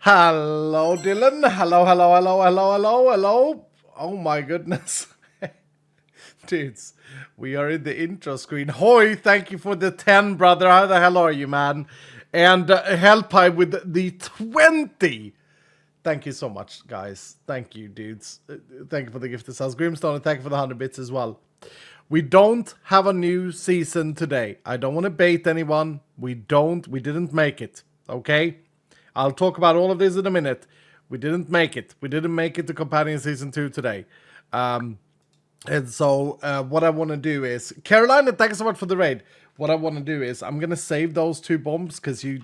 Hello, Dylan. Hello. Oh my goodness. Dudes, we are in the intro screen. Hoy, thank you for the 10, brother. How the hell are you, man? And Hellpie with the 20. Thank you so much, guys. Thank you, dudes. Thank you for the gift of South Grimstone, and thank you for the 100 bits as well. We don't have a new season today. I don't want to bait anyone. We didn't make it. Okay? I'll talk about all of this in a minute. We didn't make it. We didn't make it to Companion Season 2 today. And so what I want to do is... Carolina, thanks so much for the raid. What I want to do is I'm going to save those 2 bombs because you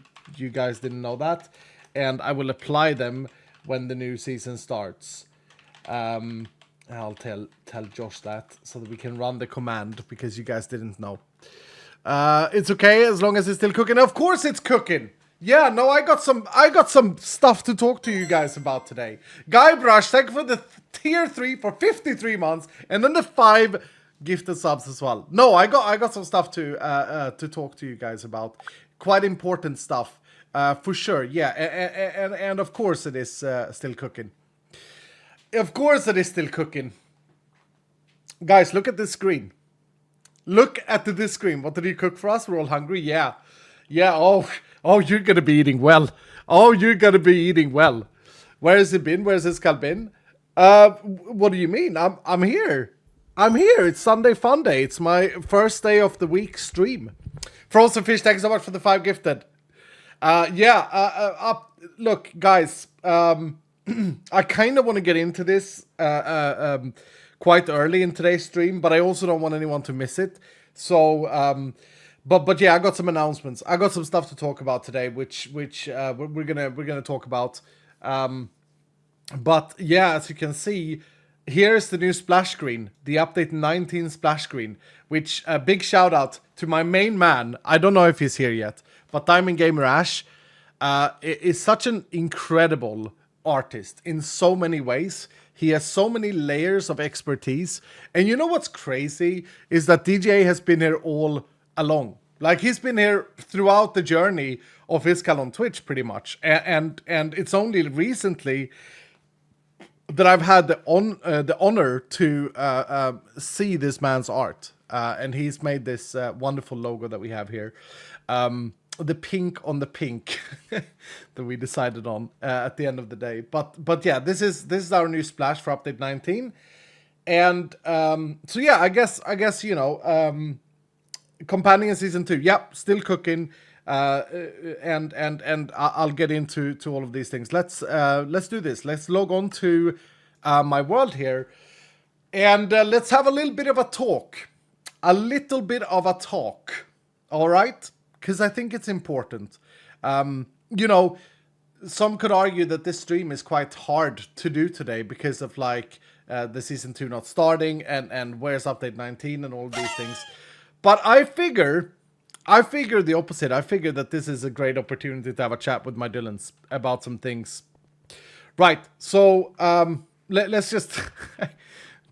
guys didn't know that. And I will apply them when the new season starts. I'll tell Josh that so that we can run the command because you guys didn't know. It's okay as long as it's still cooking. Of course it's cooking. Yeah, no, I got some stuff to talk to you guys about today. Guybrush, thank you for the tier 3 for 53 months, and then the 5 gifted subs as well. No, I got some stuff to talk to you guys about. Quite important stuff, for sure. Yeah, and of course it is still cooking. Of course it is still cooking. Guys, look at this screen. Look at this screen. What did you cook for us? We're all hungry. Yeah. Oh, you're gonna be eating well. Oh, you're gonna be eating well. Where has it been? Where's this skull been? What do you mean? I'm here. I'm here. It's Sunday Fun Day. It's my first day of the week stream. Frozen Fish, thanks so much for the 5 gifted. Look, guys. I kind of want to get into this quite early in today's stream, but I also don't want anyone to miss it. So, but yeah, I got some announcements. I got some stuff to talk about today, which we're gonna talk about. But yeah, as you can see, here's the new splash screen, the update 19 splash screen. Which big shout out to my main man. I don't know if he's here yet, but Diamond Gamer Ash is such an incredible artist in so many ways. He has so many layers of expertise. And you know what's crazy is that DJ has been here all along. Like, he's been here throughout the journey of Iskall on Twitch pretty much. And it's only recently that I've had the honor to see this man's art. And he's made this wonderful logo that we have here. The pink on the pink that we decided on at the end of the day. But yeah, this is our new splash for update 19. And so yeah, I guess you know, Companion Season 2, yep, still cooking. And I'll get into all of these things. Let's do this. Let's log on to my world here, and let's have a little bit of a talk. All right? Because I think it's important. You know, some could argue that this stream is quite hard to do today because of like the season 2 not starting and where's update 19 and all these things. But I figure the opposite. I figure that this is a great opportunity to have a chat with my Dylans about some things. Right. So let's just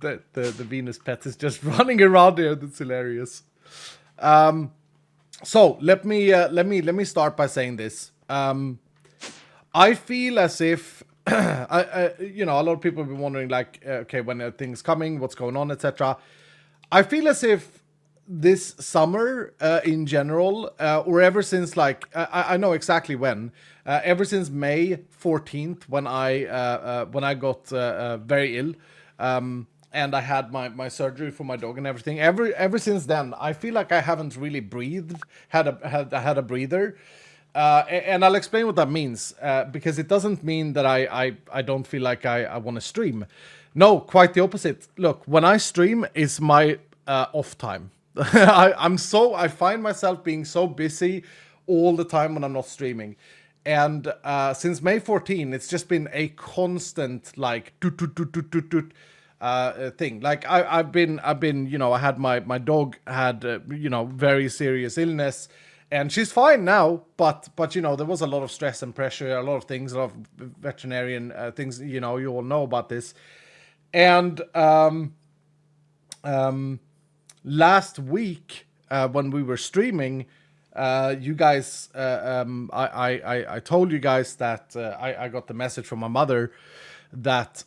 the Venus pet is just running around here. That's hilarious. So let me start by saying this. I feel as if you know, a lot of people have been wondering like, okay, when are things coming, what's going on, etc. I feel as if this summer, in general, or ever since like I know exactly when, ever since May 14th, when I got very ill. And I had my surgery for my dog and everything. Ever since then, I feel like I haven't really breathed, had a breather. And I'll explain what that means, because it doesn't mean that I don't feel like I want to stream. No, quite the opposite. Look, when I stream is my off time. I find myself being so busy all the time when I'm not streaming. And since May 14, it's just been a constant like thing. Like I've been, you know, I had my dog had, you know, very serious illness, and she's fine now, but you know, there was a lot of stress and pressure, a lot of things, a lot of veterinarian things, you know, you all know about this. And last week when we were streaming, You guys, I told you guys that I got the message from my mother that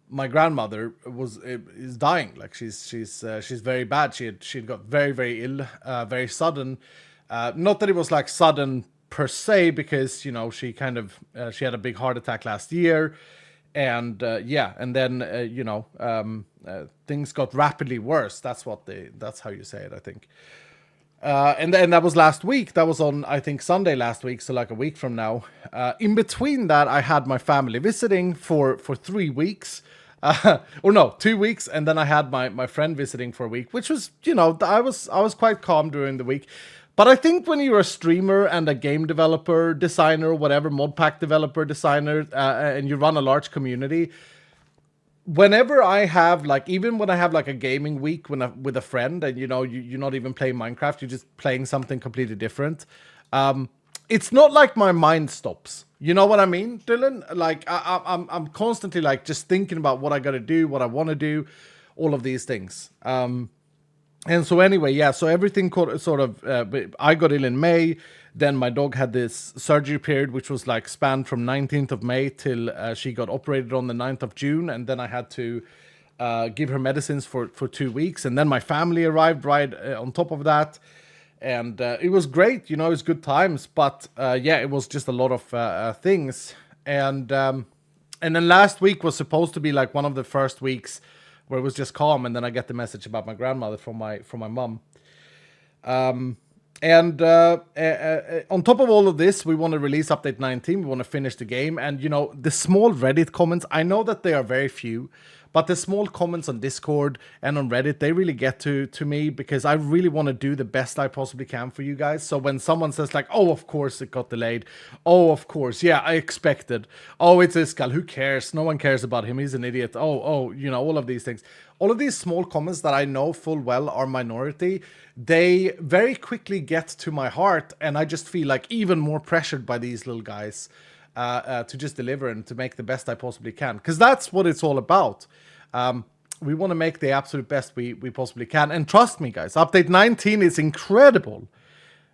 my grandmother is dying. Like she's very bad. She'd got very ill, very sudden. Not that it was like sudden per se, because she kind of she had a big heart attack last year, and and then things got rapidly worse. That's how you say it, I think. And then that was last week. That was on, I think, Sunday last week, so like a week from now. In between that, I had my family visiting for 3 weeks. Or no, 2 weeks, and then I had my friend visiting for a week, which was, I was quite calm during the week. But I think when you're a streamer and a game developer, designer, whatever, mod pack developer, designer, and you run a large community, whenever I have, like, even when I have like a gaming week with a friend, and you're not even playing Minecraft, you're just playing something completely different, it's not like my mind stops. You know what I mean, Dylan? Like I'm constantly like just thinking about what I gotta do, what I want to do, all of these things. And so anyway, yeah, so everything sort of, I got ill in May, then my dog had this surgery period, which was like spanned from 19th of May till she got operated on the 9th of June, and then I had to give her medicines for 2 weeks, and then my family arrived right on top of that, and it was great, it was good times, but yeah, it was just a lot of things, and then last week was supposed to be like one of the first weeks where it was just calm, and then I get the message about my grandmother from my mom. And on top of all of this, we want to release update 19. We want to finish the game, and the small Reddit comments, I know that they are very few, but the small comments on Discord and on Reddit, they really get to me, because I really want to do the best I possibly can for you guys. So when someone says like, oh, of course it got delayed. Oh, of course. Yeah, I expected. Oh, it's Iskal. Who cares? No one cares about him. He's an idiot. Oh, all of these things. All of these small comments that I know full well are minority, they very quickly get to my heart, and I just feel like even more pressured by these little guys to just deliver and to make the best I possibly can. Because that's what it's all about. We want to make the absolute best we possibly can. And trust me, guys, update 19 is incredible.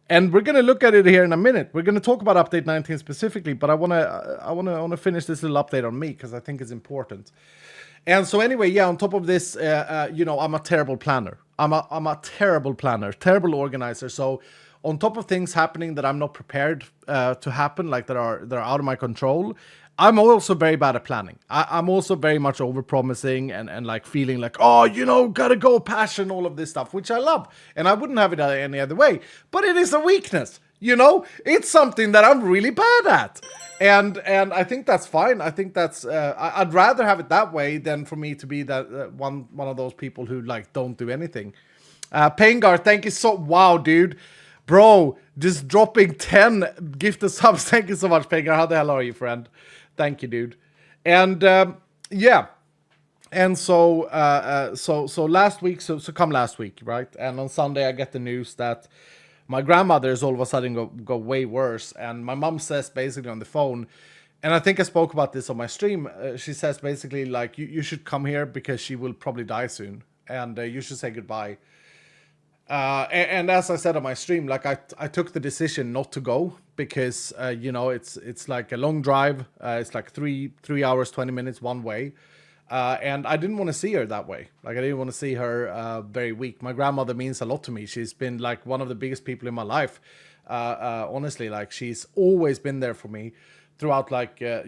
And we're going to look at it here in a minute. We're going to talk about update 19 specifically, but I want to finish this little update on me, because I think it's important. And so anyway, yeah, on top of this, I'm a terrible planner. I'm a terrible planner, terrible organizer. So on top of things happening that I'm not prepared to happen, like that are out of my control, I'm also very bad at planning. I'm also very much over-promising and like feeling like, oh, gotta go, passion, all of this stuff, which I love. And I wouldn't have it any other way. But it is a weakness, It's something that I'm really bad at. And I think that's fine. I think that's I'd rather have it that way than for me to be that one of those people who like don't do anything. Paingar, thank you so. Wow, dude, bro, just dropping 10 gifted subs. Thank you so much, Paingar. How the hell are you, friend? Thank you, dude. And yeah, and so last week, so come last week, right? And on Sunday, I get the news that my grandmother is all of a sudden go way worse, and my mom says basically on the phone, and I think I spoke about this on my stream, she says basically like, you should come here because she will probably die soon, and you should say goodbye. And as I said on my stream, like I took the decision not to go, because it's like a long drive, it's like 3 hours 20 minutes one way. And I didn't want to see her that way. Like, I didn't want to see her very weak. My grandmother means a lot to me. She's been like one of the biggest people in my life. Honestly, like she's always been there for me throughout, like my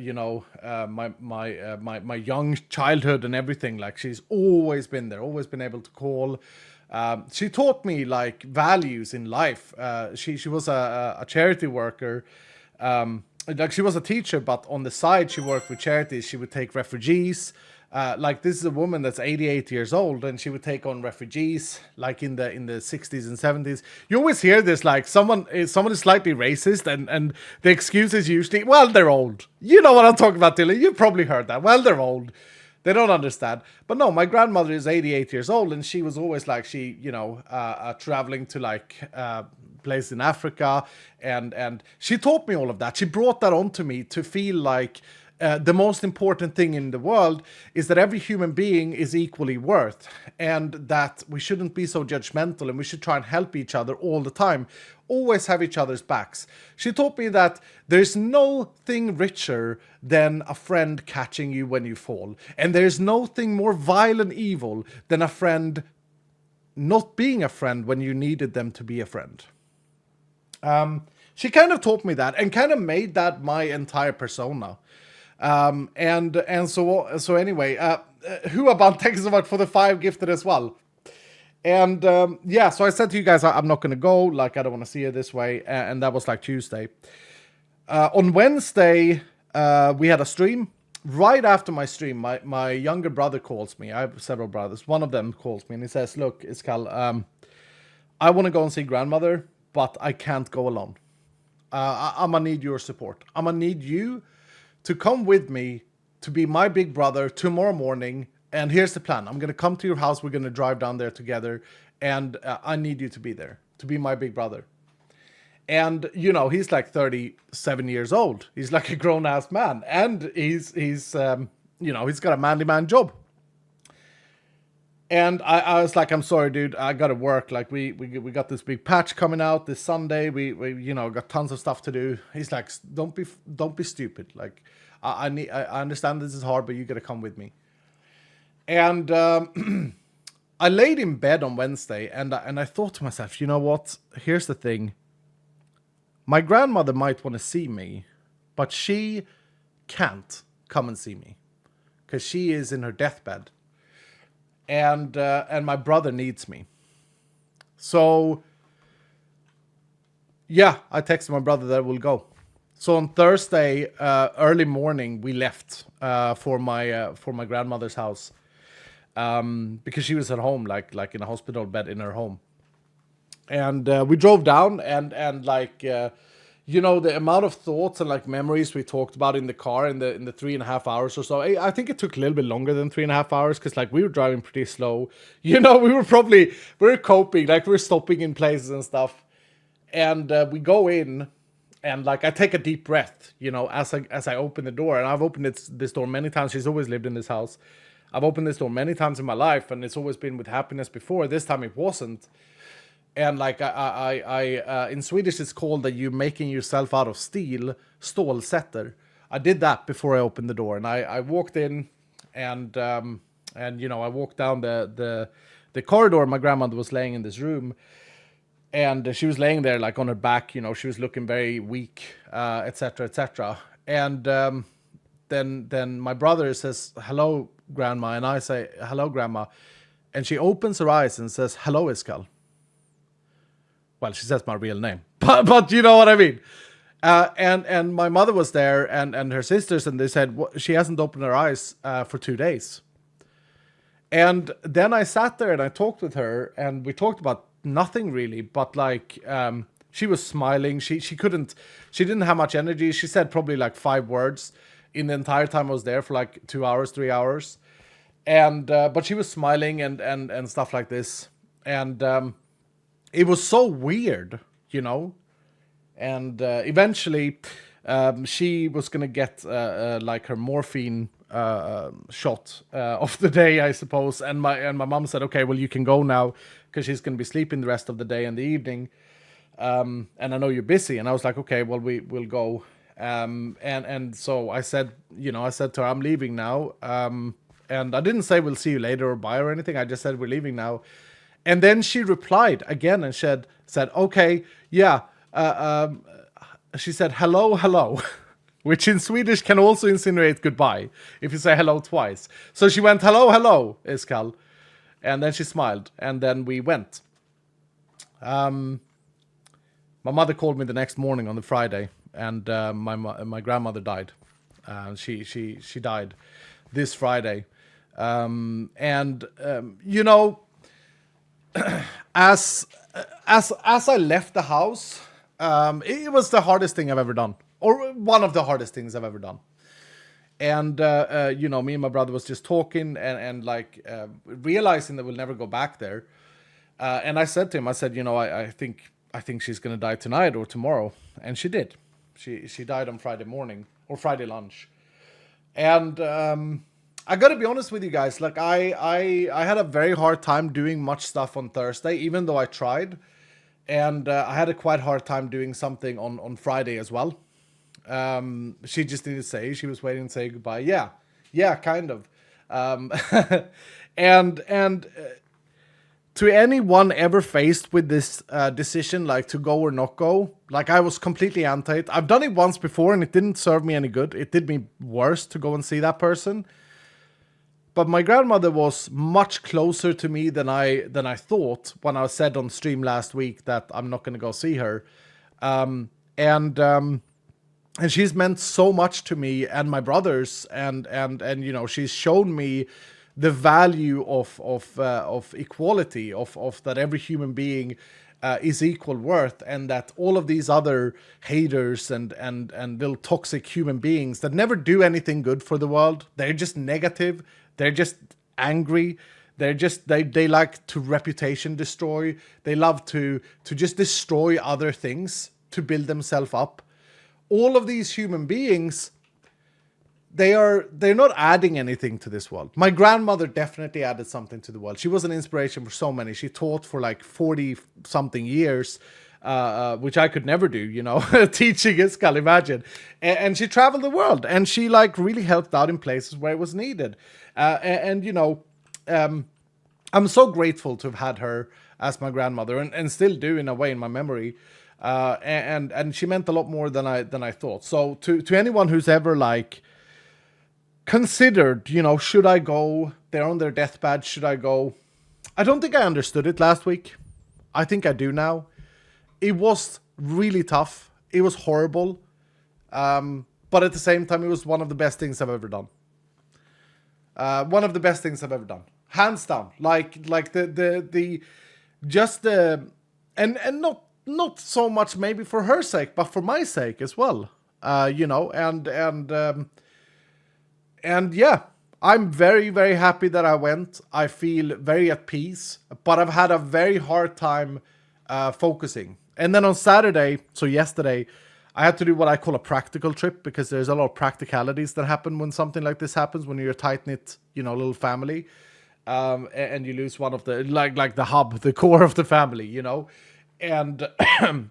young childhood and everything. Like she's always been there, always been able to call. She taught me like values in life. She was a charity worker. Like she was a teacher, but on the side she worked with charities. She would take refugees. Like this is a woman that's 88 years old, and she would take on refugees like in the 60s and 70s. You always hear this, like someone is slightly racist, and the excuse is usually, well, they're old. You know what I'm talking about, Tilly. You've probably heard that. Well, they're old. They don't understand. But no, my grandmother is 88 years old, and she was always like, traveling to like places in Africa, and she taught me all of that. She brought that on to me to feel like the most important thing in the world is that every human being is equally worth, and that we shouldn't be so judgmental, and we should try and help each other all the time. always have each other's backs. She taught me that there's no thing richer than a friend catching you when you fall. And there's no thing more vile and evil than a friend not being a friend when you needed them to be a friend. She kind of taught me that and kind of made that my entire persona. And so anyway, Huaban, thank you so much for the 5 gifted as well. And yeah, so I said to you guys, I'm not going to go. Like, I don't want to see you this way. And that was like Tuesday. On Wednesday, we had a stream. Right after my stream, my younger brother calls me. I have several brothers. One of them calls me and he says, look, Iskal, I want to go and see grandmother, but I can't go alone. I'm going to need your support. I'm going to need you to come with me to be my big brother tomorrow morning. And here's the plan. I'm going to come to your house. We're going to drive down there together. And I need you to be there, to be my big brother. And, you know, he's like 37 years old. He's like a grown-ass man. And he's you know, he's got a manly man job. And I was like, I'm sorry, dude. I got to work. Like, we got this big patch coming out this Sunday. We you know, got tons of stuff to do. He's like, don't be stupid. Like, I understand this is hard, but you got to come with me. And I laid in bed on Wednesday, and I thought to myself, you know what? Here's the thing. My grandmother might want to see me, but she can't come and see me because she is in her deathbed, and my brother needs me. So yeah, I texted my brother that we'll go. So on Thursday early morning, we left for my grandmother's house. Because she was at home, like in a hospital bed in her home. And we drove down and like, you know, the amount of thoughts and like memories we talked about in the car in the 3.5 hours or so. I think it took a little bit longer than 3.5 hours because like we were driving pretty slow. You know, we were coping, like we were stopping in places and stuff. And we go in and like I take a deep breath, you know, as I open the door. And I've opened this door many times. She's always lived in this house. I've opened this door many times in my life, and it's always been with happiness before. This time it wasn't. And like I in Swedish it's called that you making yourself out of steel, stålsätter. I did that before I opened the door, and I walked in, and you know, I walked down the corridor. My grandmother was laying in this room, and she was laying there like on her back. You know, she was looking very weak, etc., etc. And then my brother says, "Hello, Grandma," and I say, "Hello, Grandma," and she opens her eyes and says, "Hello, Iskal." Well, she says my real name, but you know what I mean. And my mother was there and her sisters, and they said she hasn't opened her eyes for 2 days. And then I sat there and I talked with her, and we talked about nothing really, but like she was smiling. She didn't have much energy. She said probably like 5 words in the entire time I was there for like 2 hours, 3 hours. And but she was smiling and stuff like this. And it was so weird, you know. And eventually she was gonna get like her morphine shot of the day, I suppose. And my mom said, "Okay, well, you can go now because she's gonna be sleeping the rest of the day and the evening. And I know you're busy." And I was like, "Okay, well, we'll go." And so I said to her, "I'm leaving now." And I didn't say we'll see you later or bye or anything. I just said we're leaving now. And then she replied again and said, "Okay, yeah." She said, "Hello, hello," which in Swedish can also insinuate goodbye if you say hello twice. So she went, "Hello, hello, Iskal," and then she smiled, and then we went. My mother called me the next morning on the Friday, and my grandmother died. She died this Friday, you know, as I left the house, it was the hardest thing I've ever done, or one of the hardest things I've ever done. And you know, me and my brother was just talking and like realizing that we'll never go back there. And I said to him, I said, you know, I think she's gonna die tonight or tomorrow, and she did. She died on Friday morning or Friday lunch. And I gotta be honest with you guys, like I had a very hard time doing much stuff on Thursday, even though I tried. And I had a quite hard time doing something on Friday as well. She just didn't say. She was waiting to say goodbye. Yeah, kind of. Um, and to anyone ever faced with this decision, like to go or not go, like I was completely anti it. I've done it once before and it didn't serve me any good. It did me worse to go and see that person. But my grandmother was much closer to me than I thought when I said on stream last week that I'm not going to go see her. Um, and she's meant so much to me and my brothers, and she's shown me the value of equality, of that every human being is equal worth, and that all of these other haters and little toxic human beings that never do anything good for the world, they're just negative, they're just angry. They like to reputation destroy. They love to just destroy other things to build themselves up. All of these human beings, they're not adding anything to this world. My grandmother definitely added something to the world. She was an inspiration for so many. She taught for like 40 something years, which I could never do, teaching is, can't imagine. And she traveled the world, and she like really helped out in places where it was needed. I'm so grateful to have had her as my grandmother, and still do in a way in my memory. And she meant a lot more than I thought. So to anyone who's ever like considered, should I go? They're on their deathbed. Should I go? I don't think I understood it last week. I think I do now. It was really tough. It was horrible. But at the same time, it was one of the best things I've ever done. One of the best things I've ever done, hands down. Like the just the and not so much maybe for her sake, but for my sake as well. And yeah, I'm very, very happy that I went. I feel very at peace, but I've had a very hard time focusing. And then on Saturday, so yesterday, I had to do what I call a practical trip, because there's a lot of practicalities that happen when something like this happens, when you're a tight-knit, little family, and you lose one of the, like the hub, the core of the family, And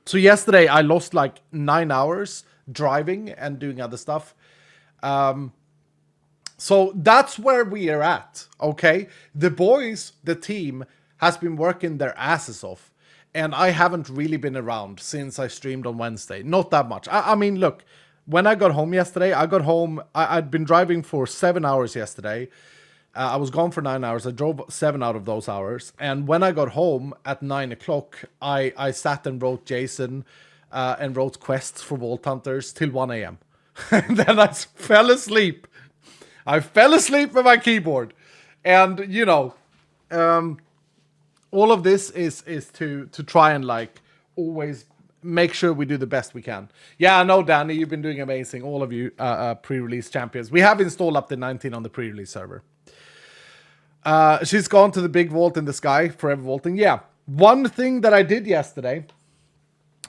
so yesterday I lost like 9 hours driving and doing other stuff. So that's where we are at, okay? The boys, the team, has been working their asses off. And I haven't really been around since I streamed on Wednesday. Not that much. I mean, look, when I got home yesterday, I'd been driving for 7 hours yesterday. I was gone for 9 hours. I drove 7 out of those hours. And when I got home at 9 o'clock, I sat and wrote Jason and wrote quests for Vault Hunters till 1 a.m. And then I fell asleep. I fell asleep with my keyboard. And, all of this is to try and like always make sure we do the best we can. Yeah, I know, Danny, you've been doing amazing. All of you pre-release champions. We have installed up to 19 on the pre-release server. She's gone to the big vault in the sky, forever vaulting. Yeah, one thing that I did yesterday,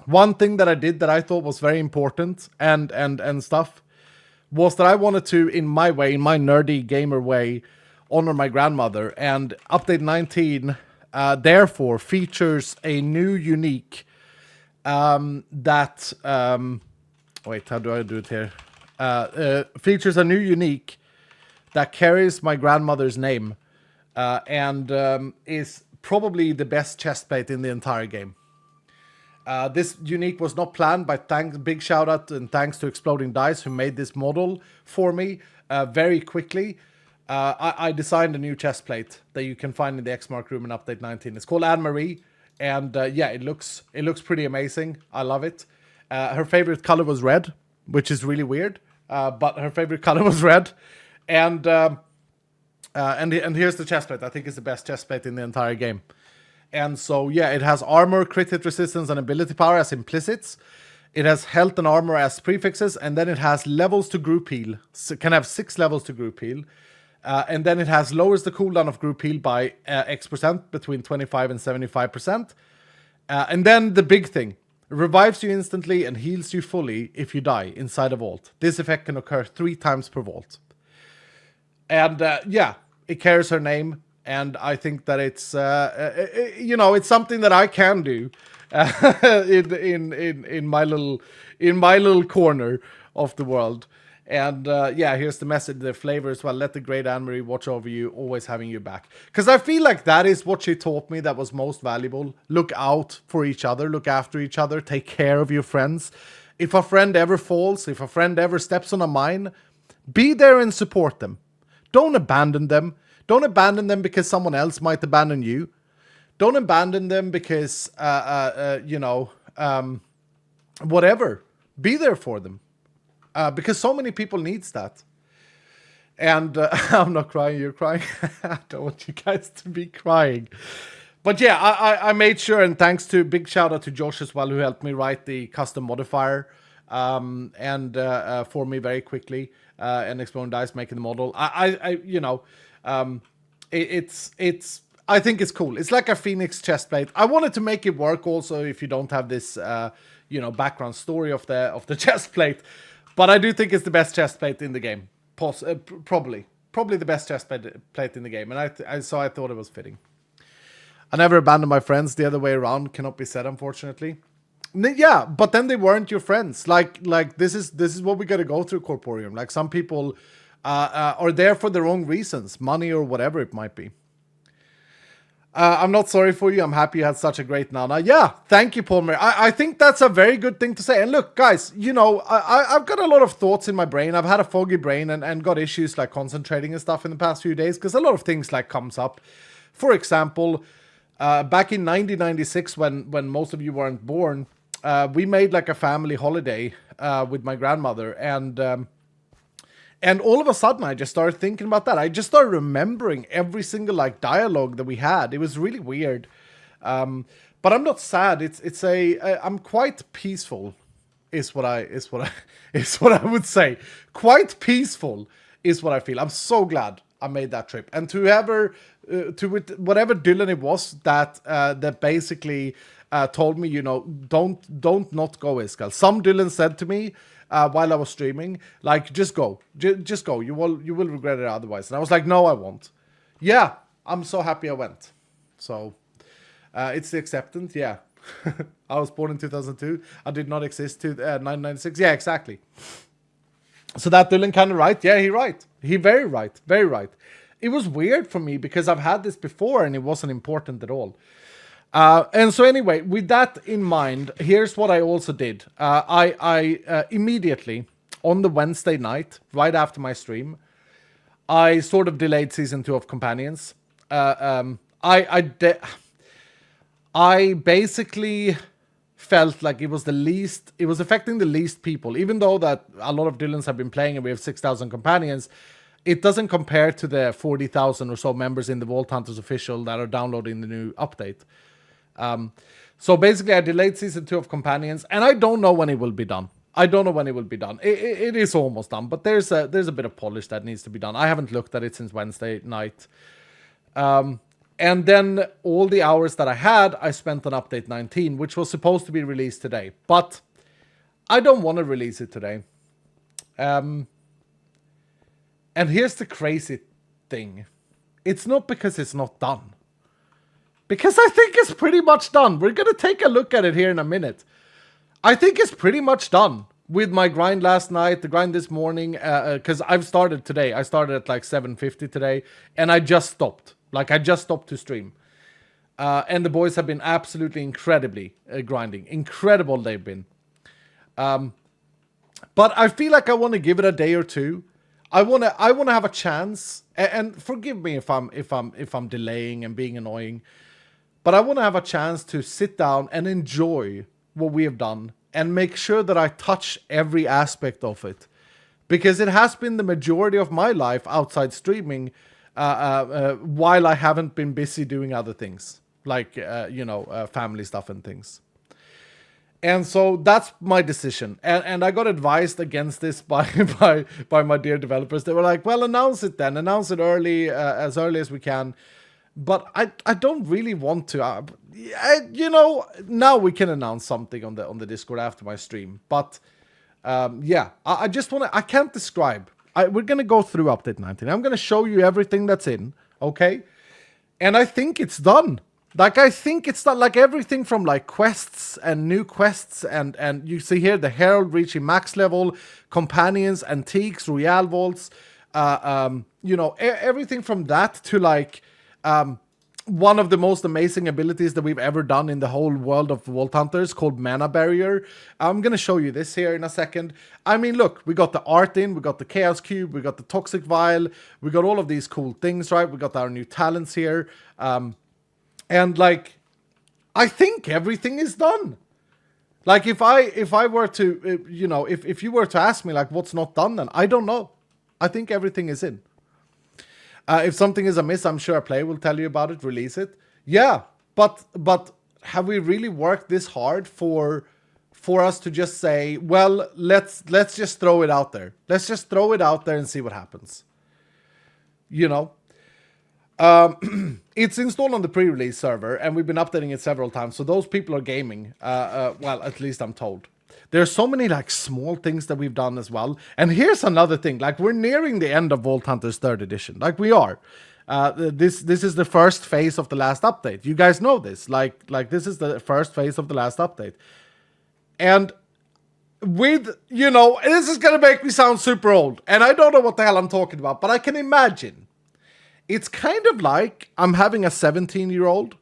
that I thought was very important and stuff, was that I wanted to, in my way, in my nerdy gamer way, honor my grandmother. And update 19 therefore features a new unique wait, how do I do it here? Features a new unique that carries my grandmother's name and is probably the best chestplate in the entire game. This unique was not planned, but big shout out and thanks to Exploding Dice, who made this model for me very quickly. I designed a new chest plate that you can find in the X Mark room in update 19. It's called Anne Marie, and yeah, it looks pretty amazing. I love it. Her favorite color was red, which is really weird, but her favorite color was red. And here's the chest plate. I think it's the best chest plate in the entire game. And so yeah, it has armor, crit hit resistance, and ability power as implicits. It has health and armor as prefixes, and then it has levels to group heal. So it can have 6 levels to group heal. And then it has lowers the cooldown of group heal by X% between 25 and 75%. And then the big thing, revives you instantly and heals you fully if you die inside a vault. This effect can occur 3 times per vault. And yeah, it carries her name. And I think that it's, it's something that I can do. in my little corner of the world. And yeah, here's the message, the flavor as well. Let the great Anne-Marie watch over you, always having you back. Because I feel like that is what she taught me that was most valuable. Look out for each other, look after each other, take care of your friends. If a friend ever falls, if a friend ever steps on a mine, be there and support them. Don't abandon them. Don't abandon them because someone else might abandon you. Don't abandon them because, whatever. Be there for them. Because so many people needs that. And I'm not crying, you're crying. I don't want you guys to be crying. But yeah, I made sure, and thanks to, big shout out to Josh as well, who helped me write the custom modifier for me very quickly, and Exploding Dice making the model. It's I think it's cool. It's like a Phoenix chestplate. I wanted to make it work also if you don't have this background story of the chestplate. But I do think it's the best chestplate in the game. Probably the best chestplate in the game. And I thought it was fitting. I never abandoned my friends. The other way around cannot be said, unfortunately. Yeah, but then they weren't your friends. Like this is what we got to go through, Corporeum. Like some people are there for their own reasons, money or whatever it might be. I'm not sorry for you. I'm happy you had such a great Nana. Yeah, thank you, Paul Mary. I think that's a very good thing to say. And look, guys, I've got a lot of thoughts in my brain. I've had a foggy brain and got issues like concentrating and stuff in the past few days because a lot of things like comes up. For example, back in 1996 when most of you weren't born, we made like a family holiday with my grandmother, and all of a sudden, I just started thinking about that. I just started remembering every single like dialogue that we had. It was really weird, but I'm not sad. I'm quite peaceful, is what I would say. Quite peaceful is what I feel. I'm so glad I made that trip. And to whatever Dylan it was that basically told me, don't not go, Iskal. Some Dylan said to me, while I was streaming, like, just go. Just go. You will regret it otherwise. And I was like, no, I won't. Yeah, I'm so happy I went. So, it's the acceptance, yeah. I was born in 2002. I did not exist to 1996. Yeah, exactly. So that Dylan kind of right? Yeah, he right. He very right. Very right. It was weird for me because I've had this before and it wasn't important at all. And so anyway, with that in mind, here's what I also did. I immediately, on the Wednesday night, right after my stream, I sort of delayed Season 2 of Companions. I basically felt like it was affecting the least people. Even though that a lot of Dylans have been playing and we have 6,000 Companions, it doesn't compare to the 40,000 or so members in the Vault Hunters official that are downloading the new update. So basically I delayed Season 2 of Companions, and I don't know when it will be done. It is almost done, but there's a bit of polish that needs to be done. I haven't looked at it since Wednesday night. And then all the hours that I had, I spent on Update 19, which was supposed to be released today. But I don't want to release it today. And here's the crazy thing. It's not because it's not done. Because I think it's pretty much done. We're going to take a look at it here in a minute. I think it's pretty much done with my grind last night, the grind this morning, because I've started today. I started at like 7:50 today, and I just stopped. I just stopped to stream. And the boys have been absolutely incredibly grinding. Incredible they've been. But I feel like I want to give it a day or two. I want to have a chance, and forgive me if I'm delaying and being annoying. But I want to have a chance to sit down and enjoy what we have done and make sure that I touch every aspect of it. Because it has been the majority of my life outside streaming while I haven't been busy doing other things. Like, family stuff and things. And so that's my decision. And I got advised against this by my dear developers. They were like, well, announce it then. Announce it early as we can. But I don't really want to. Now we can announce something on the Discord after my stream. But I just want to. I can't describe. We're gonna go through Update 19. I'm gonna show you everything that's in. Okay, and I think it's done. Like, I think it's not like everything from like quests and new quests and you see here the Herald reaching max level, companions, antiques, Royale vaults, everything from that to like one of the most amazing abilities that we've ever done in the whole world of Vault Hunters called Mana Barrier. I'm gonna show you this here in a second. I mean, look, we got the art in, we got the Chaos Cube, we got the Toxic Vial, we got all of these cool things, right? We got our new talents here. And like, I think everything is done. Like if I were to, if you were to ask me like what's not done, then I don't know. I think everything is in. If something is amiss, I'm sure a player will tell you about it, release it. Yeah, but have we really worked this hard for us to just say, well, let's just throw it out there. Let's just throw it out there and see what happens. You know? It's installed on the pre-release server, and we've been updating it several times. So those people are gaming. Well, at least I'm told. There's so many like small things that we've done as well. And here's another thing. Like, we're nearing the end of Vault Hunters 3rd edition. Like, we are. This is the first phase of the last update. You guys know this. Like this is the first phase of the last update. And with, this is going to make me sound super old. And I don't know what the hell I'm talking about, but I can imagine. It's kind of like I'm having a 17-year-old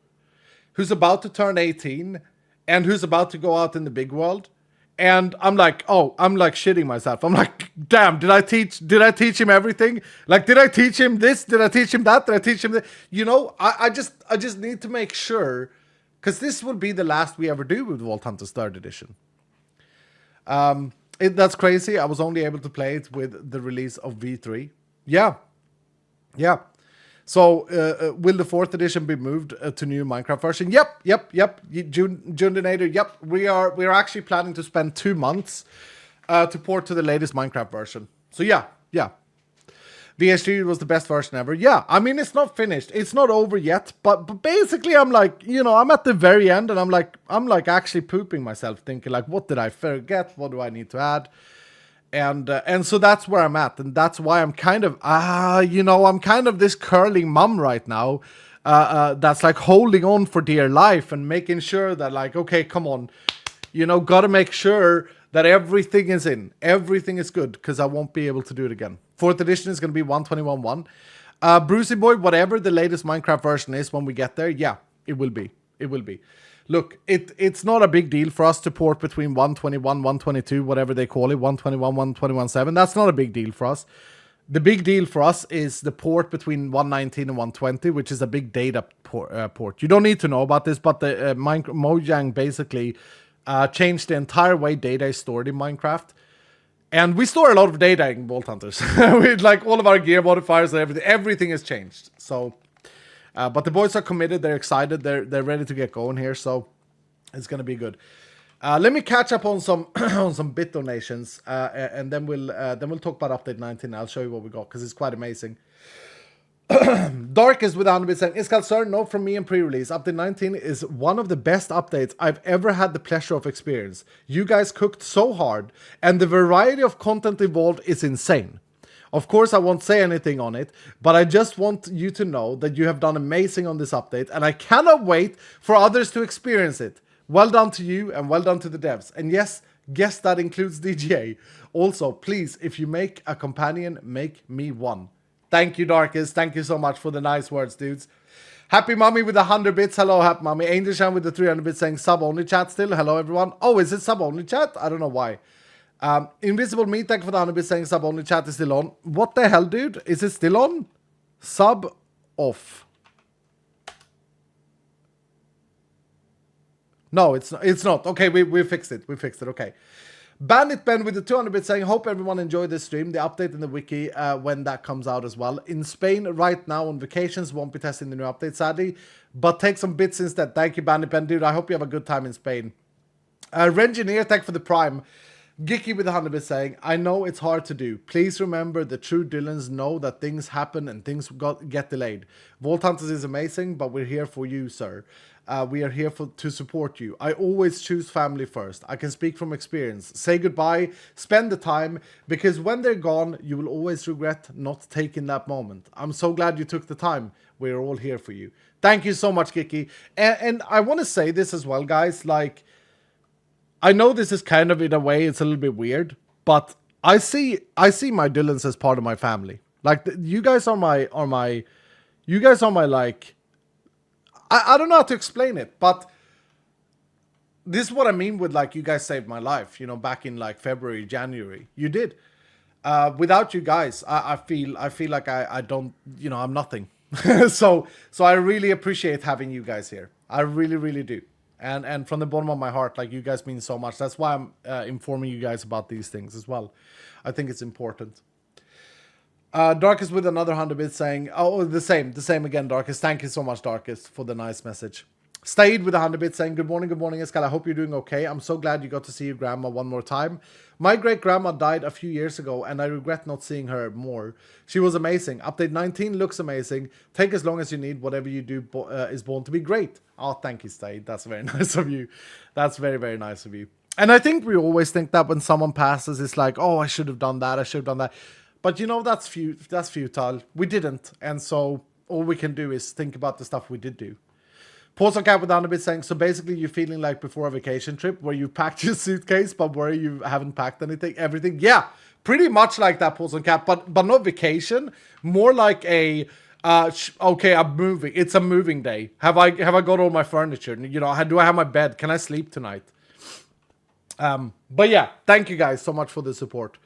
who's about to turn 18 and who's about to go out in the big world. And I'm like shitting myself. I'm like, damn, did I teach him everything? Like, did I teach him this? Did I teach him that? Did I teach him that? I just need to make sure, because this will be the last we ever do with Vault Hunters 3rd edition. That's crazy. I was only able to play it with the release of V3. Yeah. So, will the 4th edition be moved to new Minecraft version? Yep. June Donator, yep. We're actually planning to spend 2 months to port to the latest Minecraft version. So yeah. VH3 was the best version ever. Yeah, I mean, it's not finished. It's not over yet. But basically, I'm like, I'm at the very end, and I'm like actually pooping myself, thinking like, what did I forget? What do I need to add? And so that's where I'm at, and that's why I'm kind of I'm kind of this curling mum right now, that's like holding on for dear life and making sure that like, okay, come on, gotta make sure that everything is in, everything is good, because I won't be able to do it again. 4th edition is going to be 121.1. Brucey Boy, whatever the latest Minecraft version is when we get there, yeah, it will be. Look, it's not a big deal for us to port between 121, 122, whatever they call it, 121, 121.7. That's not a big deal for us. The big deal for us is the port between 119 and 120, which is a big data port. You don't need to know about this, but the Mojang basically changed the entire way data is stored in Minecraft. And we store a lot of data in Vault Hunters. With like all of our gear modifiers and everything has changed. So... but the boys are committed. They're excited. They're ready to get going here. So it's gonna be good. Let me catch up on some on some bit donations, and then we'll talk about update 19. I'll show you what we got because it's quite amazing. Dark is with 100 bits saying, Iskal sir, note from me in pre-release. Update 19 is one of the best updates I've ever had the pleasure of experience. You guys cooked so hard, and the variety of content involved is insane. Of course, I won't say anything on it, but I just want you to know that you have done amazing on this update, and I cannot wait for others to experience it. Well done to you, and well done to the devs. And yes, guess that includes DGA. Also, please, if you make a companion, make me one. Thank you, Darkest. Thank you so much for the nice words, dudes. Happy Mummy with 100 bits. Hello, Happy Mummy. Angel Shan with the 300 bits saying sub-only chat still. Hello, everyone. Oh, is it sub-only chat? I don't know why. Invisible Me, thank you for the 100 bits saying sub-only chat is still on. What the hell, dude? Is it still on? Sub off. No, it's not. Okay, we fixed it. Okay. Bandit Ben with the 200 bits saying, hope everyone enjoyed this stream. The update in the wiki when that comes out as well. In Spain right now on vacations, won't be testing the new update sadly, but take some bits instead. Thank you, Bandit Ben, dude. I hope you have a good time in Spain. Rengineer, thank you for the prime. Gicky with 100 bits saying, I know it's hard to do. Please remember the true Dylans know that things happen and things get delayed. Vault Hunters is amazing, but we're here for you, sir. We are here to support you. I always choose family first. I can speak from experience. Say goodbye, spend the time, because when they're gone, you will always regret not taking that moment. I'm so glad you took the time. We're all here for you. Thank you so much, Gicky. And I want to say this as well, guys, like, I know this is kind of, in a way, it's a little bit weird, but I see my Dylans as part of my family. Like, you guys are my like, I don't know how to explain it, but this is what I mean with, like, you guys saved my life, you know, back in like February, January. You did. Without you guys, I feel like I don't, you know, I'm nothing. so I really appreciate having you guys here. I really, really do. And from the bottom of my heart, like, you guys mean so much. That's why I'm informing you guys about these things as well. I think it's important. Darkest with another 100 bits saying, oh, the same again, Darkest. Thank you so much, Darkest, for the nice message. Stayed with 100 bits saying, good morning, Escal. I hope you're doing okay. I'm so glad you got to see your grandma one more time. My great-grandma died a few years ago, and I regret not seeing her more. She was amazing. Update 19 looks amazing. Take as long as you need. Whatever you do is born to be great. Oh, thank you, Stayed. That's very nice of you. That's very, very nice of you. And I think we always think that when someone passes, it's like, oh, I should have done that. I should have done that. But, you know, that's futile. We didn't. And so all we can do is think about the stuff we did do. Pause on cap with 100 bits saying, so basically you're feeling like before a vacation trip where you packed your suitcase, but where you haven't packed everything. Yeah, pretty much like that, pause on cap, but not vacation. More like a, okay, I'm moving. It's a moving day. Have I got all my furniture? You know, do I have my bed? Can I sleep tonight? But yeah, thank you guys so much for the support.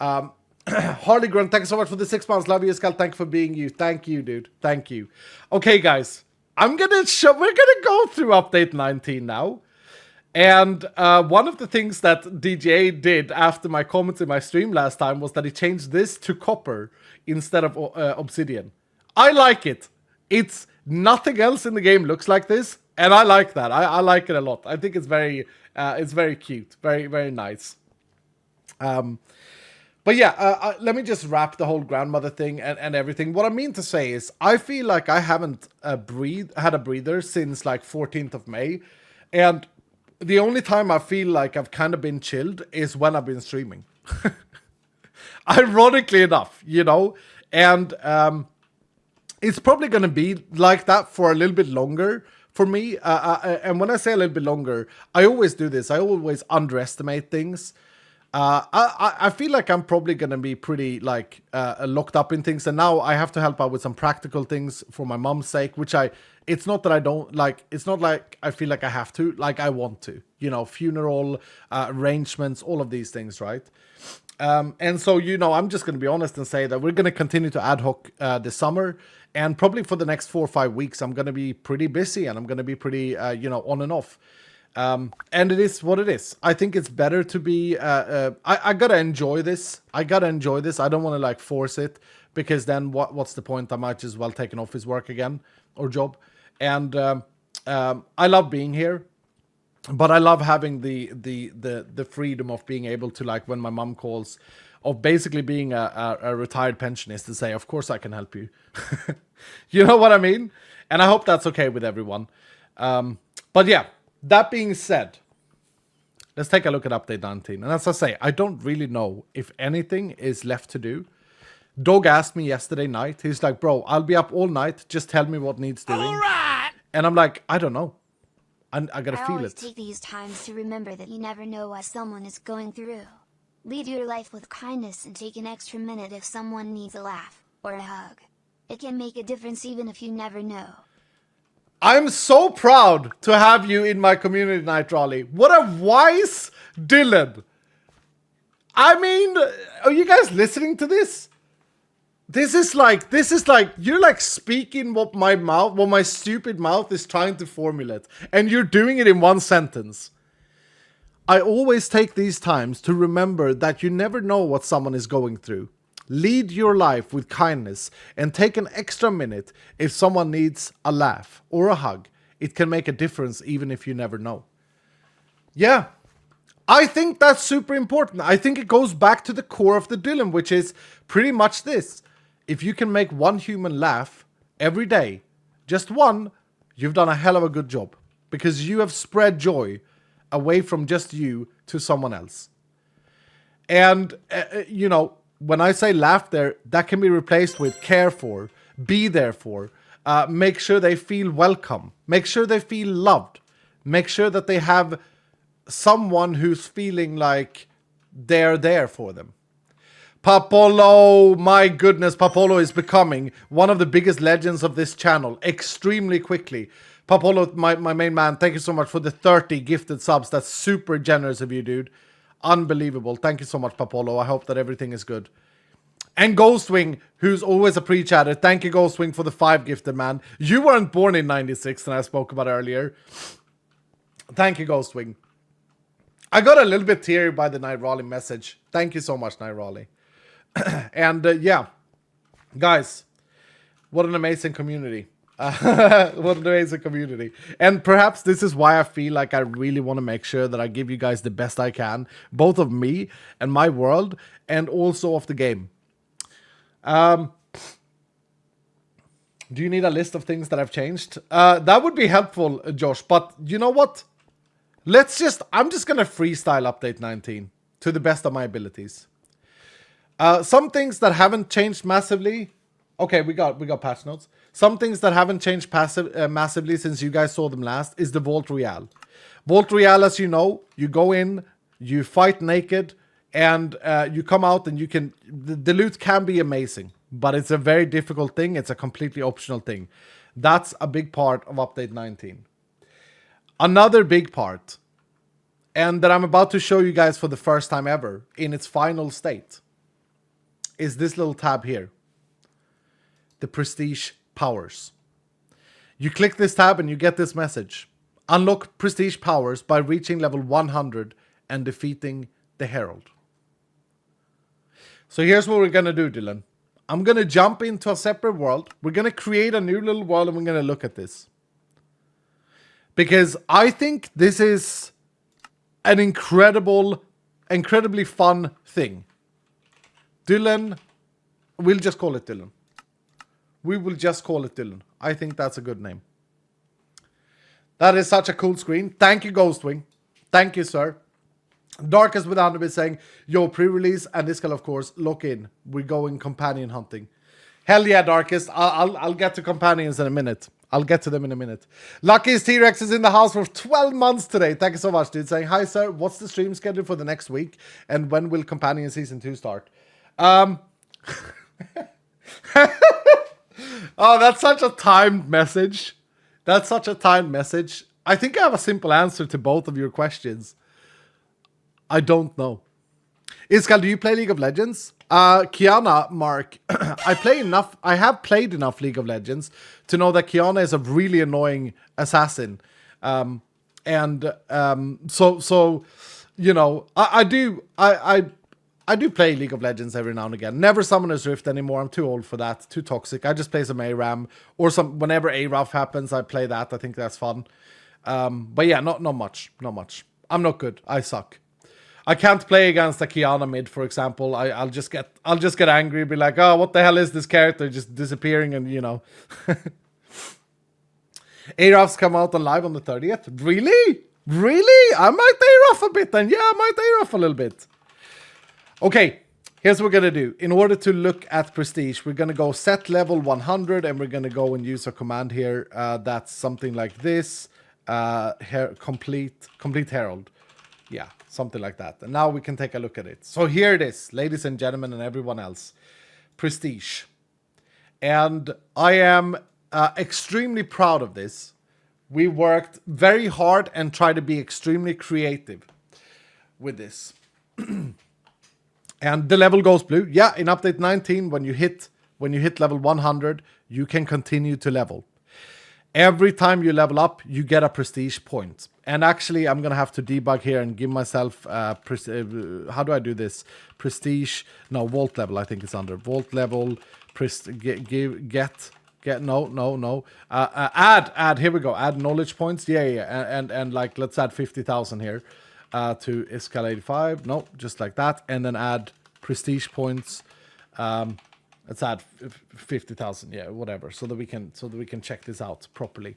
Harley Grunt, thank you so much for the 6 months. Love you, Skull. Thank you for being you. Thank you, dude. Thank you. Okay, guys. We're gonna go through update 19 now. And one of the things that DJA did after my comments in my stream last time was that he changed this to copper instead of obsidian. I like it. It's nothing else in the game looks like this, and I like that. I like it a lot. I think it's very cute, very, very nice. But yeah, let me just wrap the whole grandmother thing and everything. What I mean to say is, I feel like I haven't had a breather since like 14th of May. And the only time I feel like I've kind of been chilled is when I've been streaming. Ironically enough, you know. And it's probably going to be like that for a little bit longer for me. And when I say a little bit longer, I always do this. I always underestimate things. I feel like I'm probably going to be pretty like locked up in things, and now I have to help out with some practical things for my mom's sake, which it's not that I don't like, it's not like I feel like I have to, like I want to, you know, funeral arrangements, all of these things, right? And so, you know, I'm just going to be honest and say that we're going to continue to ad hoc this summer, and probably for the next 4 or 5 weeks, I'm going to be pretty busy, and I'm going to be pretty, you know, on and off. And it is what it is. I think it's better to be, I gotta enjoy this. I don't want to like force it, because then what's the point? I might as well take an office work again or job. And, I love being here, but I love having the freedom of being able to, like, when my mom calls, of basically being a retired pensionist, to say, of course I can help you. You know what I mean? And I hope that's okay with everyone. But yeah. That being said, let's take a look at update 19. And as I say, I don't really know if anything is left to do. Dog asked me yesterday night. He's like, bro, I'll be up all night. Just tell me what needs doing. All right. And I'm like, I don't know. I gotta feel it. I always take these times to remember that you never know what someone is going through. Lead your life with kindness and take an extra minute if someone needs a laugh or a hug. It can make a difference even if you never know. I'm so proud to have you in my community night, Raleigh. What a wise Dylan. I mean, are you guys listening to this? This is like, you're like speaking what my stupid mouth is trying to formulate. And you're doing it in one sentence. I always take these times to remember that you never know what someone is going through. Lead your life with kindness and take an extra minute if someone needs a laugh or a hug. It can make a difference even if you never know. Yeah, I think that's super important. I think it goes back to the core of the Dylan, which is pretty much this. If you can make one human laugh every day, just one, you've done a hell of a good job. Because you have spread joy away from just you to someone else. And, you know, when I say laugh there, that can be replaced with care for, be there for, make sure they feel welcome, make sure they feel loved, make sure that they have someone who's feeling like they're there for them. Papolo, my goodness, Papolo is becoming one of the biggest legends of this channel extremely quickly. Papolo, my main man, thank you so much for the 30 gifted subs. That's super generous of you, dude. Unbelievable. Thank you so much, Papolo. I hope that everything is good. And Ghostwing, who's always a pre-chatter. Thank you, Ghostwing, for the 5 gifted, man. You weren't born in 96, and I spoke about earlier. Thank you, Ghostwing. I got a little bit teary by the Night Raleigh message. Thank you so much, Night Raleigh. And yeah, guys, what an amazing community. What an amazing community. And perhaps this is why I feel like I really want to make sure that I give you guys the best I can, both of me and my world, and also of the game. Do you need a list of things that I've changed? That would be helpful, Josh, but you know what? I'm just gonna freestyle update 19 to the best of my abilities. Some things that haven't changed massively. Okay, we got patch notes. Some things that haven't changed massively since you guys saw them last is the Vault Royale. Vault Royale, as you know, you go in, you fight naked, and you come out and you can... The loot can be amazing, but it's a very difficult thing. It's a completely optional thing. That's a big part of update 19. Another big part, and that I'm about to show you guys for the first time ever in its final state, is this little tab here. The Prestige Powers. You click this tab and you get this message. Unlock Prestige Powers by reaching level 100 and defeating the Herald. So here's what we're going to do, Dylan. I'm going to jump into a separate world. We're going to create a new little world and we're going to look at this. Because I think this is an incredibly fun thing. Dylan, we'll just call it Dylan. We will just call it Dylan. I think that's a good name. That is such a cool screen. Thank you, Ghostwing. Thank you, sir. Darkest with Underbit saying, yo, pre-release, and this can, of course, lock in. We're going companion hunting. Hell yeah, Darkest. I'll get to companions in a minute. I'll get to them in a minute. Lucky's T-Rex is in the house for 12 months today. Thank you so much, dude. Saying, hi, sir. What's the stream schedule for the next week? And when will Companion Season 2 start? Oh, that's such a timed message. That's such a timed message. I think I have a simple answer to both of your questions. I don't know. Iskal, do you play League of Legends? Kiana, Mark, I have played enough League of Legends to know that Kiana is a really annoying assassin. So you know, I do play League of Legends every now and again. Never Summoner's Rift anymore. I'm too old for that. Too toxic. I just play some ARAM or whenever ARAF happens, I play that. I think that's fun. But yeah, not much. Not much. I'm not good. I suck. I can't play against a Kiana mid, for example. I'll just get angry, be like, oh, what the hell is this character just disappearing? And you know, ARAFs come out on live on the 30th. Really? I might ARAF a bit then. Yeah, I might ARAF a little bit. Okay, here's what we're gonna do. In order to look at Prestige, we're gonna go set level 100, and we're gonna go and use a command here. That's something like this. Complete Herald. Yeah, something like that. And now we can take a look at it. So here it is, ladies and gentlemen and everyone else. Prestige. And I am extremely proud of this. We worked very hard and tried to be extremely creative with this. And the level goes blue. Yeah, in update 19, when you hit level 100, you can continue to level. Every time you level up, you get a prestige point. And actually, I'm going to have to debug here and give myself... how do I do this? Prestige... No, Vault level, I think it's under. Vault level... No. Add, here we go. Add knowledge points. Yeah. And like, let's add 50,000 here. to escalate 5. No, just like that. And then add prestige points. Let's add 50,000. Yeah, whatever. So that we can check this out properly.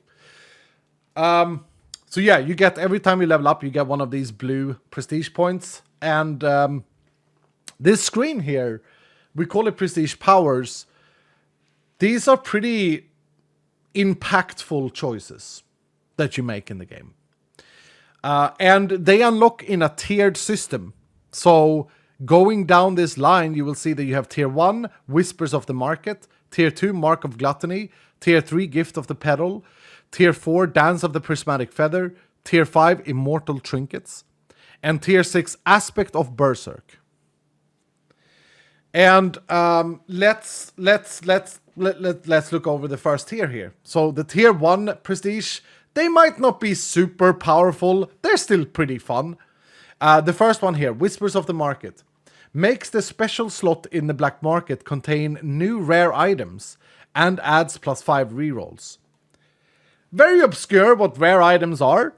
So yeah, you get, every time you level up, you get one of these blue prestige points. And this screen here, we call it prestige powers. These are pretty impactful choices that you make in the game. And they unlock in a tiered system. So going down this line, you will see that you have tier 1, Whispers of the Market, tier 2, Mark of Gluttony, tier 3, Gift of the Petal, tier 4, Dance of the Prismatic Feather, tier 5, Immortal Trinkets, and tier 6, Aspect of Berserk. And let's look over the first tier here. So the tier 1 prestige, they might not be super powerful. They're still pretty fun. The first one here, Whispers of the Market, makes the special slot in the black market contain new rare items and adds +5 rerolls. Very obscure what rare items are,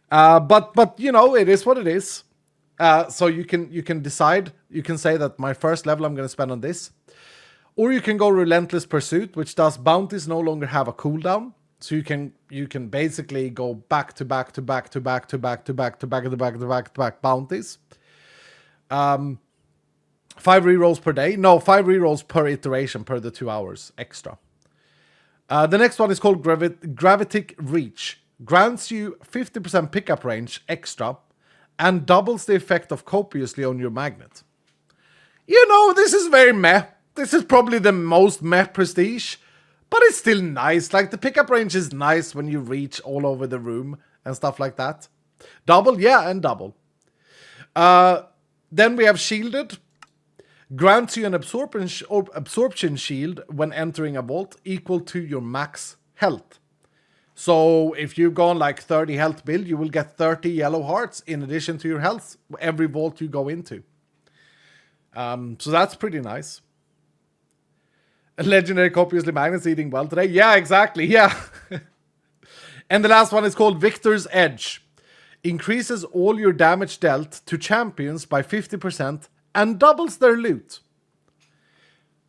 but you know, it is what it is. So you can decide. You can say that my first level I'm going to spend on this, or you can go Relentless Pursuit, which does bounties no longer have a cooldown. So you can basically go back to back bounties. 5 rerolls per day. No, 5 rerolls per iteration per the 2 hours extra. The next one is called Gravitic Reach. Grants you 50% pickup range extra and doubles the effect of copiously on your magnet. You know, this is very meh. This is probably the most meh prestige, but it's still nice. Like, the pickup range is nice when you reach all over the room and stuff like that. Double, yeah, and double. Then we have Shielded. Grants you an absorption shield when entering a vault equal to your max health. So if you've gone like 30 health build, you will get 30 yellow hearts in addition to your health every vault you go into. So that's pretty nice. A legendary copiously magnets eating well today. Yeah, exactly. Yeah. And the last one is called Victor's Edge. Increases all your damage dealt to champions by 50% and doubles their loot.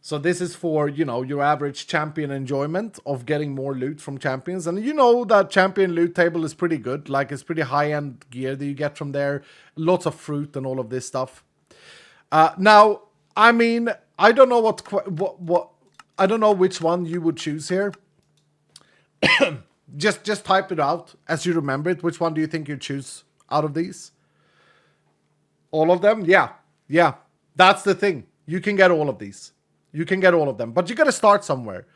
So this is for, you know, your average champion enjoyment of getting more loot from champions. And you know that champion loot table is pretty good. Like, it's pretty high-end gear that you get from there. Lots of fruit and all of this stuff. Now, I mean, I don't know what I don't know which one you would choose here. just type it out as you remember it. Which one do you think you'd choose out of these? All of them? Yeah. Yeah. That's the thing. You can get all of these. You can get all of them. But you got to start somewhere.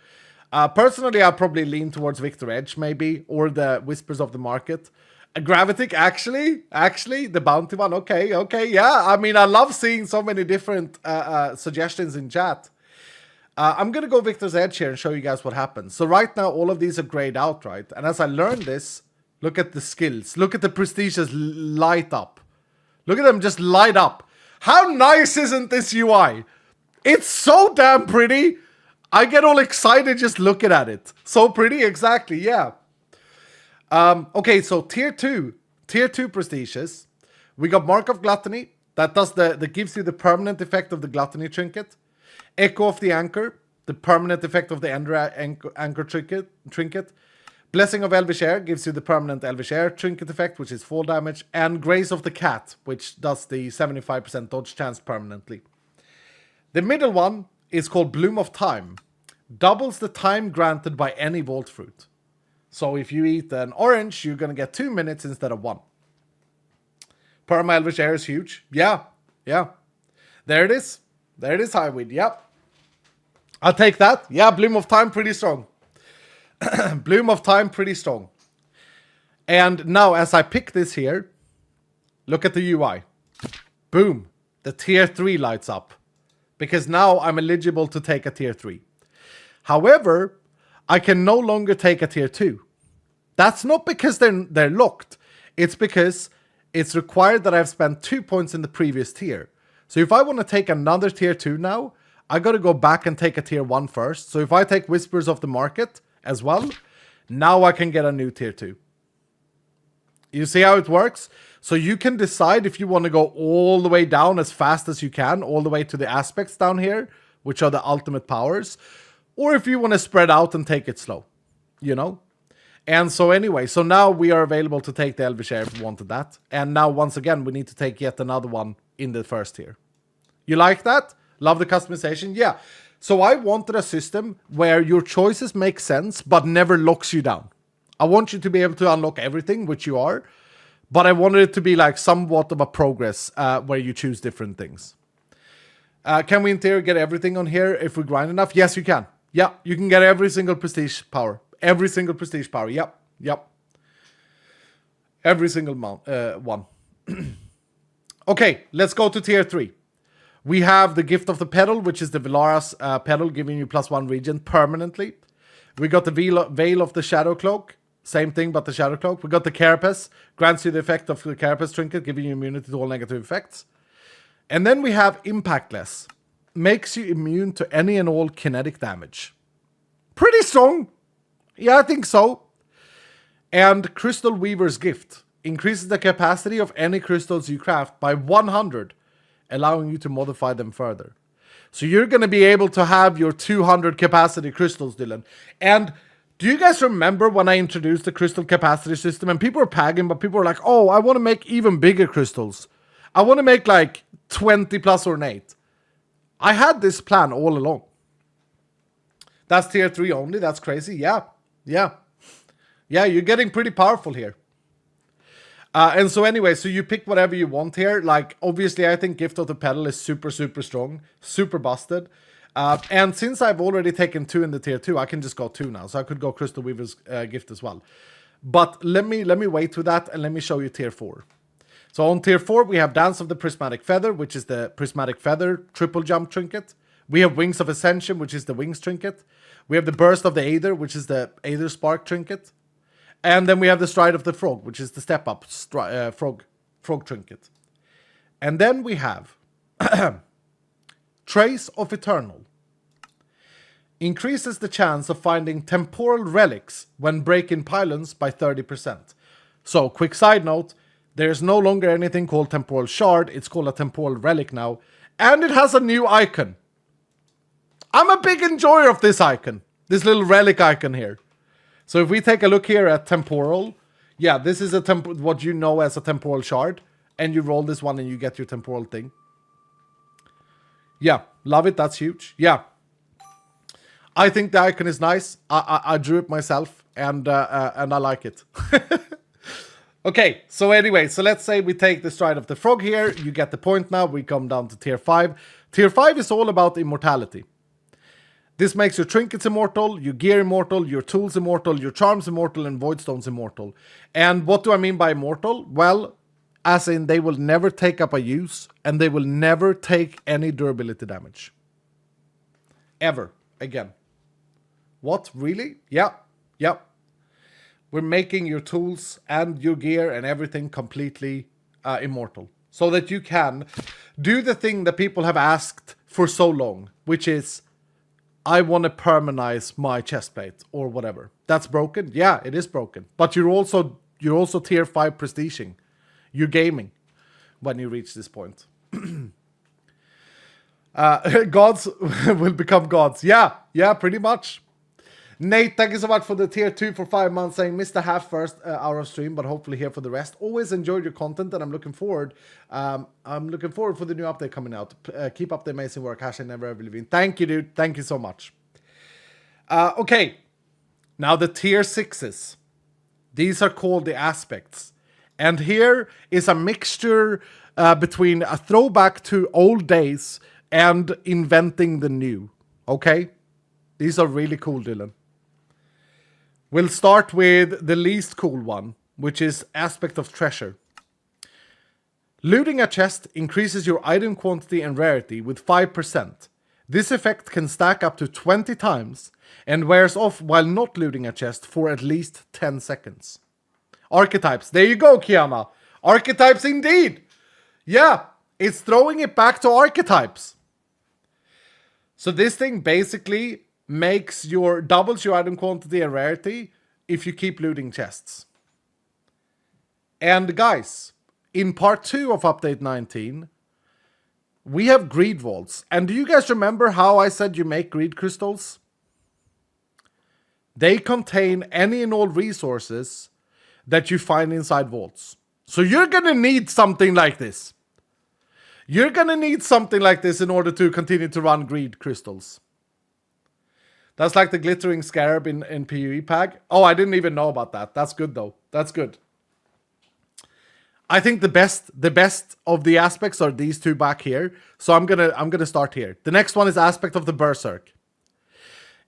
Personally, I'll probably lean towards Victor Edge, maybe. Or the Whispers of the Market. Gravitic, actually, the bounty one. Okay, yeah. I mean, I love seeing so many different suggestions in chat. I'm going to go Victor's Edge here and show you guys what happens. So right now, all of these are grayed out, right? And as I learn this, look at the skills. Look at the prestiges light up. Look at them just light up. How nice isn't this UI? It's so damn pretty. I get all excited just looking at it. So pretty, exactly, yeah. Okay, so tier 2 prestiges. We got Mark of Gluttony. That gives you the permanent effect of the Gluttony trinket. Echo of the Anchor, the permanent effect of the Anchor trinket. Blessing of Elvish Air gives you the permanent Elvish Air trinket effect, which is fall damage. And Grace of the Cat, which does the 75% dodge chance permanently. The middle one is called Bloom of Time. Doubles the time granted by any vault fruit. So if you eat an orange, you're going to get 2 minutes instead of 1. Perma Elvish Air is huge. Yeah. There it is. There it is, Highweed. Yep. I'll take that. Yeah, Bloom of Time, pretty strong. Bloom of Time, pretty strong. And now, as I pick this here, look at the UI. Boom. The tier 3 lights up. Because now I'm eligible to take a tier 3. However, I can no longer take a tier 2. That's not because they're locked. It's because it's required that I've spent 2 points in the previous tier. So if I want to take another tier 2 now, I got to go back and take a tier 1 first. So if I take Whispers of the Market as well, now I can get a new tier 2. You see how it works? So you can decide if you want to go all the way down as fast as you can, all the way to the aspects down here, which are the ultimate powers, or if you want to spread out and take it slow, you know? And so anyway, so now we are available to take the Elvish Air if we wanted that. And now once again, we need to take yet another one in the first tier. You like that? Love the customization? Yeah. So I wanted a system where your choices make sense, but never locks you down. I want you to be able to unlock everything, which you are, but I wanted it to be like somewhat of a progress where you choose different things. Can we in theory get everything on here if we grind enough? Yes, you can. Yeah, you can get every single prestige power. Every single prestige power. Yep. Every single one. Okay, let's go to tier 3. We have the Gift of the Petal, which is the Velaris Petal, giving you +1 regen permanently. We got the Veil of the Shadow Cloak. Same thing, but the Shadow Cloak. We got the Carapace. Grants you the effect of the Carapace Trinket, giving you immunity to all negative effects. And then we have Impactless. Makes you immune to any and all kinetic damage. Pretty strong. Yeah, I think so. And Crystal Weaver's Gift. Increases the capacity of any crystals you craft by 100, allowing you to modify them further. So you're going to be able to have your 200 capacity crystals, Dylan. And do you guys remember when I introduced the crystal capacity system and people were pagging, but people were like, oh, I want to make even bigger crystals. I want to make like 20 plus ornate. I had this plan all along. That's tier 3 only. That's crazy. Yeah, you're getting pretty powerful here. And so anyway, so you pick whatever you want here. Like, obviously, I think Gift of the Petal is super, super strong. Super busted. And since I've already taken 2 in the tier 2, I can just go 2 now. So I could go Crystal Weaver's Gift as well. But let me wait with that and let me show you tier 4. So on tier 4, we have Dance of the Prismatic Feather, which is the Prismatic Feather triple jump trinket. We have Wings of Ascension, which is the Wings trinket. We have the Burst of the Aether, which is the Aether Spark trinket. And then we have the Stride of the Frog, which is the step up frog trinket. And then we have Trace of Eternal. Increases the chance of finding temporal relics when breaking pylons by 30%. So, quick side note, there's no longer anything called Temporal Shard, it's called a Temporal Relic now. And it has a new icon. I'm a big enjoyer of this icon. This little relic icon here. So if we take a look here at Temporal, yeah, this is what you know as a Temporal Shard. And you roll this one and you get your Temporal thing. Yeah, love it, that's huge. Yeah. I think the icon is nice. I drew it myself and I like it. Okay, so anyway, so let's say we take the Stride of the Frog here. You get the point now. We come down to tier 5. Tier 5 is all about immortality. This makes your trinkets immortal, your gear immortal, your tools immortal, your charms immortal, and voidstones immortal. And what do I mean by immortal? Well, as in they will never take up a use, and they will never take any durability damage. Ever. Again. What? Really? Yeah. We're making your tools and your gear and everything completely immortal. So that you can do the thing that people have asked for so long, which is, I want to permanize my chestplate or whatever. That's broken? Yeah, it is broken. But you're also tier 5 prestiging. You're gaming when you reach this point. Gods will become gods. Yeah, pretty much. Nate, thank you so much for the tier 2 for 5 months, saying missed the half first hour of stream, but hopefully here for the rest. Always enjoyed your content, and I'm looking forward. I'm looking forward for the new update coming out. Keep up the amazing work. # never ever leaving. Thank you, dude. Thank you so much. Okay, now the tier 6s. These are called the aspects, and here is a mixture between a throwback to old days and inventing the new. Okay, these are really cool, Dylan. We'll start with the least cool one, which is Aspect of Treasure. Looting a chest increases your item quantity and rarity with 5%. This effect can stack up to 20 times and wears off while not looting a chest for at least 10 seconds. Archetypes. There you go, Kiana. Archetypes indeed. Yeah, it's throwing it back to archetypes. So this thing basically doubles your item quantity and rarity if you keep looting chests. And guys, in part 2 of update 19, we have greed vaults. And do you guys remember how I said you make greed crystals? They contain any and all resources that you find inside vaults. So you're gonna need something like this. You're gonna need something like this in order to continue to run greed crystals. That's like the glittering scarab in PUE pack. Oh, I didn't even know about that. That's good though. That's good. I think the best of the aspects are these two back here. So I'm gonna start here. The next one is aspect of the Berserk.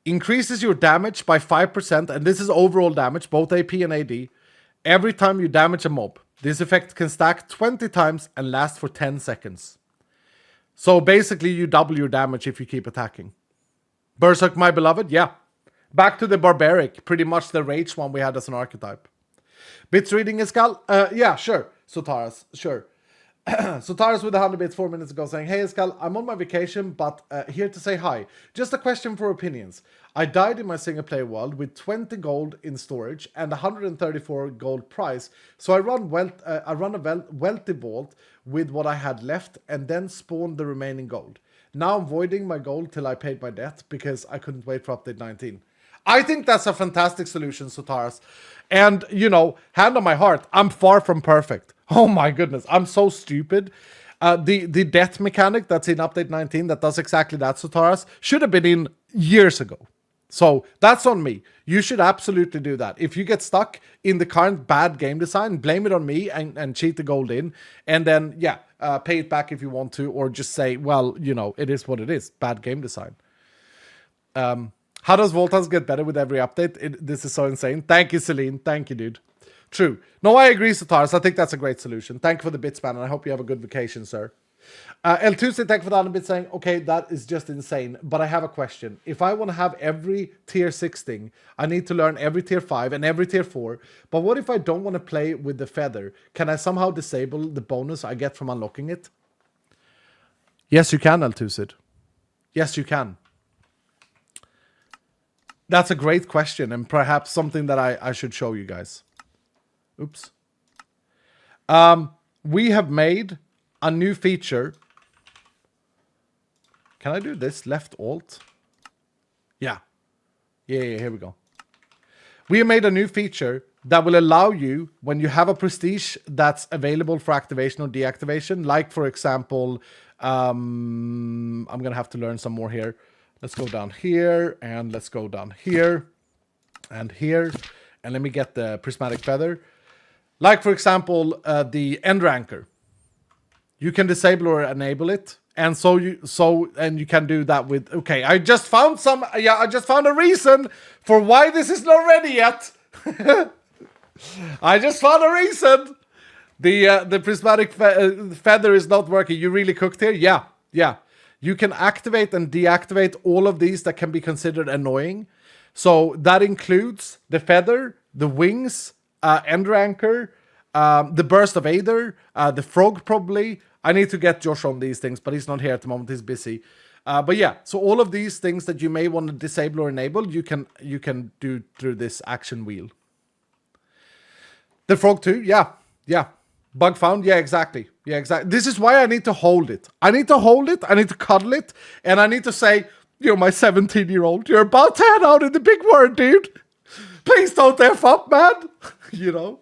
Increases your damage by 5%, and this is overall damage, both AP and AD, every time you damage a mob. This effect can stack 20 times and last for 10 seconds. So basically you double your damage if you keep attacking. Berserk, my beloved, yeah. Back to the Barbaric, pretty much the rage one we had as an archetype. Bits reading is Escal? Yeah, sure. Sotaras, sure. Sotaras with 100 bits 4 minutes ago saying, hey Escal, I'm on my vacation, but here to say hi. Just a question for opinions. I died in my single player world with 20 gold in storage and 134 gold price, so I run a wealthy vault with what I had left and then spawned the remaining gold. Now I'm voiding my gold till I paid my debt because I couldn't wait for update 19. I think that's a fantastic solution, Sotaras. And, you know, hand on my heart, I'm far from perfect. Oh my goodness, I'm so stupid. The death mechanic that's in update 19 that does exactly that, Sotaras, should have been in years ago. So that's on me. You should absolutely do that. If you get stuck in the current bad game design, blame it on me and cheat the gold in. And then, yeah, pay it back if you want to, or just say, well, you know, it is what it is. Bad game design. How does Voltans get better with every update? This is so insane. Thank you, Celine. Thank you, dude. True. No, I agree, Sotaris. I think that's a great solution. Thank you for the bits, man, and I hope you have a good vacation, sir. El Tuesday, thank you for that bit saying, okay, that is just insane, but I have a question. If I want to have every tier 6 thing, I need to learn every tier 5 and every tier 4, but what if I don't want to play with the feather? Can I somehow disable the bonus I get from unlocking it? Yes, you can, El Tuesday. Yes, you can. That's a great question, and perhaps something that I should show you guys. Oops. We have made a new feature. Can I do this? Left Alt? Yeah. Yeah, here we go. We have made a new feature that will allow you, when you have a prestige that's available for activation or deactivation, like, for example, I'm going to have to learn some more here. Let's go down here, and let's go down here, and here, and let me get the prismatic feather. Like, for example, the end ranker. You can disable or enable it, and and you can do that with. Okay, I just found a reason for why this is not ready yet. I just found a reason. The prismatic feather is not working. You really cooked here? Yeah. You can activate and deactivate all of these that can be considered annoying. So that includes the feather, the wings, end ranker, the burst of Aether, the frog probably. I need to get Josh on these things, but he's not here at the moment. He's busy. But yeah, so all of these things that you may want to disable or enable, you can do through this action wheel. The frog too, yeah. Bug found, yeah, exactly. This is why I need to hold it. I need to cuddle it, and I need to say, you're my 17-year-old. You're about to head out in the big world, dude. Please don't F up, man. You know?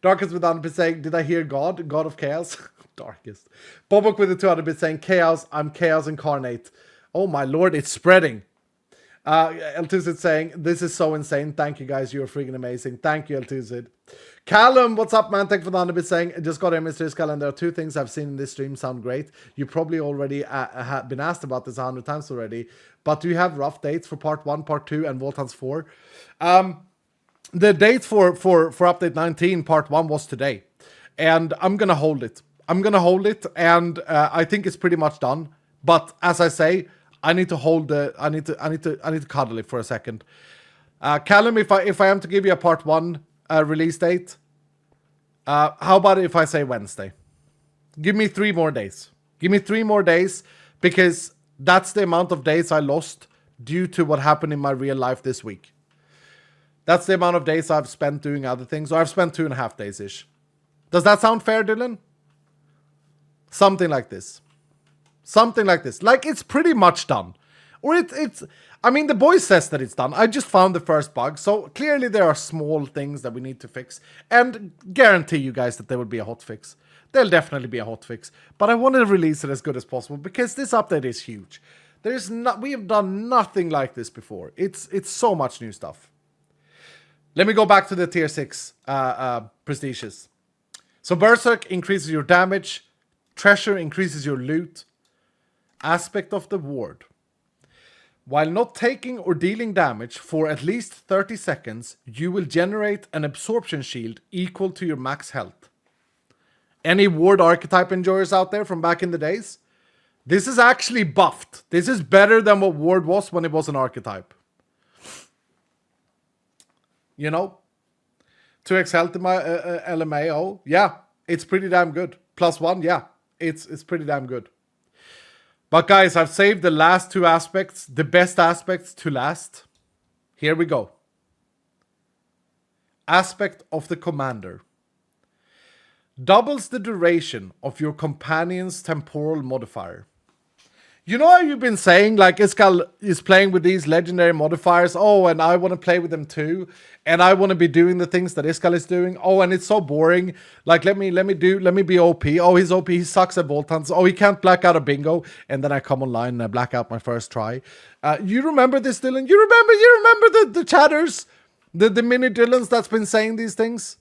Darkest with 100 saying, did I hear God of Chaos? Darkest. Bobok with the 200 bit saying, Chaos, I'm Chaos incarnate. Oh my lord, it's spreading. Eltuzid saying, this is so insane. Thank you guys, you're freaking amazing. Thank you, Eltuzid. Callum, what's up, man? Thank you for the 100 bit saying, just got a mystery Skull, and there are two things I've seen in this stream sound great. You probably already have been asked about this 100 times already, but do you have rough dates for part 1, part 2, and Voltans 4? The date for update 19 part 1 was today, and I'm gonna hold it. And I think it's pretty much done. But as I say, I need to hold the. I need to cuddle it for a second. Callum, if I am to give you a part 1 release date, how about if I say Wednesday? Give me 3 more days. Because that's the amount of days I lost due to what happened in my real life this week. That's the amount of days I've spent doing other things. Or I've spent 2.5 days-ish. Does that sound fair, Dylan? Something like this. Something like this. Like, it's pretty much done. Or it's... I mean, the boy says that it's done. I just found the first bug. So, clearly there are small things that we need to fix. And guarantee you guys that there will be a hot fix. There'll definitely be a hot fix. But I want to release it as good as possible. Because this update is huge. We have done nothing like this before. It's so much new stuff. Let me go back to the tier 6 prestiges. So, Berserk increases your damage. Treasure increases your loot. Aspect of the ward. While not taking or dealing damage for at least 30 seconds, you will generate an absorption shield equal to your max health. Any ward archetype enjoyers out there from back in the days? This is actually buffed. This is better than what ward was when it was an archetype. You know? 2x health in my LMAO. Yeah, it's pretty damn good. +1, yeah. It's pretty damn good. But guys, I've saved the last 2 aspects, the best aspects, to last. Here we go. Aspect of the commander. Doubles the duration of your companion's temporal modifier. You know how you've been saying, like, Iskall is playing with these legendary modifiers. Oh, and I want to play with them too. And I want to be doing the things that Iskall is doing. Oh, and it's so boring. Like, let me be OP. Oh, he's OP. He sucks at Bolt Hunts. Oh, he can't black out a bingo. And then I come online and I black out my first try. You remember this, Dylan? You remember the chatters? The mini Dylans that's been saying these things?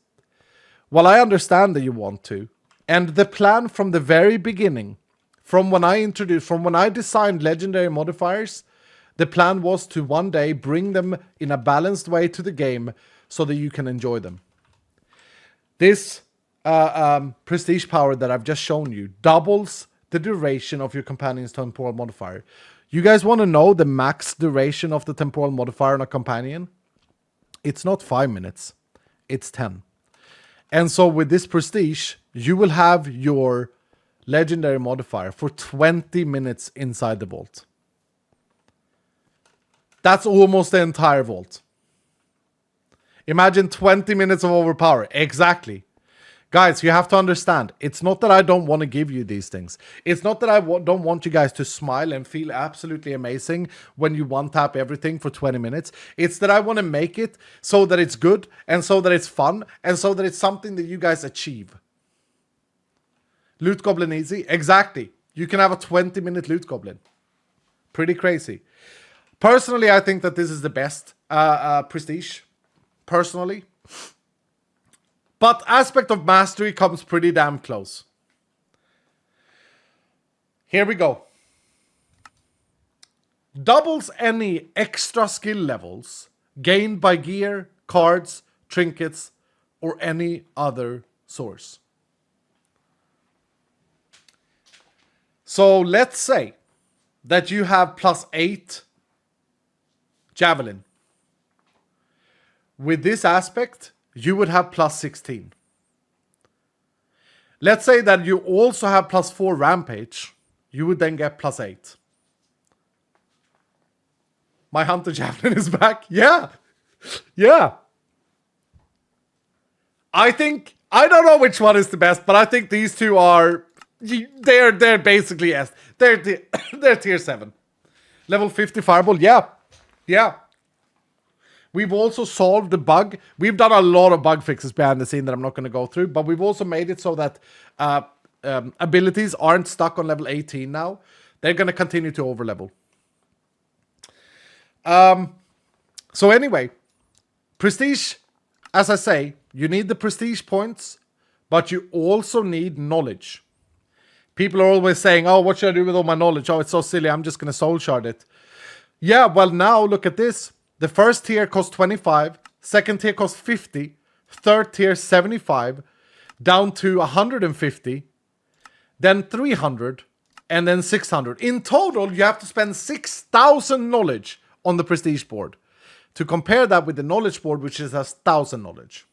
Well, I understand that you want to. And the plan from the very beginning, from when I designed legendary modifiers, the plan was to one day bring them in a balanced way to the game so that you can enjoy them. This prestige power that I've just shown you doubles the duration of your companion's temporal modifier. You guys want to know the max duration of the temporal modifier on a companion? It's not 5 minutes. It's 10. And so with this prestige, you will have your legendary modifier for 20 minutes inside the vault. That's almost the entire vault. Imagine 20 minutes of overpower. Exactly. Guys, you have to understand, it's not that I don't want to give you these things. It's not that I don't want you guys to smile and feel absolutely amazing when you one-tap everything for 20 minutes. It's that I want to make it so that it's good, and so that it's fun, and so that it's something that you guys achieve. Loot Goblin easy? Exactly. You can have a 20-minute Loot Goblin. Pretty crazy. Personally, I think that this is the best prestige. Personally. But aspect of mastery comes pretty damn close. Here we go. Doubles any extra skill levels gained by gear, cards, trinkets, or any other source. So let's say that you have +8 javelin. With this aspect, you would have +16. Let's say that you also have +4 rampage. You would then get +8. My hunter javelin is back. Yeah. Yeah. I don't know which one is the best, but I think these two are... They're basically they're tier 7. Level 50 fireball, yeah. Yeah. We've also solved the bug. We've done a lot of bug fixes behind the scene that I'm not going to go through, but we've also made it so that abilities aren't stuck on level 18 now. They're going to continue to overlevel. So anyway, prestige, as I say, you need the prestige points, but you also need knowledge. People are always saying, oh, what should I do with all my knowledge? Oh, it's so silly. I'm just going to soul shard it. Yeah, well, now look at this. The first tier costs 25. Second tier costs 50. Third tier, 75. Down to 150. Then 300. And then 600. In total, you have to spend 6,000 knowledge on the prestige board. To compare that with the knowledge board, which is 1,000 knowledge.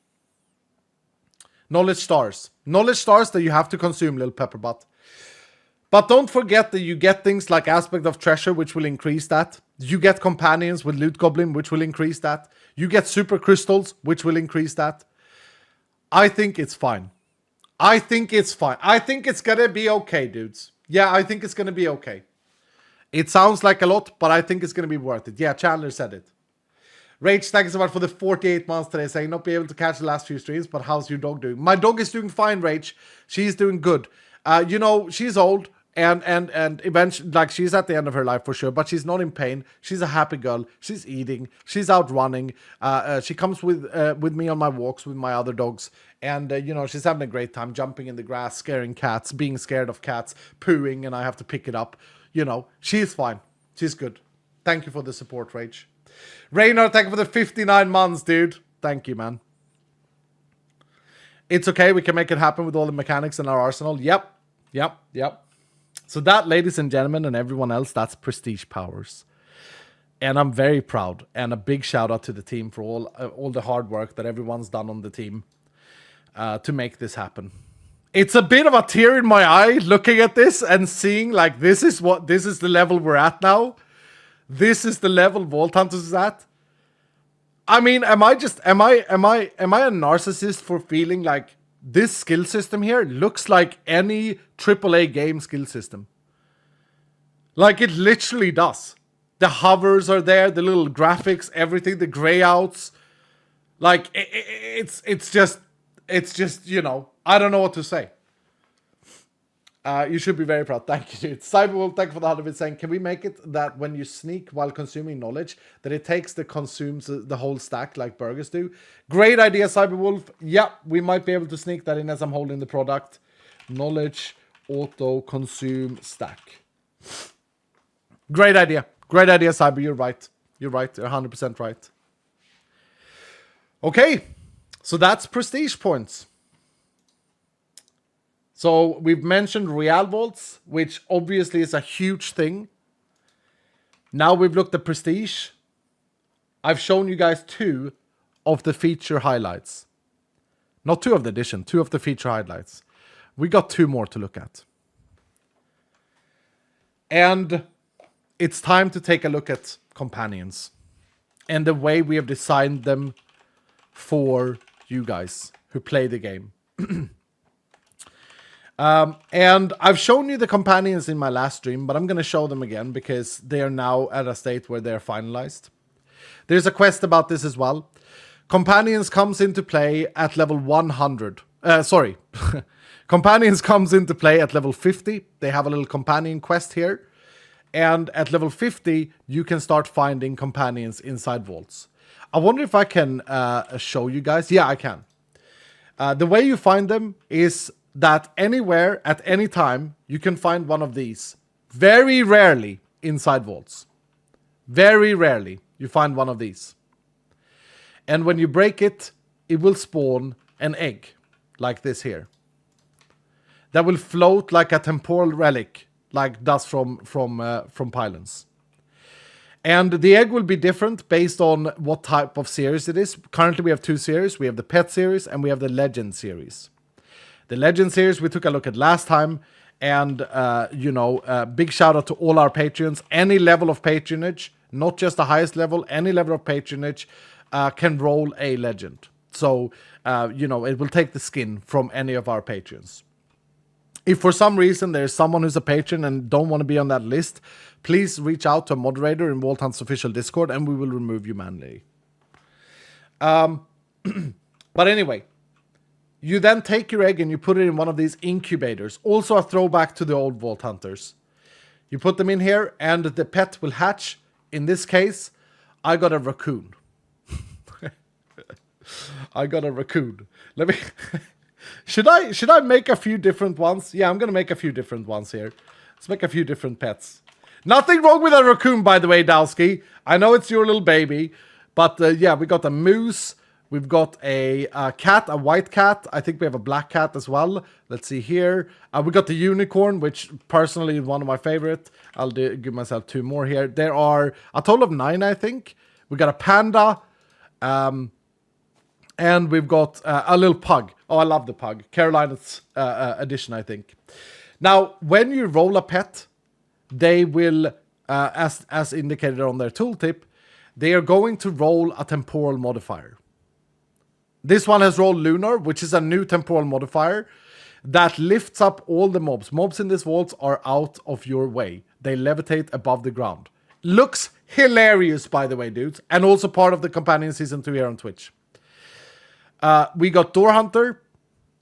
Knowledge stars. Knowledge stars that you have to consume, little pepper butt. But don't forget that you get things like Aspect of Treasure, which will increase that. You get Companions with Loot Goblin, which will increase that. You get Super Crystals, which will increase that. I think it's fine. I think it's fine. I think it's gonna be okay, dudes. Yeah, I think it's gonna be okay. It sounds like a lot, but I think it's gonna be worth it. Yeah, Chandler said it. Rage, thank you so much for the 48 months today, saying not be able to catch the last few streams, but how's your dog doing? My dog is doing fine, Rage. She's doing good. You know, she's old, and eventually, like, she's at the end of her life for sure, but she's not in pain. She's a happy girl. She's eating. She's out running. She comes with me on my walks with my other dogs, and you know, she's having a great time jumping in the grass, scaring cats, being scared of cats, pooing, and I have to pick it up. You know, she's fine. She's good. Thank you for the support, Rage. Reynard, thank you for the 59 months, dude. Thank you, man. It's okay. We can make it happen with all the mechanics in our arsenal. Yep. So that, ladies and gentlemen, and everyone else, that's Prestige Powers. And I'm very proud. And a big shout out to the team for all the hard work that everyone's done on the team to make this happen. It's a bit of a tear in my eye looking at this and seeing, like, this is the level we're at now. This is the level Vault Hunters is at. I mean, am I a narcissist for feeling like this skill system here looks like any AAA game skill system? Like, it literally does. The hovers are there, the little graphics, everything, the grayouts. Like, it's just, you know, I don't know what to say. You should be very proud. Thank you, dude. Cyberwolf, thank you for the 100 saying, can we make it that when you sneak while consuming knowledge, that it consumes the whole stack like burgers do? Great idea, Cyberwolf. Yeah, we might be able to sneak that in as I'm holding the product. Knowledge, auto, consume, stack. Great idea. Great idea, Cyber. You're right. You're 100% right. Okay, so that's prestige points. So we've mentioned Royale vaults, which obviously is a huge thing. Now we've looked at prestige. I've shown you guys 2 of the feature highlights. Not 2 of the edition, 2 of the feature highlights. We got 2 more to look at. And it's time to take a look at companions and the way we have designed them for you guys who play the game. And I've shown you the companions in my last stream, but I'm going to show them again because they are now at a state where they're finalized. There's a quest about this as well. Companions comes into play at level 100. Companions comes into play at level 50. They have a little companion quest here. And at level 50, you can start finding companions inside vaults. I wonder if I can show you guys. Yeah, I can. The way you find them is that anywhere, at any time, you can find one of these. Very rarely inside vaults. Very rarely you find one of these. And when you break it, it will spawn an egg, like this here. That will float like a temporal relic, like does from pylons. And the egg will be different based on what type of series it is. Currently we have 2 series. We have the Pet series and we have the Legend series. The Legend series we took a look at last time. And, big shout out to all our Patreons. Any level of patronage, not just the highest level, any level of patronage can roll a Legend. So, it will take the skin from any of our Patreons. If for some reason there's someone who's a patron and don't want to be on that list, please reach out to a moderator in Vault Hunt's official Discord and we will remove you manually. But anyway, you then take your egg and you put it in one of these incubators. Also a throwback to the old Vault Hunters. You put them in here and the pet will hatch. In this case, I got a raccoon. I got a raccoon. Let me... Should I make a few different ones? Yeah, I'm going to make a few different ones here. Let's make a few different pets. Nothing wrong with a raccoon, by the way, Dowski. I know it's your little baby. But yeah, we got a moose. We've got a cat, a white cat. I think we have a black cat as well. Let's see here. We got the unicorn, which personally is one of my favorite. I'll give myself 2 more here. There are a total of 9, I think. We got a panda. And we've got a little pug. Oh, I love the pug. Carolina's edition, I think. Now, when you roll a pet, they will, as indicated on their tooltip, they are going to roll a temporal modifier. This one has rolled lunar, which is a new temporal modifier. that lifts up all the mobs. Mobs in this vault are out of your way. They levitate above the ground. Looks hilarious, by the way, dudes. And also part of the companion season 2 here on Twitch. We got Door Hunter.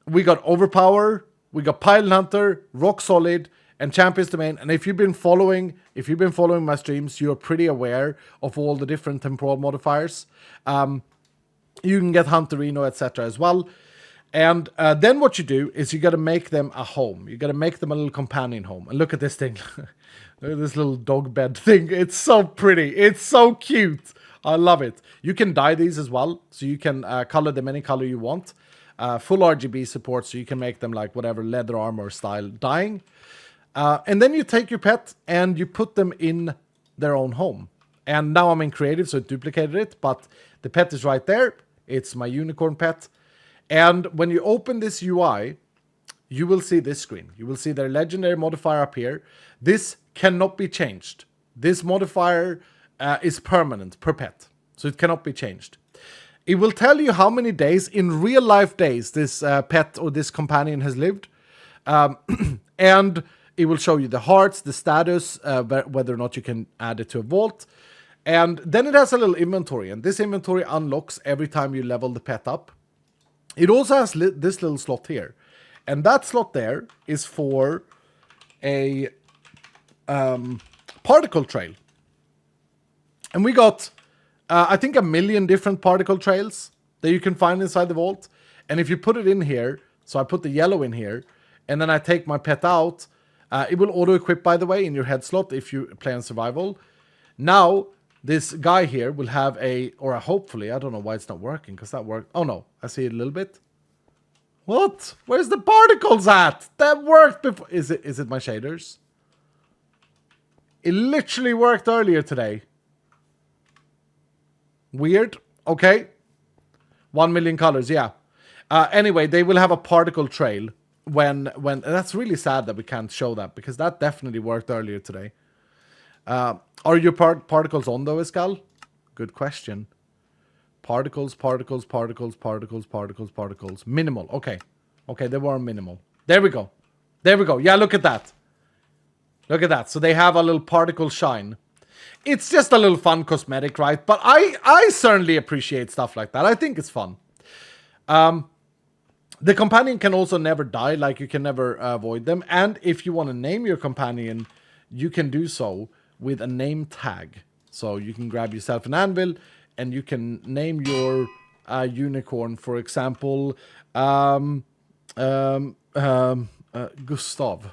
We got Overpower. We got Pilot Hunter, Rock Solid, and Champion's Domain. And if you've been following my streams, you're pretty aware of all the different temporal modifiers. You can get Hunterino, etc. as well. And then what you do is you got to make them a home. You got to make them a little companion home. And look at this thing. Look at this little dog bed thing. It's so pretty. It's so cute. I love it. You can dye these as well. So you can color them any color you want. Full RGB support, so you can make them like whatever leather armor style dyeing. And then you take your pet and you put them in their own home. And now I'm in creative, so it duplicated it. But the pet is right there. It's my unicorn pet. And when you open this UI, you will see this screen. You will see their legendary modifier up here. This cannot be changed. This modifier is permanent per pet. So it cannot be changed. It will tell you how many days, in real life days, this pet or this companion has lived. And it will show you the hearts, the status, whether or not you can add it to a vault. And then it has a little inventory. And this inventory unlocks every time you level the pet up. It also has this little slot here. And that slot there is for a particle trail. And we got, I think, 1 million different particle trails that you can find inside the vault. And if you put it in here, so I put the yellow in here, and then I take my pet out, it will auto-equip, by the way, in your head slot if you play on survival. Now, this guy here will have hopefully, I don't know why it's not working, because that worked. Oh no, I see it a little bit. What? Where's the particles at? That worked before. Is it my shaders? It literally worked earlier today. Weird. Okay. 1 million colors, yeah. Anyway, they will have a particle trail when that's really sad that we can't show that, because that definitely worked earlier today. Are your particles on though, Escal? Good question. Particles. Minimal. Okay. Okay, they were minimal. There we go. There we go. Yeah, look at that. Look at that. So they have a little particle shine. It's just a little fun cosmetic, right? But I certainly appreciate stuff like that. I think it's fun. The companion can also never die. Like, you can never avoid them. And if you want to name your companion, you can do so with a name tag. So you can grab yourself an anvil and you can name your unicorn, for example, Gustav.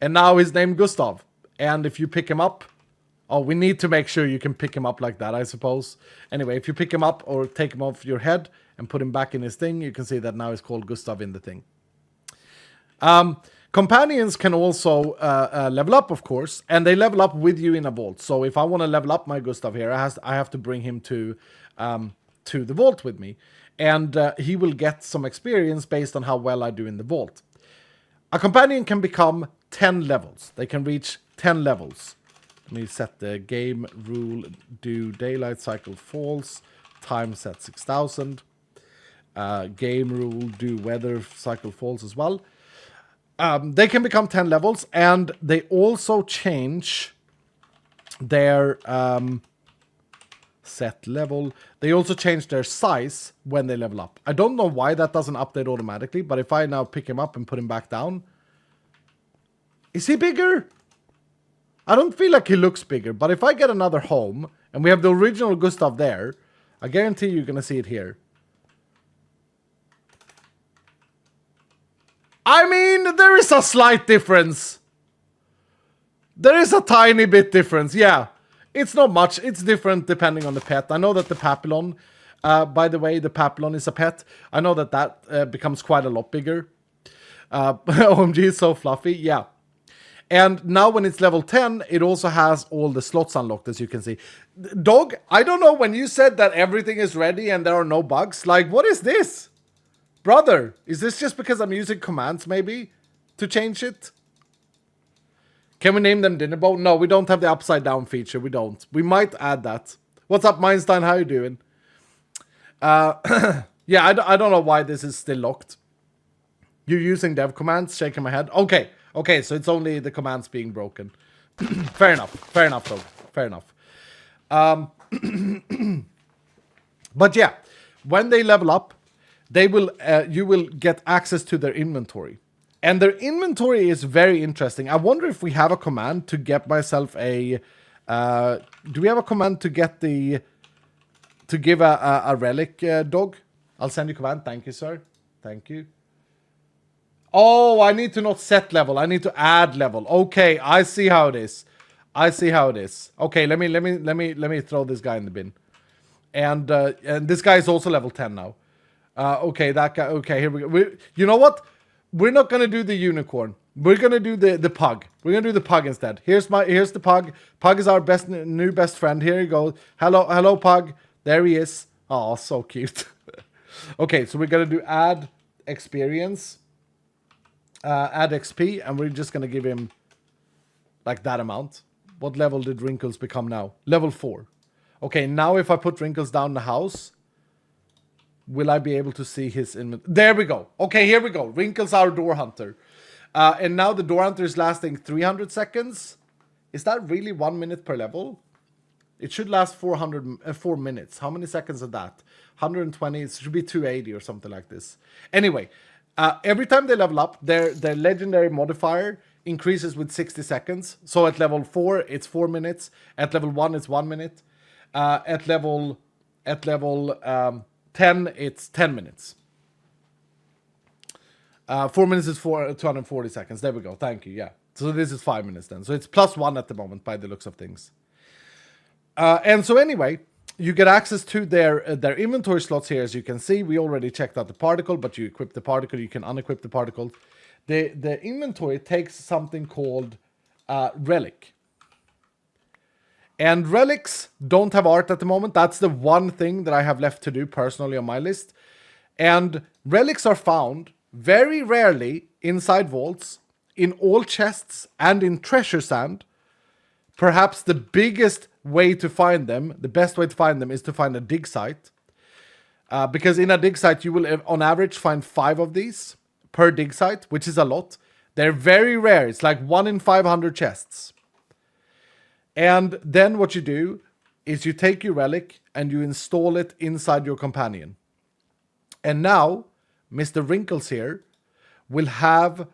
And now he's named Gustav. And if you pick him up, oh, we need to make sure you can pick him up like that, I suppose. Anyway, if you pick him up or take him off your head and put him back in his thing, you can see that now he's called Gustav in the thing. Companions can also level up, of course, and they level up with you in a vault. So if I want to level up my Gustav here, I have to bring him to the vault with me. And he will get some experience based on how well I do in the vault. A companion can become 10 levels. They can reach 10 levels. Let me set the game rule, do daylight cycle false, time set 6000. Game rule, do weather cycle false as well. They can become 10 levels, and they also change their set level. They also change their size when they level up. I don't know why that doesn't update automatically, but if I now pick him up and put him back down, is he bigger? I don't feel like he looks bigger, but if I get another home, and we have the original Gustav there, I guarantee you're going to see it here. I mean, there is a slight difference. There is a tiny bit difference, yeah. It's not much. It's different depending on the pet. I know that the Papillon, by the way, the Papillon is a pet. I know that becomes quite a lot bigger. OMG is so fluffy, yeah. And now when it's level 10, it also has all the slots unlocked, as you can see. Dog, I don't know, when you said that everything is ready and there are no bugs, like, what is this? Brother, is this just because I'm using commands, maybe, to change it? Can we name them Dinnerboat? No, we don't have the upside down feature. We don't. We might add that. What's up, Meinstein? How you doing? Yeah, I don't know why this is still locked. You're using dev commands, shaking my head. Okay, so it's only the commands being broken. Fair enough, though. Fair enough. But yeah, when they level up, they will you will get access to their inventory. And their inventory is very interesting. I wonder if we have a command to get myself a... do we have a command to get the... to give a relic dog? I'll send you a command. Thank you, sir. Thank you. Oh, I need to not set level. I need to add level. Okay, I see how it is. Okay, let me throw this guy in the bin. And this guy is also level 10 now. Okay, that guy. Okay, here we go. You know what? We're not gonna do the unicorn. We're gonna do the pug. We're gonna do the pug instead. Here's the pug. Pug is our new best friend. Here you go. Hello, pug. There he is. Oh, so cute. Okay, so we're gonna do add experience, add XP, and we're just gonna give him like that amount. What level did Wrinkles become now? Level 4. Okay, now if I put Wrinkles down the house, will I be able to see his inventory? There we go. Okay, here we go. Wrinkles, our door hunter. And now the door hunter is lasting 300 seconds. Is that really 1 minute per level? It should last 4 minutes. How many seconds is that? 120. It should be 280 or something like this. Anyway, every time they level up, their legendary modifier increases with 60 seconds. So at level 4, it's 4 minutes. At level 1, it's 1 minute. At level 10, it's 10 minutes. 4 minutes is 240 seconds. There we go. Thank you. Yeah. So this is 5 minutes then. So it's +1 at the moment by the looks of things. And so anyway, you get access to their inventory slots here. As you can see, we already checked out the particle, but you equip the particle, you can unequip the particle. The inventory takes something called relic. And relics don't have art at the moment. That's the one thing that I have left to do personally on my list. And relics are found very rarely inside vaults, in all chests, and in treasure sand. Perhaps the biggest way to find them, the best way to find them, is to find a dig site. Because in a dig site, you will on average find 5 of these per dig site, which is a lot. They're very rare. It's like 1 in 500 chests. And then what you do is you take your relic and you install it inside your companion. And now, Mr. Wrinkles here will have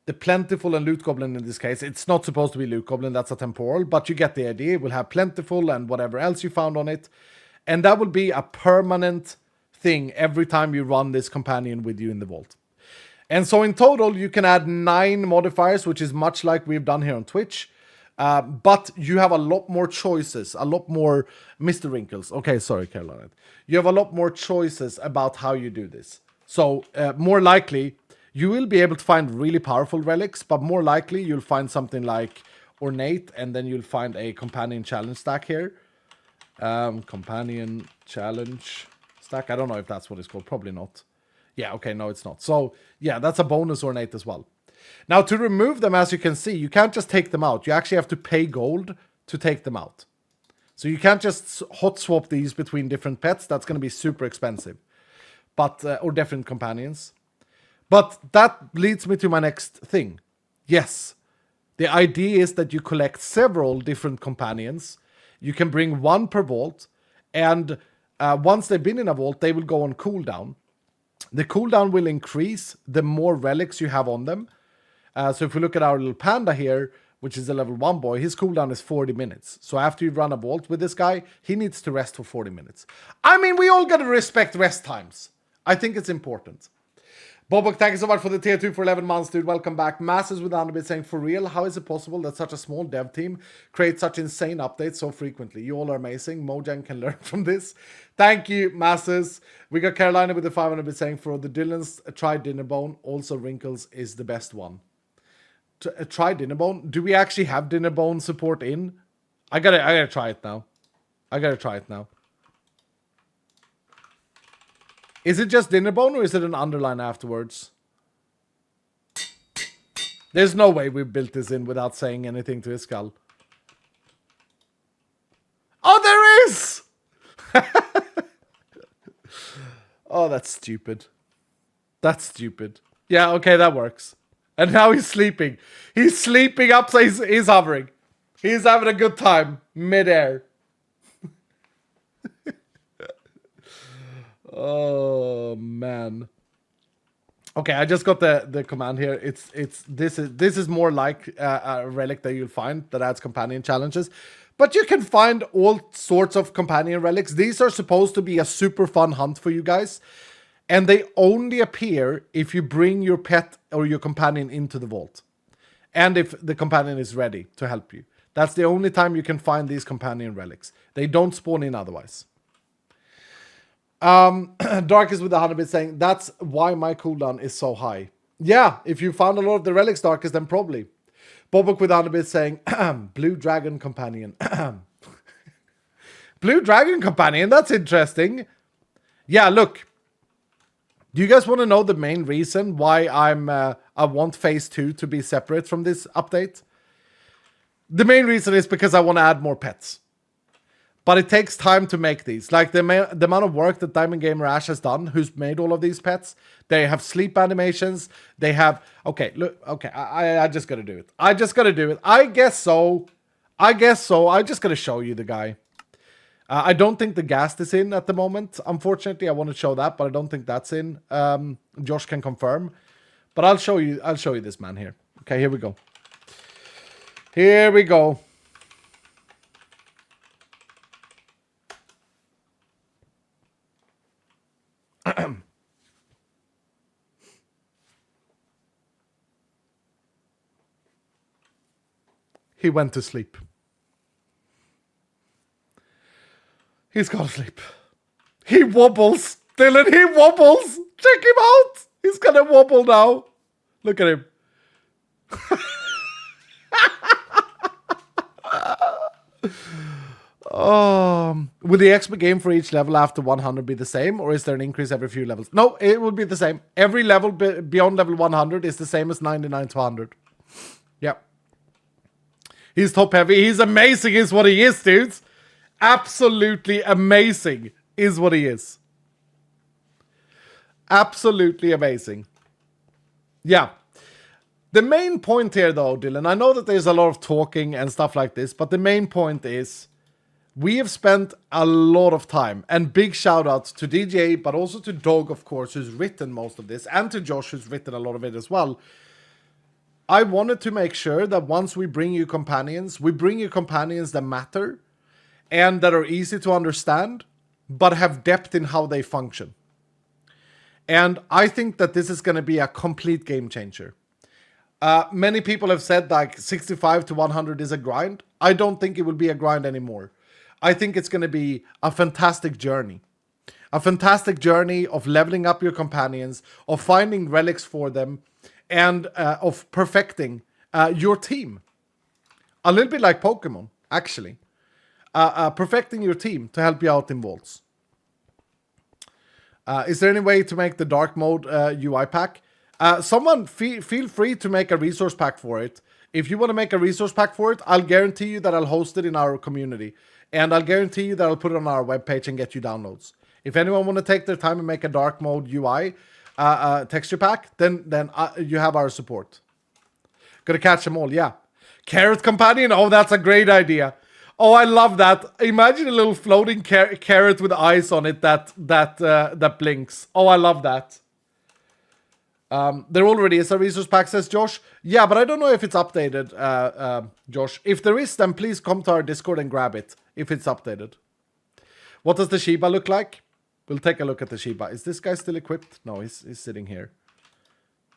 the Plentiful and Loot Goblin in this case. It's not supposed to be Loot Goblin, that's a temporal, but you get the idea. It will have Plentiful and whatever else you found on it. And that will be a permanent thing every time you run this companion with you in the vault. And so in total, you can add 9 modifiers, which is much like we've done here on Twitch. But you have a lot more choices, a lot more... Mr. Wrinkles. Okay, sorry, Caroline. You have a lot more choices about how you do this. So, more likely, you will be able to find really powerful relics, but more likely you'll find something like Ornate, and then you'll find a Companion Challenge stack here. Companion Challenge stack. I don't know if that's what it's called. Probably not. Yeah, okay, no, it's not. So, yeah, that's a bonus Ornate as well. Now, to remove them, as you can see, you can't just take them out. You actually have to pay gold to take them out. So you can't just hot swap these between different pets. That's going to be super expensive. But or different companions. But that leads me to my next thing. Yes, the idea is that you collect several different companions. You can bring 1 per vault. And once they've been in a vault, they will go on cooldown. The cooldown will increase the more relics you have on them. So if we look at our little panda here, which is a level 1 boy, his cooldown is 40 minutes. So after you run a vault with this guy, he needs to rest for 40 minutes. I mean, we all gotta respect rest times. I think it's important. Bobok, thank you so much for the tier 2 for 11 months, dude. Welcome back. Masters with Underbit saying, for real, how is it possible that such a small dev team creates such insane updates so frequently? You all are amazing. Mojang can learn from this. Thank you, Masters. We got Carolina with the 500 bit saying, for the Dylans, try Dinnerbone. Also, Wrinkles is the best one. Try Dinnerbone. Do we actually have Dinnerbone support in? I gotta try it now. Is it just Dinnerbone or is it an underline afterwards? There's no way we built this in without saying anything to his skull. Oh, there is! Oh, that's stupid. That's stupid. Yeah, okay, that works. And now he's sleeping. He's sleeping up, so he's hovering. He's having a good time midair. Oh man. Okay, I just got the command here. This is more like a relic that you'll find that adds companion challenges. But you can find all sorts of companion relics. These are supposed to be a super fun hunt for you guys. And they only appear if you bring your pet or your companion into the vault. And if the companion is ready to help you. That's the only time you can find these companion relics. They don't spawn in otherwise. Darkest with the 100 bit saying, that's why my cooldown is so high. Yeah, if you found a lot of the relics, Darkest, then probably. Bobok with 100 bit saying, Blue Dragon Companion. Blue Dragon Companion, that's interesting. Yeah, look. Do you guys want to know the main reason why I want Phase 2 to be separate from this update? The main reason is because I want to add more pets. But it takes time to make these. Like the amount of work that Diamond Gamer Ash has done, who's made all of these pets. They have sleep animations. They have... Okay, look. Okay, I just got to do it. I just got to do it. I guess so. I just got to show you the guy. I don't think the ghast is in at the moment. Unfortunately, I want to show that, but I don't think that's in. Josh can confirm. But I'll show you this man here. Okay, here we go. Here we go. He went to sleep. He's gone to sleep. He wobbles. Dylan, he wobbles. Check him out. He's gonna wobble now. Look at him. Will the XP game for each level after 100 be the same, or is there an increase every few levels? No, it will be the same. Every level beyond level 100 is the same as 99 to 100. Yep. He's top heavy. He's amazing is what he is, dudes. Absolutely amazing is what he is. Absolutely amazing. Yeah. The main point here, though, Dylan, I know that there's a lot of talking and stuff like this, but the main point is we have spent a lot of time, and big shout out to DJ, but also to Dog, of course, who's written most of this, and to Josh, who's written a lot of it as well. I wanted to make sure that once we bring you companions, we bring you companions that matter and that are easy to understand, but have depth in how they function. And I think that this is going to be a complete game changer. Many people have said like 65 to 100 is a grind. I don't think it will be a grind anymore. I think it's going to be a fantastic journey. A fantastic journey of leveling up your companions, of finding relics for them, and of perfecting your team. A little bit like Pokemon, actually. Perfecting your team to help you out in vaults. Is there any way to make the dark mode UI pack? Someone feel free to make a resource pack for it. If you want to make a resource pack for it, I'll guarantee you that I'll host it in our community. And I'll guarantee you that I'll put it on our webpage and get you downloads. If anyone want to take their time and make a dark mode UI texture pack, then you have our support. Gotta catch them all, yeah. Carrot companion, oh, that's a great idea. Oh, I love that. Imagine a little floating carrot with eyes on it that blinks. Oh, I love that. There already is a resource pack, says Josh. Yeah, but I don't know if it's updated, Josh. If there is, then please come to our Discord and grab it, if it's updated. What does the Shiba look like? We'll take a look at the Shiba. Is this guy still equipped? No, he's sitting here.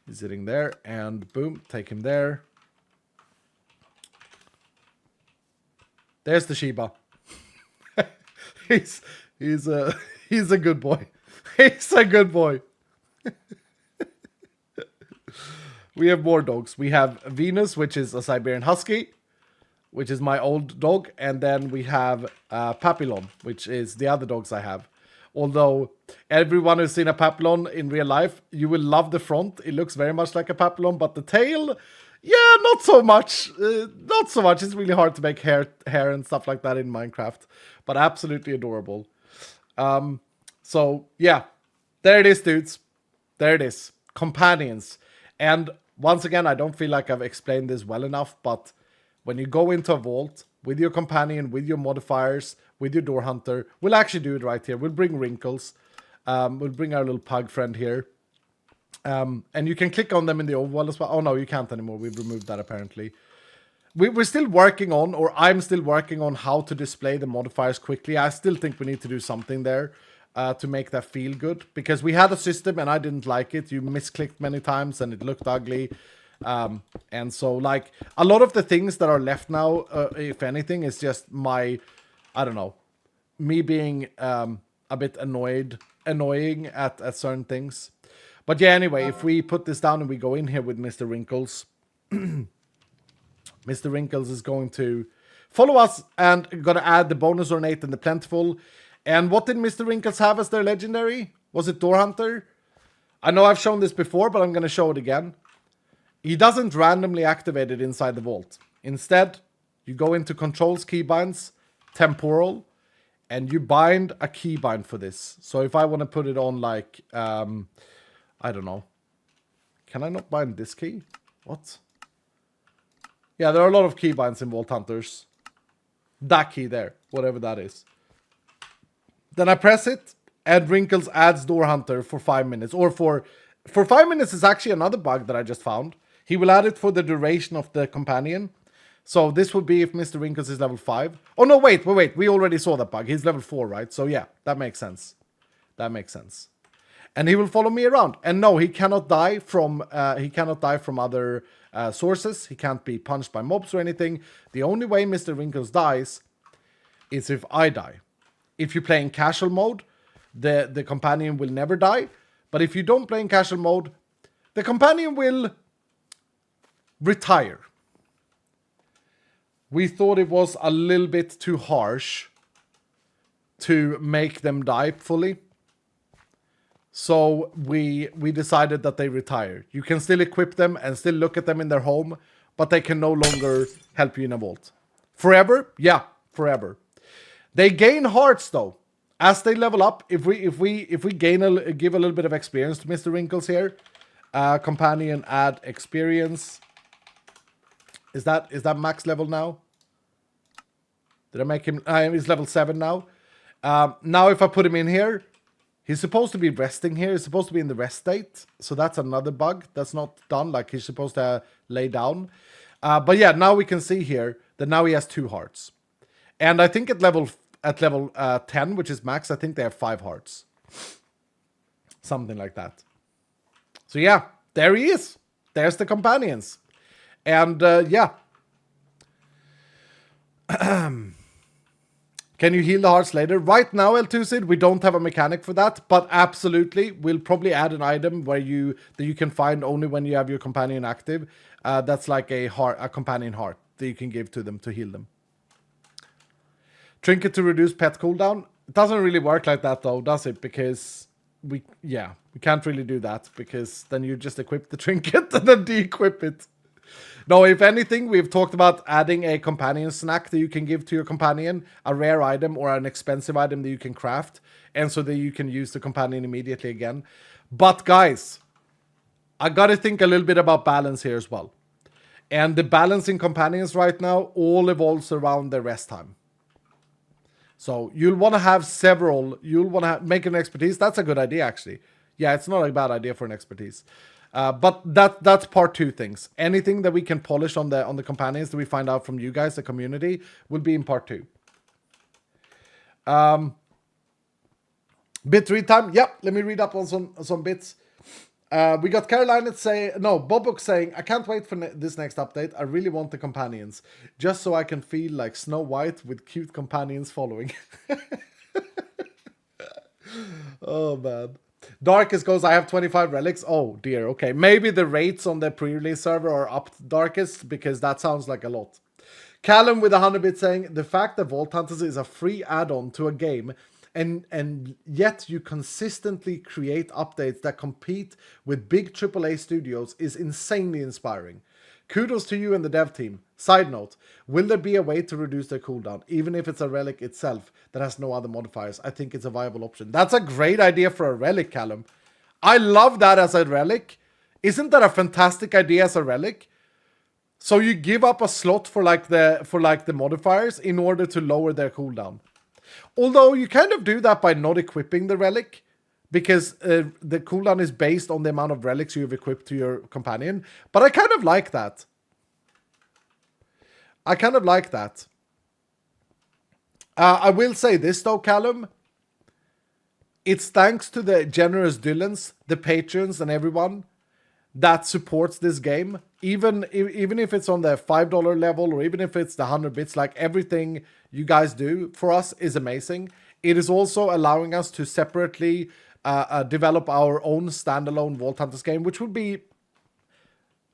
He's sitting there, and boom, take him there. There's the Shiba. he's a good boy. He's a good boy. We have more dogs. We have Venus, which is a Siberian Husky, which is my old dog. And then we have Papillon, which is the other dogs I have. Although everyone who's seen a Papillon in real life, you will love the front. It looks very much like a Papillon, but the tail, yeah, not so much. Not so much. It's really hard to make hair and stuff like that in Minecraft. But absolutely adorable. So, yeah. There it is, dudes. There it is. Companions. And once again, I don't feel like I've explained this well enough, but when you go into a vault with your companion, with your modifiers, with your door hunter, we'll actually do it right here. We'll bring Wrinkles. We'll bring our little pug friend here. And you can click on them in the overworld as well. Oh, no, you can't anymore. We've removed that, apparently. We're still working on, or I'm still working on how to display the modifiers quickly. I still think we need to do something there to make that feel good. Because we had a system and I didn't like it. You misclicked many times and it looked ugly. And so, like, a lot of the things that are left now, if anything, is just I don't know, me being a bit annoying at certain things. But yeah, anyway, if we put this down and we go in here with Mr. Wrinkles, Mr. Wrinkles is going to follow us and going to add the bonus ornate and the plentiful. And what did Mr. Wrinkles have as their legendary? Was it Door Hunter? I know I've shown this before, but I'm going to show it again. He doesn't randomly activate it inside the vault. Instead, you go into Controls Keybinds, Temporal, and you bind a keybind for this. So if I want to put it on like, I don't know. Can I not bind this key? What? Yeah, there are a lot of keybinds in Vault Hunters. That key there, whatever that is. Then I press it, and Wrinkles adds Door Hunter for 5 minutes. Or for 5 minutes is actually another bug that I just found. He will add it for the duration of the companion. So this would be if Mr. Wrinkles is level 5. Oh no, wait. We already saw that bug. He's level 4, right? So yeah, that makes sense. That makes sense. And he will follow me around. And no, he cannot die from other sources. He can't be punched by mobs or anything. The only way Mr. Wrinkles dies is if I die. If you play in casual mode, the companion will never die. But if you don't play in casual mode, the companion will retire. We thought it was a little bit too harsh to make them die fully. So we decided that they retire. You can still equip them and still look at them in their home, but they can no longer help you in a vault. Forever? Yeah, forever. They gain hearts though. As they level up, if we give a little bit of experience to Mr. Wrinkles here, companion add experience. Is that max level now? Did I make him? He's level 7 now. Now if I put him in here, he's supposed to be resting here. He's supposed to be in the rest state. So that's another bug that's not done. Like he's supposed to lay down. But yeah, now we can see here that now he has 2 hearts. And I think at level 10, which is max, I think they have 5 hearts. Something like that. So yeah, there he is. There's the companions. And yeah. Can you heal the hearts later? Right now, L2Sid, we don't have a mechanic for that, but absolutely, we'll probably add an item that you can find only when you have your companion active. That's like a companion heart that you can give to them to heal them. Trinket to reduce pet cooldown. It doesn't really work like that though, does it? Because we can't really do that because then you just equip the trinket and then de-equip it. No, if anything, we've talked about adding a companion snack that you can give to your companion, a rare item or an expensive item that you can craft, and so that you can use the companion immediately again. But guys, I gotta think a little bit about balance here as well. And the balance in companions right now all evolves around their rest time. So you'll want to have several, you'll want to make an expertise. That's a good idea, actually. Yeah, it's not a bad idea for an expertise. But that's part 2 things. Anything that we can polish on the companions that we find out from you guys, the community, will be in part 2. Bit read time. Yep, let me read up on some bits. We got Caroline Bobuk saying, I can't wait for this next update. I really want the companions. Just so I can feel like Snow White with cute companions following. Oh, man. Darkest goes, I have 25 relics. Oh, dear. Okay, maybe the rates on the pre-release server are up Darkest, because that sounds like a lot. Callum with 100 bits saying, the fact that Vault Hunters is a free add-on to a game and yet you consistently create updates that compete with big AAA studios is insanely inspiring. Kudos to you and the dev team. Side note, will there be a way to reduce their cooldown, even if it's a relic itself that has no other modifiers? I think it's a viable option. That's a great idea for a relic, Callum. I love that as a relic. Isn't that a fantastic idea as a relic? So you give up a slot for like the modifiers in order to lower their cooldown. Although you kind of do that by not equipping the relic, because the cooldown is based on the amount of relics you've equipped to your companion. But I kind of like that. I will say this though, Callum. It's thanks to the generous Dylans, the patrons, and everyone that supports this game. Even if it's on the $5 level, or even if it's the 100 bits, like everything you guys do for us is amazing. It is also allowing us to separately develop our own standalone Vault Hunters game, which would be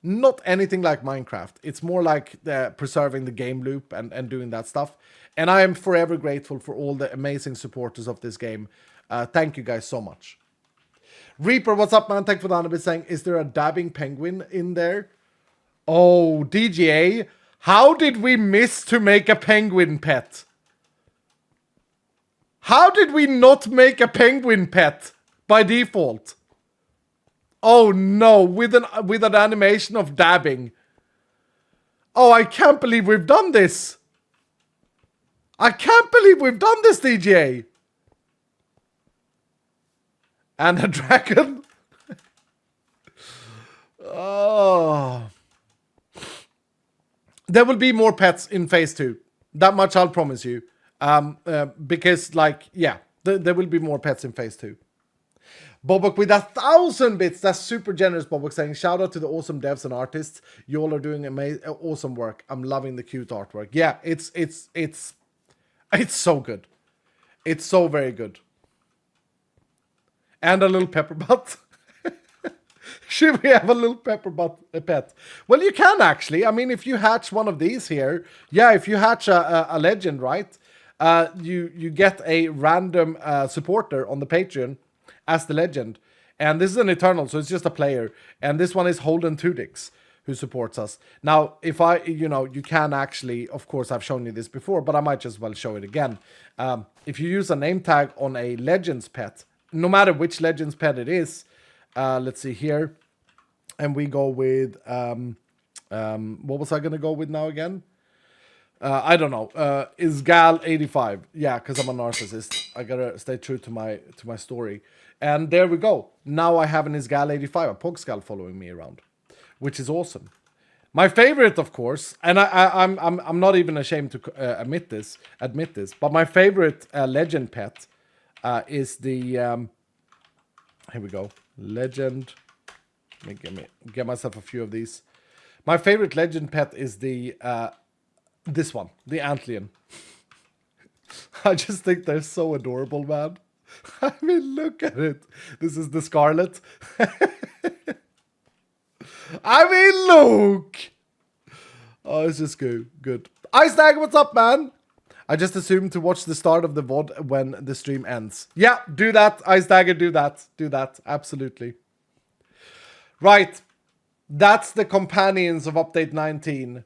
not anything like Minecraft. It's more like preserving the game loop and doing that stuff. And I am forever grateful for all the amazing supporters of this game. Thank you guys so much. Reaper, what's up, man? Thank you for the 100 bits saying, is there a dabbing penguin in there? Oh, DGA, how did we miss to make a penguin pet? How did we not make a penguin pet by default? Oh no, with an animation of dabbing. Oh, I can't believe we've done this. I can't believe we've done this, DGA. And a dragon. Oh. There will be more pets in phase 2. That much I'll promise you. Because, like, yeah, there will be more pets in phase 2. Bobok with 1,000 bits. That's super generous, Bobok, saying, shout out to the awesome devs and artists. You all are doing awesome work. I'm loving the cute artwork. Yeah, it's so good. It's so very good. And a little pepper butt. Should we have a little pepper butt pet? Well, you can actually. I mean, if you hatch one of these here, yeah, if you hatch a legend, right? You get a random supporter on the Patreon as the legend. And this is an Eternal, so it's just a player. And this one is Holden Tudix, who supports us. Now, if you can actually, of course, I've shown you this before, but I might just well show it again. If you use a name tag on a Legends pet, no matter which Legends pet it is, let's see here. And we go with, what was I going to go with now again? I don't know. Isgal85. Yeah, because I'm a narcissist. I gotta stay true to my story. And there we go. Now I have an Isgal85, a Pogscal following me around, which is awesome. My favorite, of course, and I'm not even ashamed to admit this, but my favorite legend pet is the here we go, legend. Let me get myself a few of these. My favorite legend pet is the this one, the Antlion. I just think they're so adorable, man. I mean, look at it. This is the Scarlet. I mean, look. Oh, it's just good. Ice Dagger, what's up, man? I just assumed to watch the start of the VOD when the stream ends. Yeah, do that, Ice Dagger, do that. Do that, absolutely. Right. That's the companions of Update 19.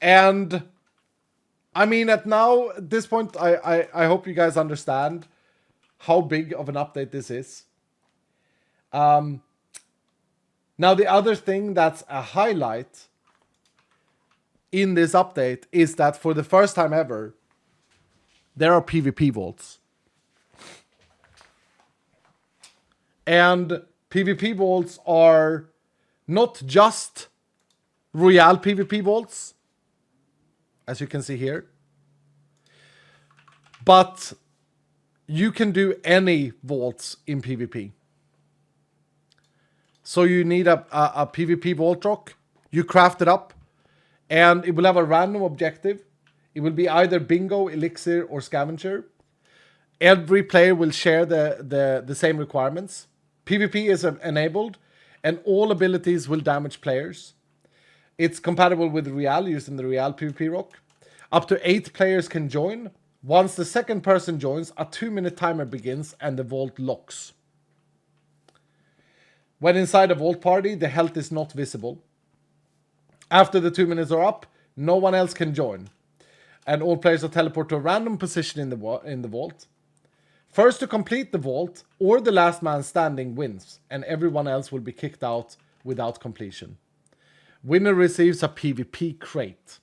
And I mean, at this point, I hope you guys understand how big of an update this is. Now, the other thing that's a highlight in this update is that for the first time ever, there are PvP vaults. And PvP vaults are not just Royale PvP vaults, as you can see here, but you can do any vaults in PvP. So you need a PvP vault rock, you craft it up, and it will have a random objective. It will be either bingo, elixir, or scavenger. Every player will share the same requirements. PvP is enabled, and all abilities will damage players. It's compatible with Royale, using the Royale PvP rock. Up to 8 players can join. Once the second person joins, a 2-minute timer begins and the vault locks. When inside a vault party, the health is not visible. After the 2 minutes are up, no one else can join. And all players are teleported to a random position in the vault. First to complete the vault, or the last man standing wins, and everyone else will be kicked out without completion. Winner receives a PvP crate.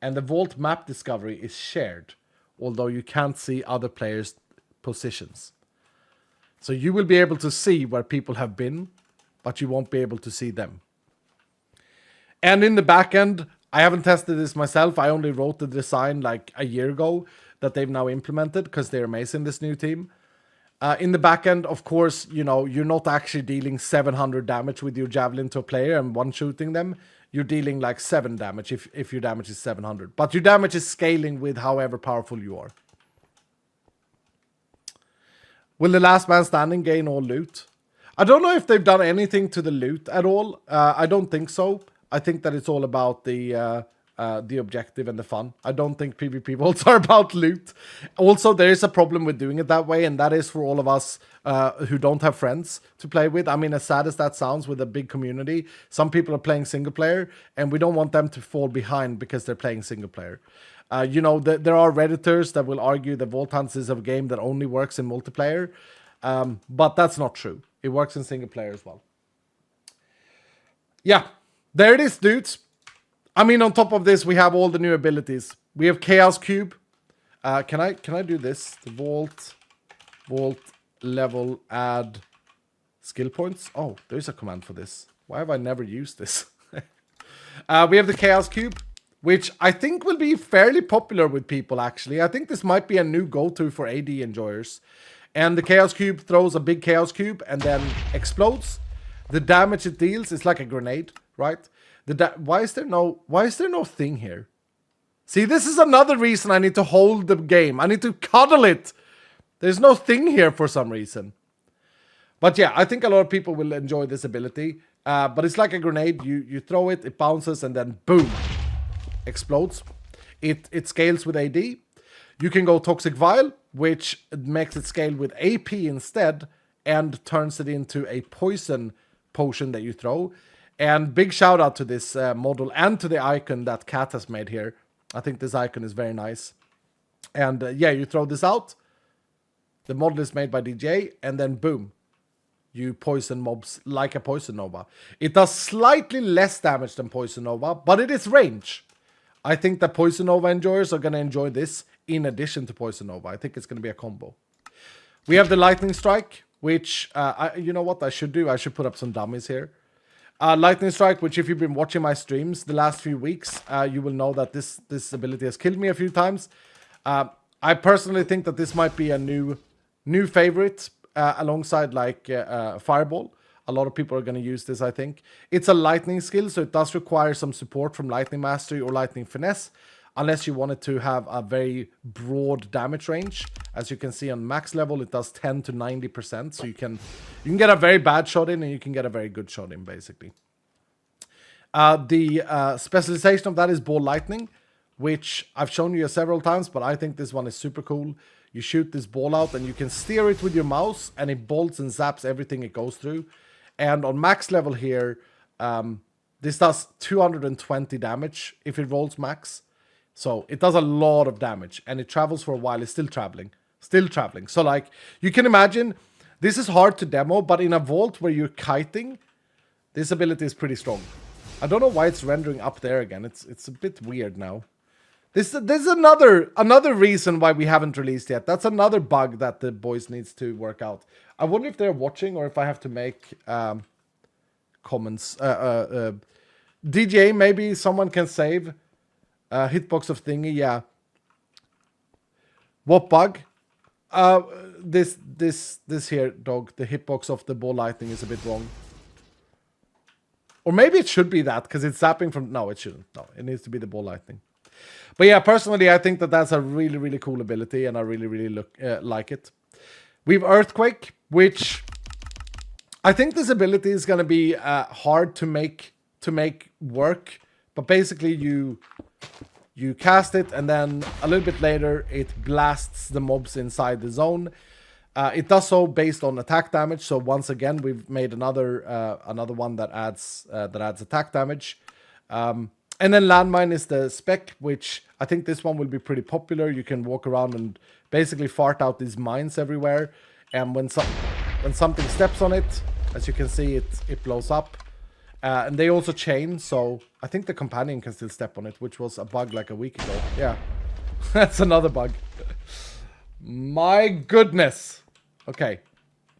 And the vault map discovery is shared, although you can't see other players' positions. So you will be able to see where people have been, but you won't be able to see them. And in the back end, I haven't tested this myself. I only wrote the design like a year ago that they've now implemented because they're amazing, this new team. In the back end, of course, you know, you're not actually dealing 700 damage with your javelin to a player and one-shooting them. You're dealing like 7 damage if your damage is 700. But your damage is scaling with however powerful you are. Will the last man standing gain all loot? I don't know if they've done anything to the loot at all. I don't think so. I think that it's all about the objective and the fun. I don't think PvP vaults are about loot. Also, there is a problem with doing it that way, and that is for all of us who don't have friends to play with. I mean, as sad as that sounds with a big community, some people are playing single player, and we don't want them to fall behind because they're playing single player. You know, there are Redditors that will argue that Vault Hunts is a game that only works in multiplayer, but that's not true. It works in single player as well. Yeah, there it is, dudes. I mean, on top of this, we have all the new abilities. We have Chaos Cube. Can I do this? The vault level, add skill points. Oh, there's a command for this. Why have I never used this? We have the Chaos Cube, which I think will be fairly popular with people, actually. I think this might be a new go-to for AD enjoyers. And the Chaos Cube throws a big Chaos Cube and then explodes. The damage it deals is like a grenade, right? Why is there no thing here? See, this is another reason I need to hold the game. I need to cuddle it. There's no thing here for some reason. But yeah, I think a lot of people will enjoy this ability. But it's like a grenade. You throw it, it bounces, and then boom, explodes. It scales with AD. You can go Toxic Vial, which makes it scale with AP instead, and turns it into a poison potion that you throw. And big shout out to this model and to the icon that Cat has made here. I think this icon is very nice. And yeah, you throw this out. The model is made by DJ, and then boom, you poison mobs like a Poison Nova. It does slightly less damage than Poison Nova, but it is range. I think that Poison Nova enjoyers are going to enjoy this in addition to Poison Nova. I think it's going to be a combo. We have the Lightning Strike, which, you know what I should do? I should put up some dummies here. Lightning Strike, which if you've been watching my streams the last few weeks, you will know that this ability has killed me a few times. I personally think that this might be a new favorite alongside like Fireball. A lot of people are going to use this, I think. It's a lightning skill, so it does require some support from Lightning Mastery or Lightning Finesse, unless you wanted to have a very broad damage range. As you can see on max level, it does 10 to 90%, so you can get a very bad shot in and you can get a very good shot in, basically. The specialization of that is Ball Lightning, which I've shown you several times, but I think this one is super cool. You shoot this ball out and you can steer it with your mouse, and it bolts and zaps everything it goes through. And on max level here, this does 220 damage if it rolls max. So it does a lot of damage, and it travels for a while. It's still traveling. So like, you can imagine, this is hard to demo, but in a vault where you're kiting, this ability is pretty strong. I don't know why it's rendering up there again. It's a bit weird now. There's another reason why we haven't released yet. That's another bug that the boys needs to work out. I wonder if they're watching or if I have to make comments. DJ, maybe someone can save. Hitbox of thingy, yeah. What bug? This here, dog. The hitbox of the ball lightning is a bit wrong. Or maybe it should be that, because it's zapping from... No, it shouldn't. No, it needs to be the ball lightning. But yeah, personally, I think that that's a really, really cool ability, and I really, really like it. We have Earthquake, which... I think this ability is going to be hard to make work. But basically, you cast it, and then a little bit later, it blasts the mobs inside the zone. It does so based on attack damage. So once again, we've made another one that adds attack damage. And then landmine is the spec, which I think this one will be pretty popular. You can walk around and basically fart out these mines everywhere. And when something steps on it, as you can see, it blows up. And they also chain, so I think the companion can still step on it, which was a bug like a week ago. Yeah, that's another bug. My goodness. Okay.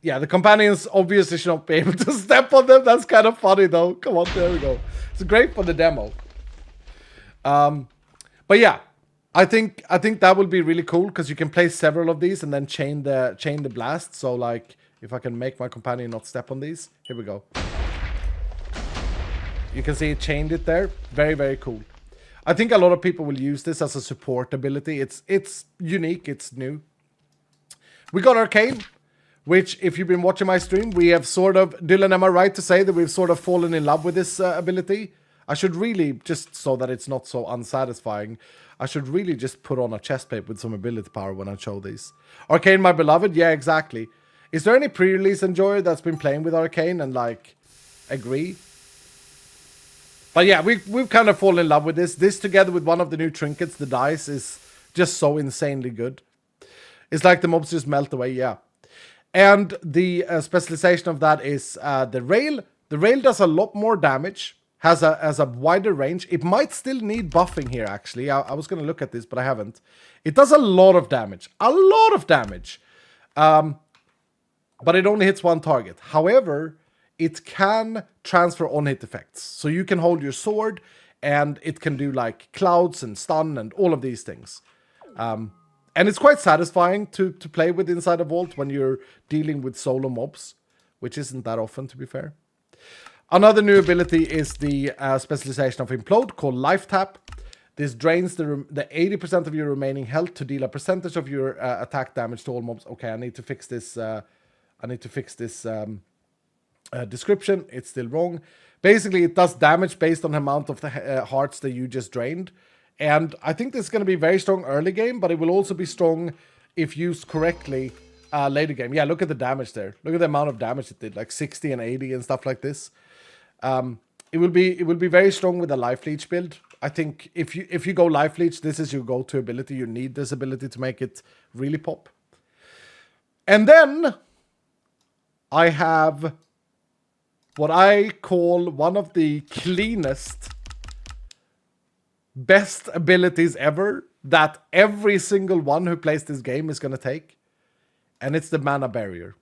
Yeah, the companions obviously should not be able to step on them. That's kind of funny, though. Come on, there we go. It's great for the demo. But yeah, I think that will be really cool because you can place several of these and then chain the blast. So like, if I can make my companion not step on these, here we go. You can see it chained it there. Very, very cool. I think a lot of people will use this as a support ability. It's unique. It's new. We got Arcane, which, if you've been watching my stream, we have sort of... Dylan, am I right to say that we've sort of fallen in love with this ability? I should really, just so that it's not so unsatisfying, I should really just put on a chest plate with some ability power when I show these. Arcane, my beloved? Yeah, exactly. Is there any pre-release enjoyer that's been playing with Arcane and, like, agree? But yeah, we've kind of fallen in love with this. This, together with one of the new trinkets, the dice, is just so insanely good. It's like the mobs just melt away, yeah. And the specialization of that is the rail. The rail does a lot more damage, has a wider range. It might still need buffing here, actually. I was going to look at this, but I haven't. It does a lot of damage. A lot of damage. But it only hits one target. However, it can transfer on-hit effects. So you can hold your sword, and it can do, like, clouds and stun and all of these things. And it's quite satisfying to play with inside a vault when you're dealing with solo mobs, which isn't that often, to be fair. Another new ability is the specialization of Implode, called Life Tap. This drains the 80% of your remaining health to deal a percentage of your attack damage to all mobs. Okay, I need to fix this. Description. It's still wrong. Basically, it does damage based on the amount of the hearts that you just drained. And I think this is going to be very strong early game, but it will also be strong if used correctly later game. Yeah, look at the damage there. Look at the amount of damage it did, like 60 and 80 and stuff like this. It will be very strong with a Life Leech build. I think if you go Life Leech, this is your go-to ability. You need this ability to make it really pop. And then I have what I call one of the cleanest, best abilities ever that every single one who plays this game is going to take. And it's the Mana Barrier.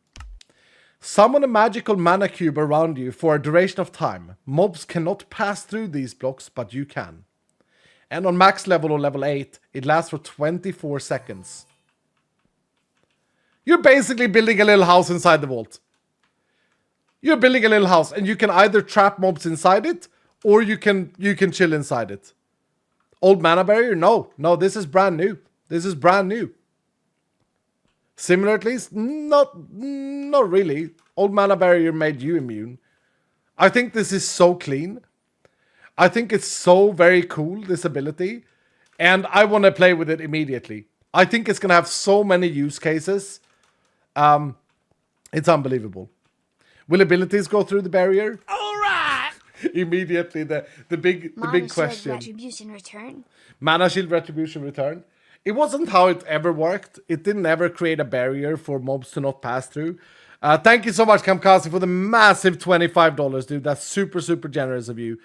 Summon a magical mana cube around you for a duration of time. Mobs cannot pass through these blocks, but you can. And on max level or level 8, it lasts for 24 seconds. You're basically building a little house inside the vault. You're building a little house, and you can either trap mobs inside it, or you can chill inside it. Old Mana Barrier? No, this is brand new. This is brand new. Similar at least? Not really. Old Mana Barrier made you immune. I think this is so clean. I think it's so very cool, this ability. And I want to play with it immediately. I think it's going to have so many use cases. It's unbelievable. Will abilities go through the barrier? All right. Immediately, the big question. Mana Shield Retribution Return. Mana Shield Retribution Return. It wasn't how it ever worked. It didn't ever create a barrier for mobs to not pass through. Thank you so much, Kamkaze, for the massive $25, dude. That's super, super generous of you.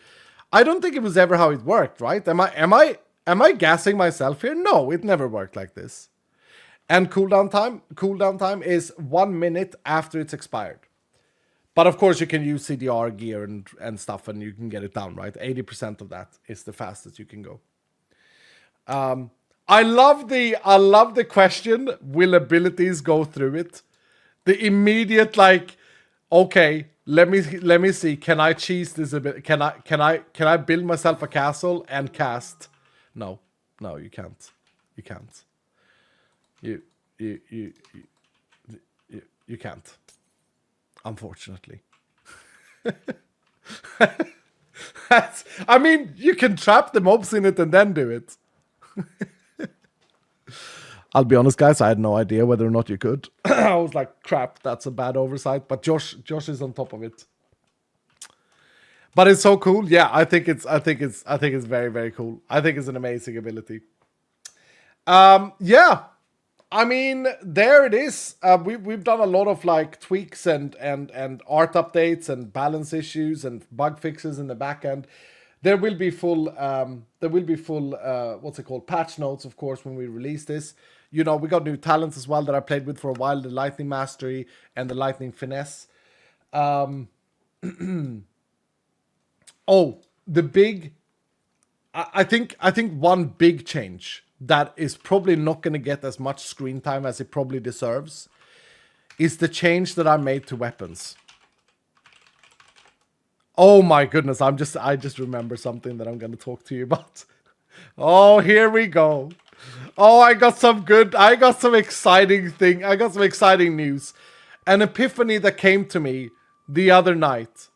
I don't think it was ever how it worked, right? Am I gassing myself here? No, it never worked like this. And cooldown time is 1 minute after it's expired. But of course, you can use CDR gear and stuff, and you can get it down, right? 80% of that is the fastest you can go. I love the question, will abilities go through it? The immediate, like, okay, let me see, can I cheese this a bit? Can I build myself a castle and cast? No, you can't. You can't. You can't. Unfortunately. I mean, you can trap the mobs in it and then do it. I'll be honest, guys, I had no idea whether or not you could. I was like, crap, that's a bad oversight. But Josh is on top of it. But it's so cool. Yeah, I think it's very, very cool. I think it's an amazing ability. Yeah. I mean, there it is. We've done a lot of like tweaks and art updates and balance issues and bug fixes in the back end. There will be full what's it called, patch notes, of course, when we release this. You know, we got new talents as well that I played with for a while, the lightning mastery and the lightning finesse. Oh, the big, I think one big change that is probably not going to get as much screen time as it probably deserves is the change that I made to weapons. Oh my goodness, I just remember something that I'm going to talk to you about. Oh, here we go. Oh, I got some exciting news. An epiphany that came to me the other night.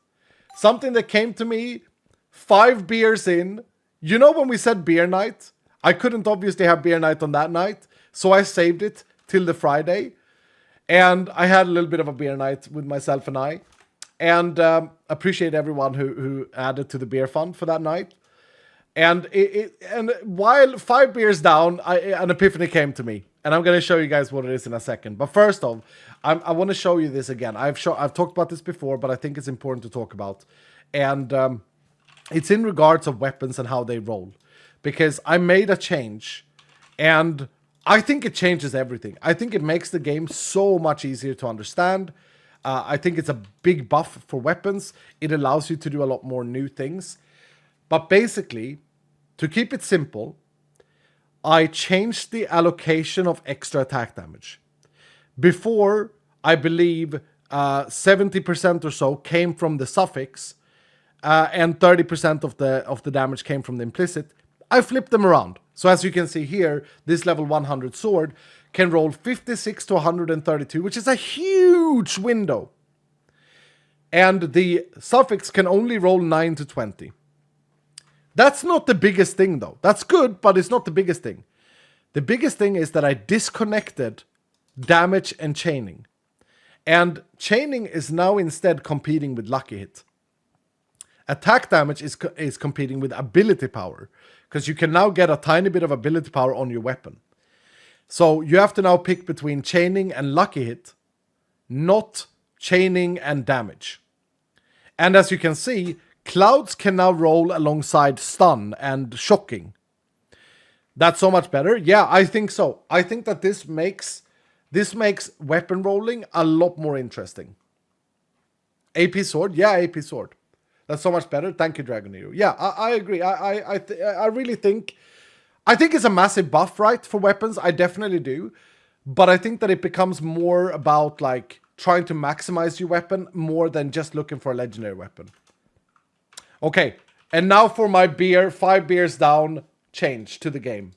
Something that came to me 5 beers in. You know when we said beer night? I couldn't obviously have beer night on that night, so I saved it till the Friday. And I had a little bit of a beer night with myself and I. And appreciate everyone who added to the beer fund for that night. And and while 5 beers down, an epiphany came to me. And I'm going to show you guys what it is in a second. But first off, I want to show you this again. I've talked about this before, but I think it's important to talk about. And it's in regards of weapons and how they roll. Because I made a change. And I think it changes everything. I think it makes the game so much easier to understand. I think it's a big buff for weapons. It allows you to do a lot more new things. But basically, to keep it simple, I changed the allocation of extra attack damage. Before, I believe 70% or so came from the suffix, and 30% of the damage came from the implicit. I flipped them around. So as you can see here, this level 100 sword can roll 56 to 132, which is a huge window. And the suffix can only roll 9 to 20. That's not the biggest thing though. That's good, but it's not the biggest thing. The biggest thing is that I disconnected damage and chaining. And chaining is now instead competing with lucky hit. Attack damage is competing with ability power, because you can now get a tiny bit of ability power on your weapon. So you have to now pick between chaining and lucky hit, not chaining and damage. And as you can see, clouds can now roll alongside stun and shocking. That's so much better. Yeah, I think so. I think that this makes weapon rolling a lot more interesting. AP sword? Yeah, AP sword. That's so much better. Thank you, Dragonero. Yeah, I agree. I really think it's a massive buff, right, for weapons. I definitely do. But I think that it becomes more about like trying to maximize your weapon more than just looking for a legendary weapon. Okay, and now for my beer, 5 beers down, change to the game.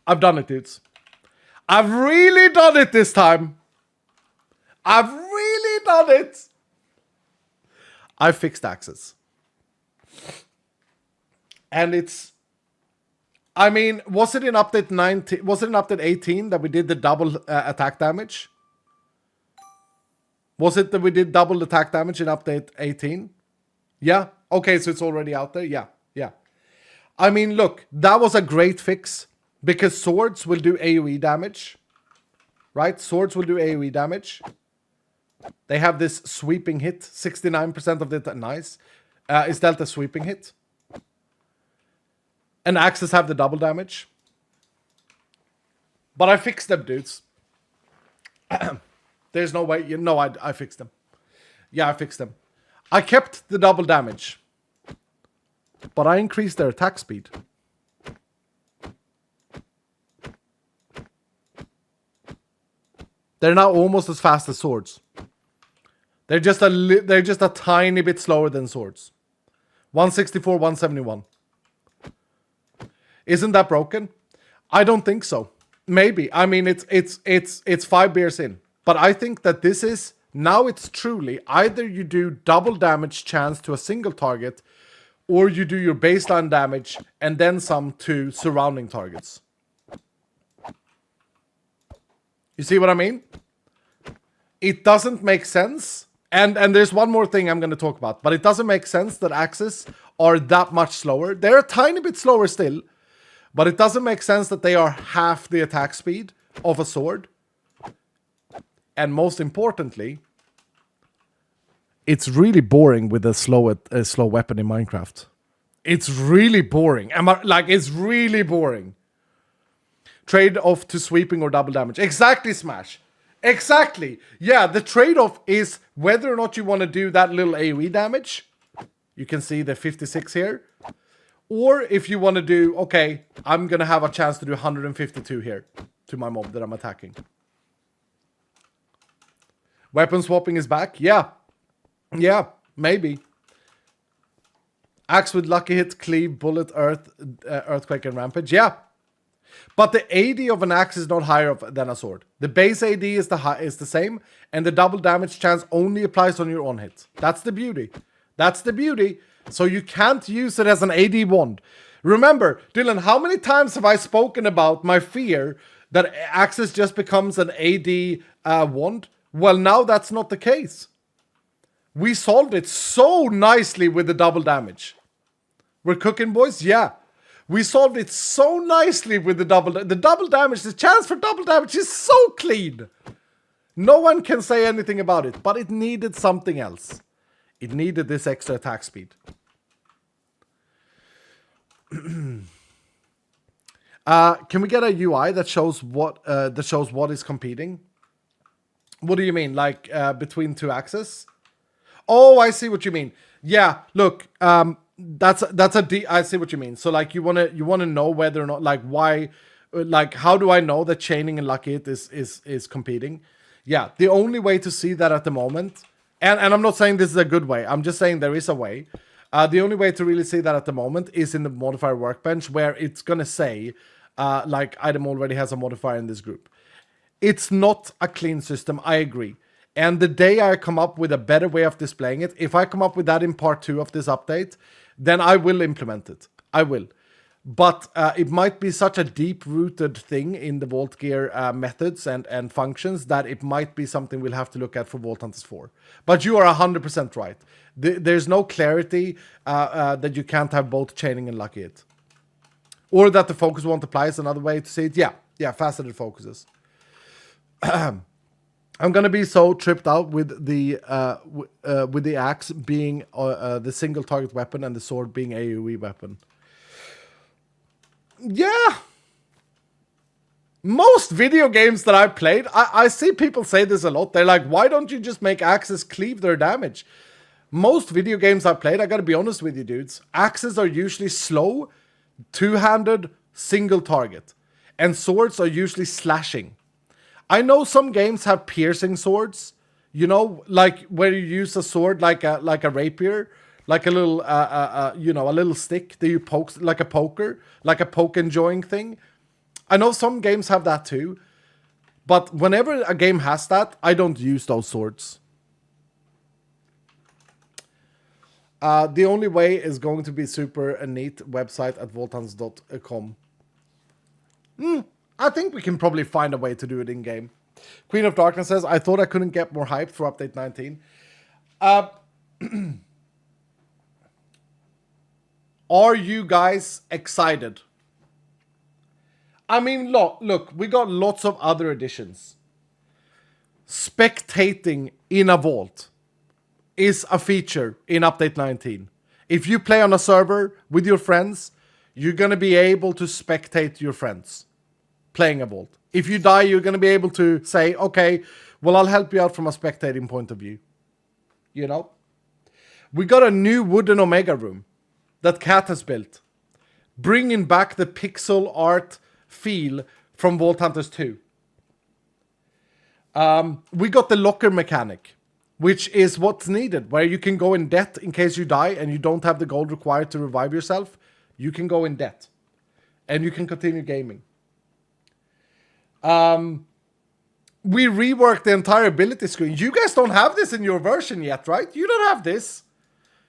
I've done it, dudes. I've really done it this time. I've really done it. I fixed axes. And it's, I mean, was it in update 19? Was it in update 18 that we did the double attack damage? Was it that we did double attack damage in update 18? Yeah. Okay, so it's already out there. Yeah. Yeah. I mean, look, that was a great fix because swords will do AoE damage. Right? Swords will do AoE damage. They have this sweeping hit. 69% of it. Nice. Is that the sweeping hit? And axes have the double damage. But I fixed them, dudes. There's no way. You know, I fixed them. Yeah, I fixed them. I kept the double damage. But I increased their attack speed. They're now almost as fast as swords. They're just a tiny bit slower than swords. 164, 171. Isn't that broken? I don't think so. Maybe. I mean, it's 5 beers in. But I think that this is, now it's truly, either you do double damage chance to a single target, or you do your baseline damage and then some to surrounding targets. You see what I mean? It doesn't make sense, And there's one more thing I'm going to talk about, but it doesn't make sense that axes are that much slower. They're a tiny bit slower still, but it doesn't make sense that they are half the attack speed of a sword. And most importantly, it's really boring with a slow weapon in Minecraft. It's really boring. It's really boring. Trade-off to sweeping or double damage. Exactly, Smash. Exactly. Yeah, the trade-off is whether or not you want to do that little AoE damage. You can see the 56 here. Or if you want to do, okay, I'm going to have a chance to do 152 here to my mob that I'm attacking. Weapon swapping is back. Yeah. Yeah, maybe. Axe with lucky hit, cleave, bullet, earthquake, and rampage. Yeah. But the AD of an axe is not higher than a sword. The base AD is the same, and the double damage chance only applies on your own hit. That's the beauty. That's the beauty. So you can't use it as an AD wand. Remember, Dylan, how many times have I spoken about my fear that Axis just becomes an AD wand? Well, now that's not the case. We solved it so nicely with the double damage. We're cooking, boys? Yeah. We solved it so nicely with the double damage. The chance for double damage is so clean. No one can say anything about it, but it needed something else. It needed this extra attack speed. Can we get a UI that shows what is competing? What do you mean, like between two axes? Oh, I see what you mean. Yeah, look, I see what you mean. So like you wanna know whether or not, like, why, like, how do I know that chaining and lucky hit is competing? Yeah, the only way to see that at the moment, and I'm not saying this is a good way, I'm just saying there is a way. The only way to really see that at the moment is in the modifier workbench, where it's gonna say like item already has a modifier in this group. It's not a clean system, I agree. And the day I come up with a better way of displaying it, if I come up with that in part 2 of this update, then I will implement it. I will. But it might be such a deep-rooted thing in the Vault Gear methods and functions that it might be something we'll have to look at for Vault Hunters 4. But you are 100% right. There's no clarity that you can't have both chaining and lucky hit. Or that the focus won't apply is another way to say it. Yeah, faceted focuses. I'm gonna be so tripped out with the axe being the single target weapon and the sword being AoE weapon. Yeah. Most video games that I've played, I see people say this a lot. They're like, why don't you just make axes cleave their damage? Most video games I've played, I gotta be honest with you dudes, axes are usually slow, two-handed, single target. And swords are usually slashing. I know some games have piercing swords, you know, like where you use a sword like a rapier, like a little a little stick that you poke, like a poker, like a poke enjoying thing. I know some games have that too, but whenever a game has that, I don't use those swords. The only way is going to be super a neat website at volthunters.com. I think we can probably find a way to do it in-game. Queen of Darkness says, I thought I couldn't get more hyped for update 19. Are you guys excited? I mean, look, we got lots of other additions. Spectating in a vault is a feature in update 19. If you play on a server with your friends, you're going to be able to spectate your friends playing a vault. If you die, you're going to be able to say, okay, well, I'll help you out from a spectating point of view. You know? We got a new wooden Omega room that Kat has built, bringing back the pixel art feel from Vault Hunters 2. We got the locker mechanic, which is what's needed, where you can go in debt in case you die and you don't have the gold required to revive yourself. You can go in debt and you can continue gaming. We reworked the entire ability screen. You guys don't have this in your version yet, right? You don't have this.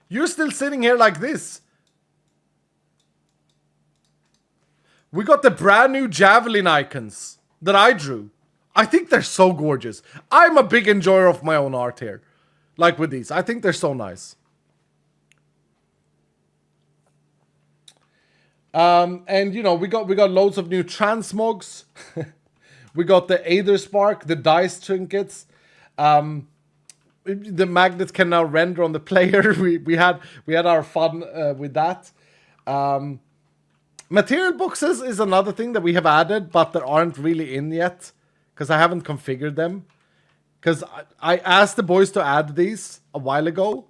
You're still sitting here like this. We got the brand new javelin icons that I drew. I think they're so gorgeous. I'm a big enjoyer of my own art here. Like with these. I think they're so nice. And you know, we got loads of new transmogs. We got the Aether Spark, the dice trinkets. The magnets can now render on the player. We had our fun with that. Material boxes is another thing that we have added, but that aren't really in yet because I haven't configured them. Because I asked the boys to add these a while ago,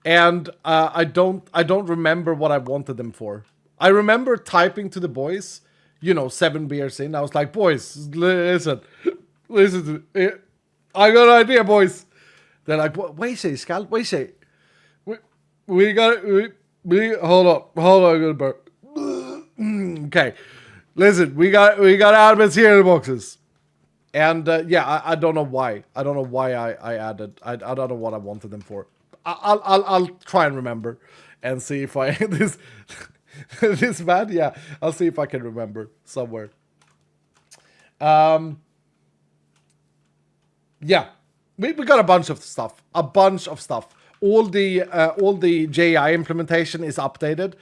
and I don't remember what I wanted them for. I remember typing to the boys, you know, 7 beers in. I was like, boys, listen, I got an idea, boys. They're like, what? Wait a second, Scal, wait a second. We got hold on, good bird. Okay, listen, we got admins here in the boxes. And yeah, I don't know why. I don't know why I added. I don't know what I wanted them for. I'll try and remember and see if I this bad. Yeah, I'll see if I can remember somewhere. Yeah, we got a bunch of stuff. All the JI implementation is updated.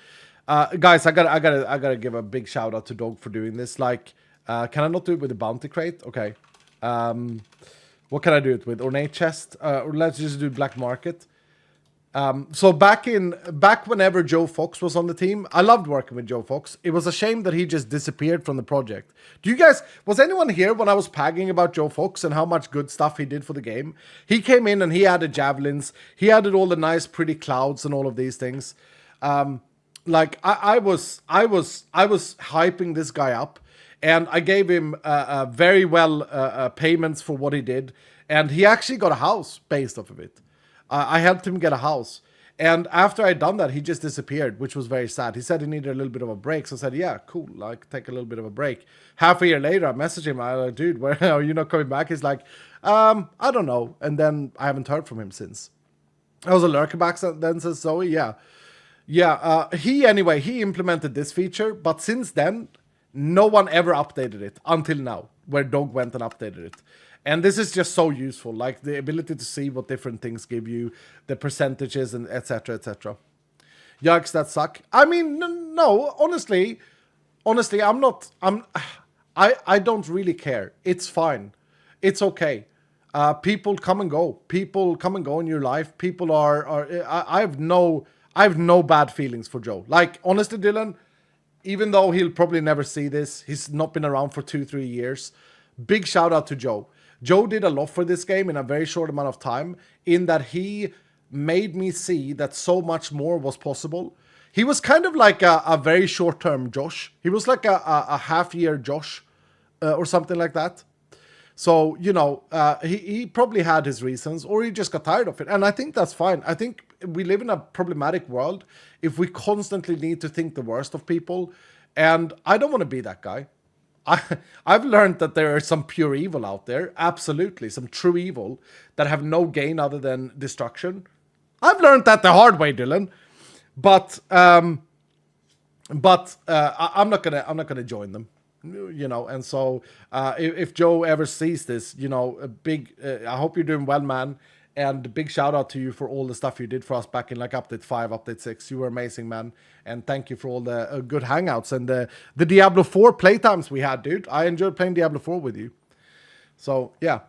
Guys, I gotta give a big shout out to Dog for doing this. Like, can I not do it with the bounty crate? Okay. What can I do it with? Ornate chest? Or let's just do black market. So back whenever Joe Fox was on the team, I loved working with Joe Fox. It was a shame that he just disappeared from the project. Was anyone here when I was pagging about Joe Fox and how much good stuff he did for the game? He came in and he added javelins. He added all the nice pretty clouds and all of these things. Like I was hyping this guy up, and I gave him very well payments for what he did, and he actually got a house based off of it. I helped him get a house. And after I'd done that, he just disappeared, which was very sad. He said he needed a little bit of a break. So I said, yeah, cool. Like, take a little bit of a break. Half a year later, I messaged him. I was like, dude, where are you not coming back? He's like, I don't know. And then I haven't heard from him since. I was a lurker back then, says Zoe. Yeah. Yeah. He implemented this feature. But since then, no one ever updated it until now, where Dog went and updated it. And this is just so useful, like the ability to see what different things give you, the percentages, and etc. etc. Yikes, that suck. I mean, no, honestly, I don't really care. It's fine. It's okay. People come and go. People come and go in your life. People I have no bad feelings for Joe. Like, honestly, Dylan, even though he'll probably never see this, he's not been around for 2-3 years. Big shout out to Joe. Joe did a lot for this game in a very short amount of time, in that he made me see that so much more was possible. He was kind of like a very short-term Josh. He was like a half-year Josh or something like that. So, you know, he probably had his reasons, or he just got tired of it. And I think that's fine. I think we live in a problematic world if we constantly need to think the worst of people. And I don't want to be that guy. I've learned that there is some pure evil out there. Absolutely. Some true evil that have no gain other than destruction. I've learned that the hard way, Dylan. But I'm not gonna join them, you know. And so if Joe ever sees this, you know, I hope you're doing well, man. And a big shout out to you for all the stuff you did for us back in like update 5, update 6. You were amazing, man. And thank you for all the good hangouts and the Diablo 4 playtimes we had, dude. I enjoyed playing Diablo 4 with you. So, yeah.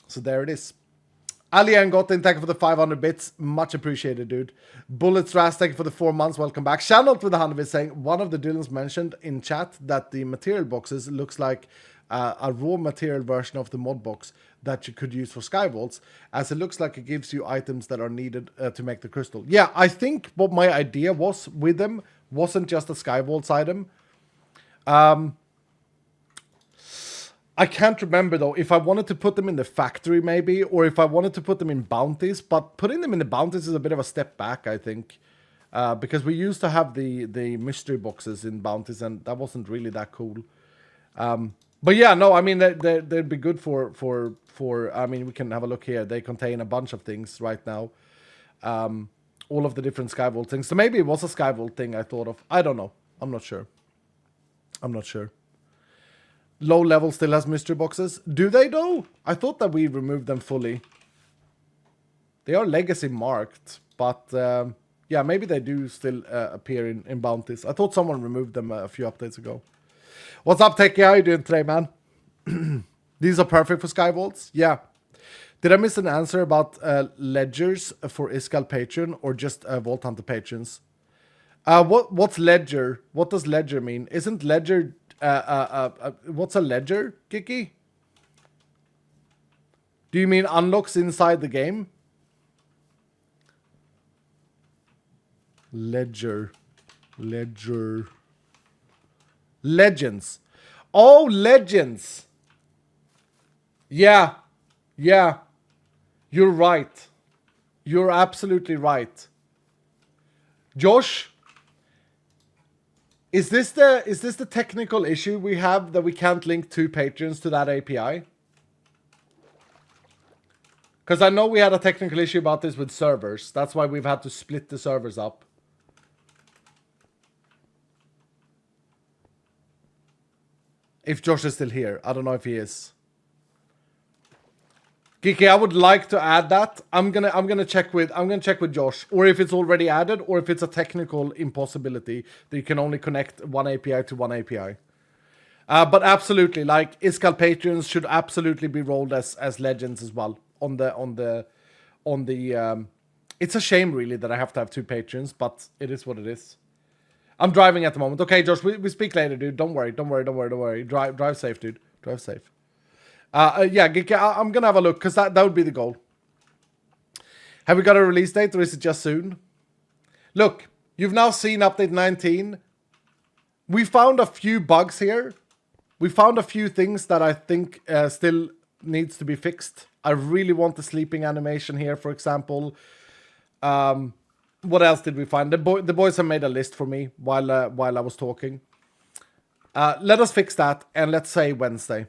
So there it is. Ali Angotin, thank you for the 500 bits. Much appreciated, dude. Bullets Rast, thank you for the 4 months. Welcome back. Shout out with the 100 bits saying, one of the Dylans mentioned in chat that the material boxes looks like a raw material version of the mod box that you could use for Skyvaults, as it looks like it gives you items that are needed to make the crystal. Yeah, I think what my idea was with them wasn't just a Skyvaults item. I can't remember though if I wanted to put them in the factory maybe, or if I wanted to put them in bounties, but putting them in the bounties is a bit of a step back, I think. Because we used to have the mystery boxes in bounties, and that wasn't really that cool. But yeah, no, I mean, they'd be good for, I mean, we can have a look here. They contain a bunch of things right now. All of the different Skyvault things. So maybe it was a Skyvault thing I thought of. I don't know. I'm not sure. Low level still has mystery boxes. Do they though? I thought that we removed them fully. They are legacy marked, but yeah, maybe they do still appear in bounties. I thought someone removed them a few updates ago. What's up, Techie? How you doing today, man? These are perfect for Skyvaults? Yeah. Did I miss an answer about ledgers for Iskall patron or just Vault Hunter patrons? What's ledger? What does ledger mean? Isn't ledger... what's a ledger, Kiki? Do you mean unlocks inside the game? Ledger. Legends. Oh, legends. Yeah. You're right. You're absolutely right. Josh, is this the technical issue we have that we can't link two patrons to that API? Because I know we had a technical issue about this with servers. That's why we've had to split the servers up. If Josh is still here. I don't know if he is. Kiki, I would like to add that. I'm gonna check with Josh, or if it's already added, or if it's a technical impossibility that you can only connect one API to one API. But absolutely, like Iskall patrons should absolutely be rolled as legends as well on the. It's a shame really that I have to have two patrons, but it is what it is. I'm driving at the moment. Okay, Josh, we speak later, dude. Don't worry. Drive safe, dude. Drive safe. Yeah, Geeky, I'm gonna have a look, because that would be the goal. Have we got a release date, or is it just soon? Look, you've now seen update 19. We found a few bugs here. We found a few things that I think still needs to be fixed. I really want the sleeping animation here, for example. What else did we find? The boys have made a list for me while I was talking. Let us fix that, and let's say Wednesday.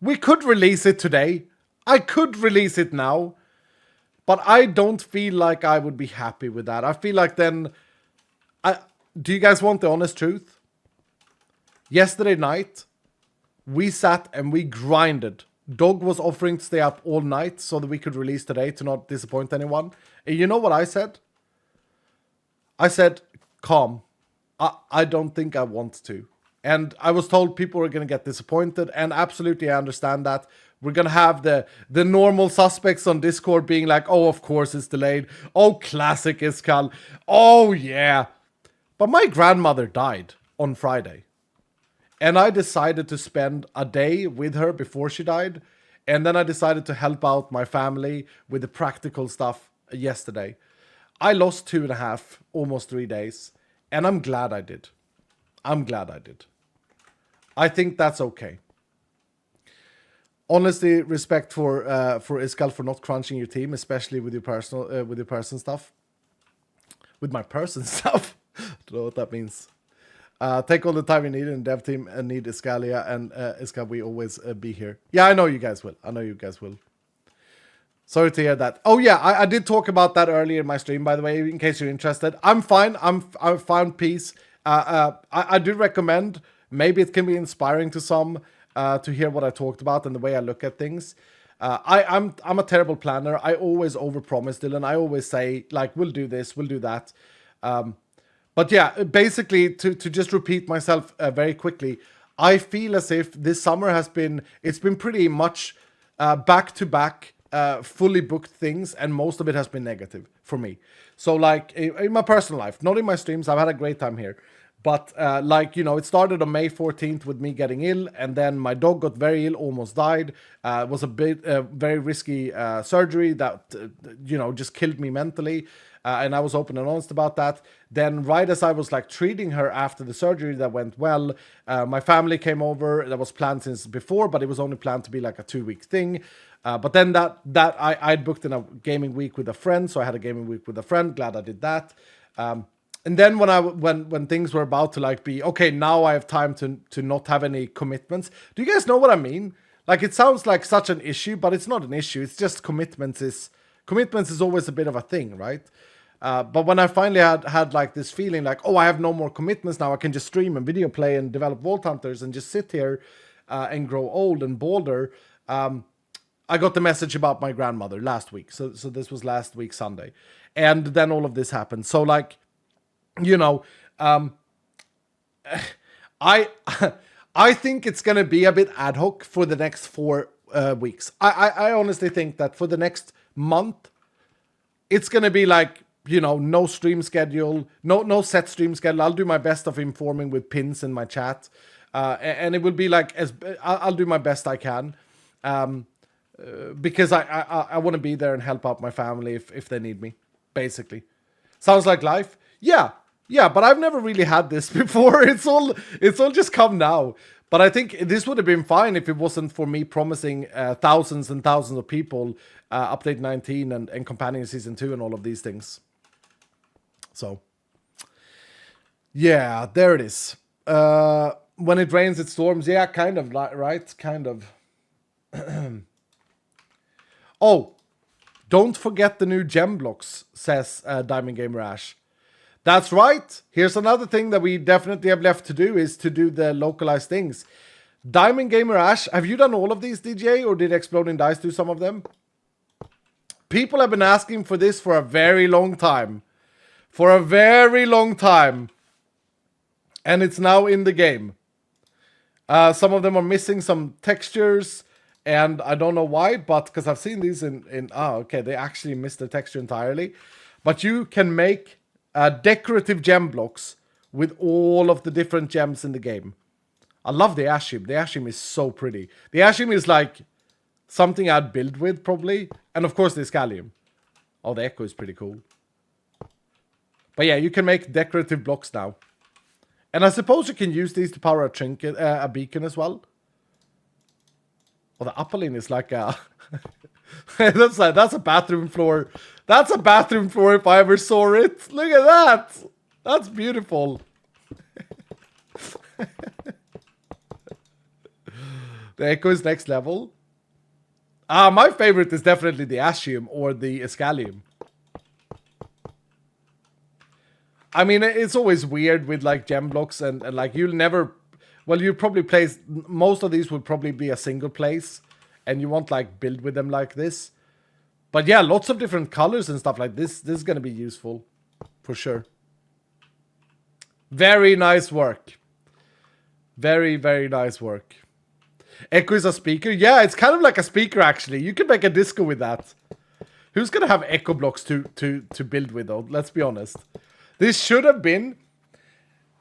We could release it today. I could release it now. But I don't feel like I would be happy with that. I feel like then... do you guys want the honest truth? Yesterday night, we sat and we grinded. Dog was offering to stay up all night so that we could release today to not disappoint anyone. And you know what I said? I said, calm. I don't think I want to. And I was told people were going to get disappointed, and absolutely I understand that. We're going to have the normal suspects on Discord being like, oh, of course it's delayed. Oh, classic Iskall. Oh, yeah. But my grandmother died on Friday. And I decided to spend a day with her before she died. And then I decided to help out my family with the practical stuff yesterday. I lost 2.5, almost 3 days. And I'm glad I did. I think that's okay. Honestly, respect for Iskall for not crunching your team, especially with your person stuff. With my person stuff. Don't know what that means. Take all the time you need in dev team and need Iskalia, and Iskall we always be here. Yeah, I know you guys will. Sorry to hear that. Oh yeah, I did talk about that earlier in my stream, by the way, in case you're interested. I'm fine. I found peace. I do recommend. Maybe it can be inspiring to some to hear what I talked about and the way I look at things. I'm a terrible planner. I always overpromise, Dylan. I always say, like, we'll do this, we'll do that. But yeah, basically, to just repeat myself very quickly, I feel as if this summer it's been pretty much back-to-back fully booked things, and most of it has been negative for me. So like, in my personal life, not in my streams, I've had a great time here. But like, you know, it started on May 14th with me getting ill, and then my dog got very ill, almost died. It was a bit very risky surgery that, you know, just killed me mentally. And I was open and honest about that. Then right as I was like treating her after the surgery that went well, my family came over. That was planned since before, but it was only planned to be like a 2-week thing. But then I'd booked in a gaming week with a friend, so I had a gaming week with a friend. Glad I did that. And then when things were about to like be okay, now I have time to not have any commitments. Do you guys know what I mean? Like, it sounds like such an issue, but it's not an issue. It's just commitments is always a bit of a thing, right? But when I finally had like this feeling like, oh, I have no more commitments now, I can just stream and video play and develop Vault Hunters and just sit here and grow old and bolder. I got the message about my grandmother last week. So this was last week Sunday. And then all of this happened. So like, you know, I I think it's going to be a bit ad hoc for the next 4 weeks. I honestly think that for the next month, it's going to be like, you know, no stream schedule, no set stream schedule. I'll do my best of informing with pins in my chat. And it will be like, I'll do my best I can. Because I want to be there and help out my family if they need me, basically. Sounds like life? Yeah, but I've never really had this before. It's all just come now. But I think this would have been fine if it wasn't for me promising thousands and thousands of people Update 19 and Companion Season 2 and all of these things. So, yeah, there it is. When it rains, it storms. Yeah, kind of, right? Kind of. Oh, don't forget the new gem blocks, says Diamond Gamer Ash. That's right. Here's another thing that we definitely have left to do is to do the localized things. Diamond Gamer Ash, have you done all of these, DJ, or did Exploding Dice do some of them? People have been asking for this for a very long time. For a very long time. And it's now in the game. Some of them are missing some textures. And I don't know why, but because I've seen these okay, they actually missed the texture entirely. But you can make decorative gem blocks with all of the different gems in the game. I love the Ashim. The Ashim is so pretty. The Ashim is like something I'd build with, probably. And of course, the Scallium. Oh, the Echo is pretty cool. But yeah, you can make decorative blocks now. And I suppose you can use these to power a trinket, a beacon as well. Well, the Upperlin is like a... that's a bathroom floor. That's a bathroom floor if I ever saw it. Look at that. That's beautiful. The Echo is next level. My favorite is definitely the Ashium or the Escalium. I mean, it's always weird with like gem blocks and like you'll never... Well, you probably place... Most of these would probably be a single place. And you won't like build with them like this. But yeah, lots of different colors and stuff like this. This is going to be useful. For sure. Very nice work. Very, very nice work. Echo is a speaker. Yeah, it's kind of like a speaker actually. You can make a disco with that. Who's going to have echo blocks to build with though? Let's be honest. This should have been...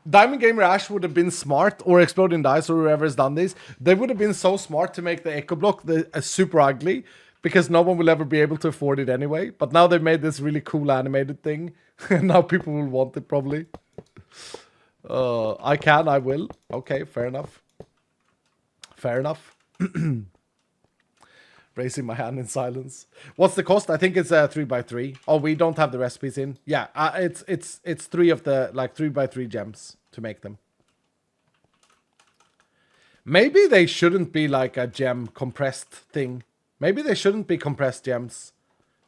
Diamond Gamer Ash would have been smart, or Exploding Dice, or whoever has done this. They would have been so smart to make the Echo Block super ugly, because no one will ever be able to afford it anyway. But now they've made this really cool animated thing, and now people will want it probably. I will. Okay, fair enough. Fair enough. Raising my hand in silence. What's the cost? I think it's 3x3. Oh, we don't have the recipes in. Yeah, it's 3 of the like 3x3 gems to make them. Maybe they shouldn't be like a gem compressed thing. Maybe they shouldn't be compressed gems.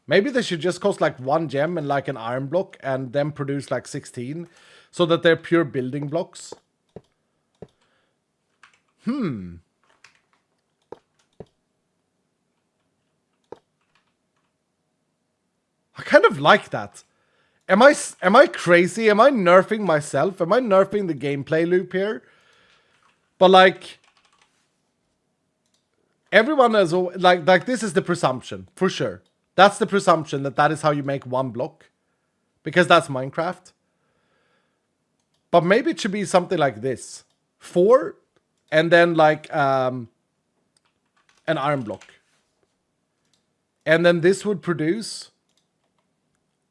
Maybe they should just cost like 1 gem and like an iron block and then produce like 16 so that they're pure building blocks. I kind of like that. Am I crazy? Am I nerfing myself? Am I nerfing the gameplay loop here? But like everyone has like this is the presumption for sure. That's the presumption that is how you make 1 block, because that's Minecraft. But maybe it should be something like this: 4, and then like an iron block, and then this would produce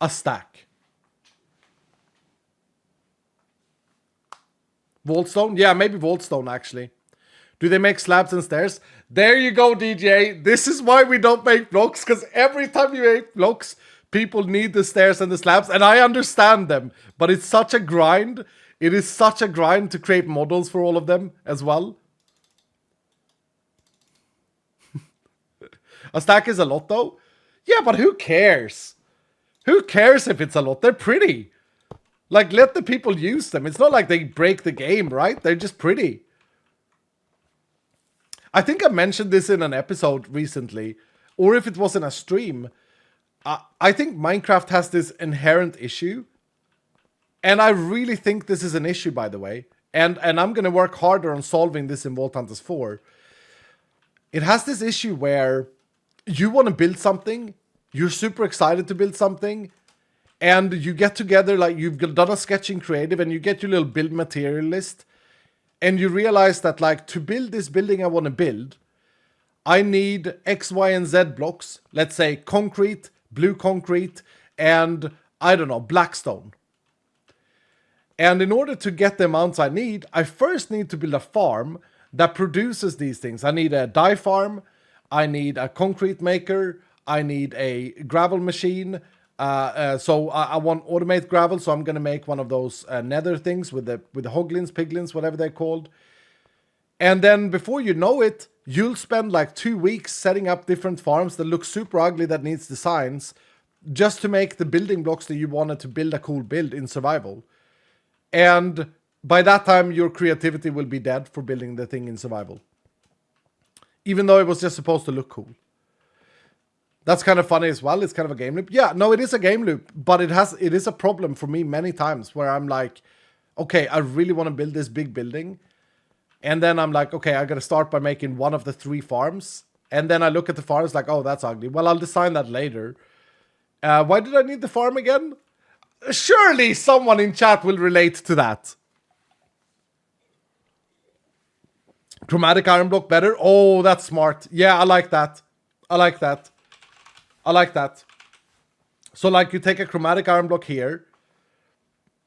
a stack. Vaultstone? Yeah, maybe Vaultstone actually. Do they make slabs and stairs? There you go, DJ. This is why we don't make blocks, because every time you make blocks, people need the stairs and the slabs, and I understand them, but it's such a grind. It is such a grind to create models for all of them as well. A stack is a lot though. Yeah, but who cares? Who cares if it's a lot? They're pretty. Like, let the people use them. It's not like they break the game, right? They're just pretty. I think I mentioned this in an episode recently, or if it was in a stream. I think Minecraft has this inherent issue. And I really think this is an issue, by the way. And I'm going to work harder on solving this in Vault Hunters 4. It has this issue where you want to build something, you're super excited to build something, and you get together, like you've done a sketching creative, and you get your little build material list, and you realize that, like, to build this building I want to build, I need X, Y, and Z blocks. Let's say concrete, blue concrete, and, I don't know, black stone. And in order to get the amounts I need, I first need to build a farm that produces these things. I need a dye farm, I need a concrete maker, I need a gravel machine. So I want automate gravel, so I'm gonna make one of those nether things with the hoglins, piglins, whatever they're called. And then before you know it, you'll spend like 2 weeks setting up different farms that look super ugly, that needs designs, just to make the building blocks that you wanted to build a cool build in survival. And by that time, your creativity will be dead for building the thing in survival. Even though it was just supposed to look cool. That's kind of funny as well. It's kind of a game loop. Yeah, no, it is a game loop, but it is a problem for me many times where I'm like, okay, I really want to build this big building. And then I'm like, okay, I got to start by making one of the 3 farms. And then I look at the farms like, oh, that's ugly. Well, I'll design that later. Why did I need the farm again? Surely someone in chat will relate to that. Chromatic iron block better? Oh, that's smart. Yeah, I like that. I like that. I like that. So like you take a chromatic iron block here,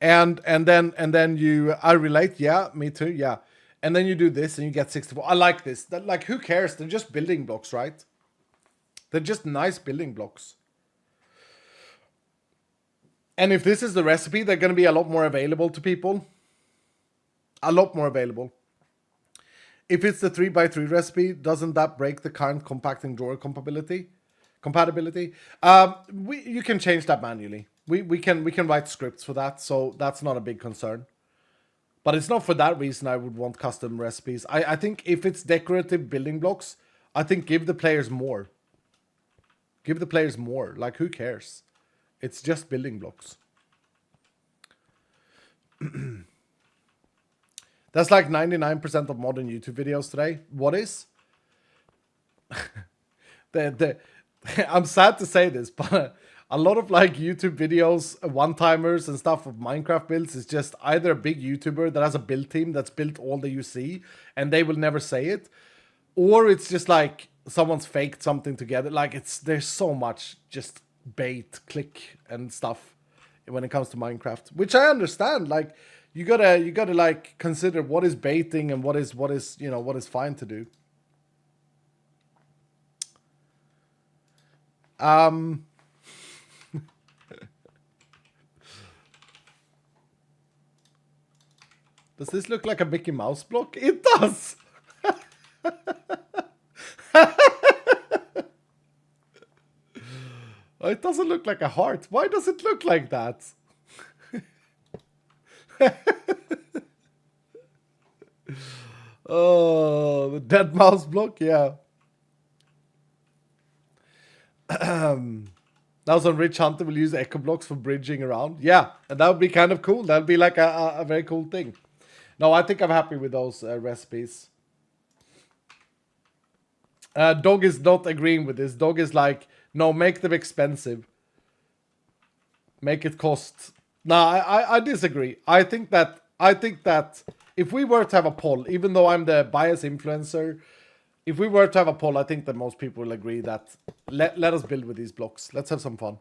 and then you, I relate. Yeah, me too. Yeah, and then you do this and you get 64. I like this. That, like, who cares? They're just building blocks, right? They're just nice building blocks. And if this is the recipe, they're going to be a lot more available to people. A lot more available. If it's the 3x3 recipe, doesn't that break the current compacting drawer compatibility? You can change that manually. We can write scripts for that, so that's not a big concern. But it's not for that reason I would want custom recipes. I think if it's decorative building blocks, I think give the players more. Give the players more. Like, who cares? It's just building blocks. That's like 99% of modern YouTube videos today. What is? I'm sad to say this, but a lot of like YouTube videos, one-timers and stuff of Minecraft builds is just either a big YouTuber that has a build team that's built all that you see, and they will never say it, or it's just like someone's faked something together. Like, there's so much just bait, click, and stuff when it comes to Minecraft, which I understand. Like, you gotta like consider what is baiting and what is fine to do. Does this look like a Mickey Mouse block? It does. It doesn't look like a heart. Why does it look like that? Oh, the dead mouse block, yeah. Now some rich hunter will use echo blocks for bridging around. Yeah, and that would be kind of cool. That would be like a very cool thing. No, I think I'm happy with those recipes. Dog is not agreeing with this. Dog is like, no, make them expensive. Make it cost. No, I disagree. I think that if we were to have a poll, even though I'm the bias influencer, if we were to have a poll, I think that most people will agree that let us build with these blocks. Let's have some fun.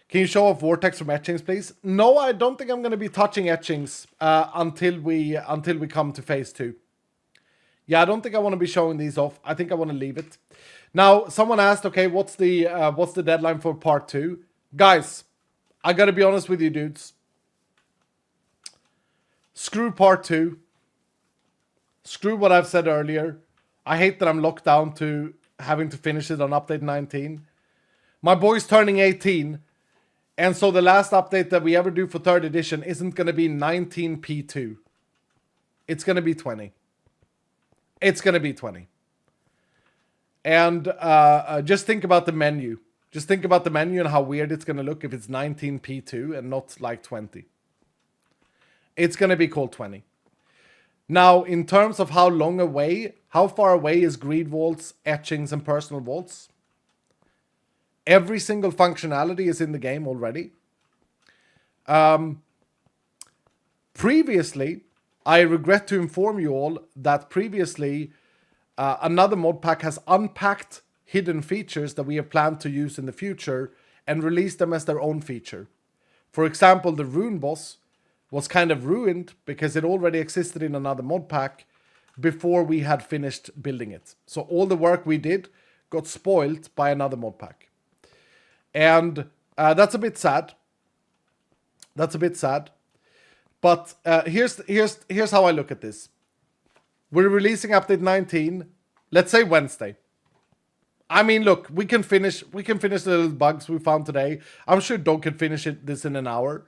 Can you show off vortex from etchings, please? No, I don't think I'm going to be touching etchings until we come to phase 2. Yeah, I don't think I want to be showing these off. I think I want to leave it. Now, someone asked, okay, what's the deadline for part 2? Guys, I got to be honest with you, dudes. Screw part 2. Screw what I've said earlier. I hate that I'm locked down to having to finish it on update 19. My boy's turning 18, and so the last update that we ever do for 3rd edition isn't going to be 19p2. It's going to be 20. It's going to be 20. And just think about the menu. Just think about the menu and how weird it's going to look if it's 19p2 and not like 20. It's going to be called 20. Now, in terms of how far away is greed vaults, etchings, and personal vaults? Every single functionality is in the game already. Previously, I regret to inform you all that previously another mod pack has unpacked hidden features that we have planned to use in the future and released them as their own feature. For example, the rune boss was kind of ruined because it already existed in another mod pack before we had finished building it. So all the work we did got spoiled by another mod pack. And that's a bit sad. That's a bit sad. But here's how I look at this. We're releasing update 19, let's say Wednesday. I mean, look, we can finish the little bugs we found today. I'm sure Dog can finish this in an hour.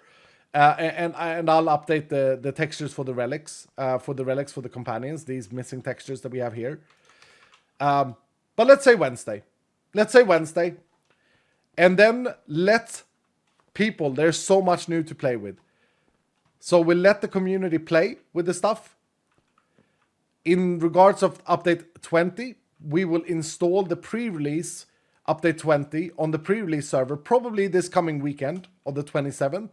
And I'll update the textures for the relics, for the companions, these missing textures that we have here. But let's say Wednesday. And then let people, there's so much new to play with. So we'll let the community play with the stuff. In regards of update 20, we will install the pre-release update 20 on the pre-release server, probably this coming weekend on the 27th.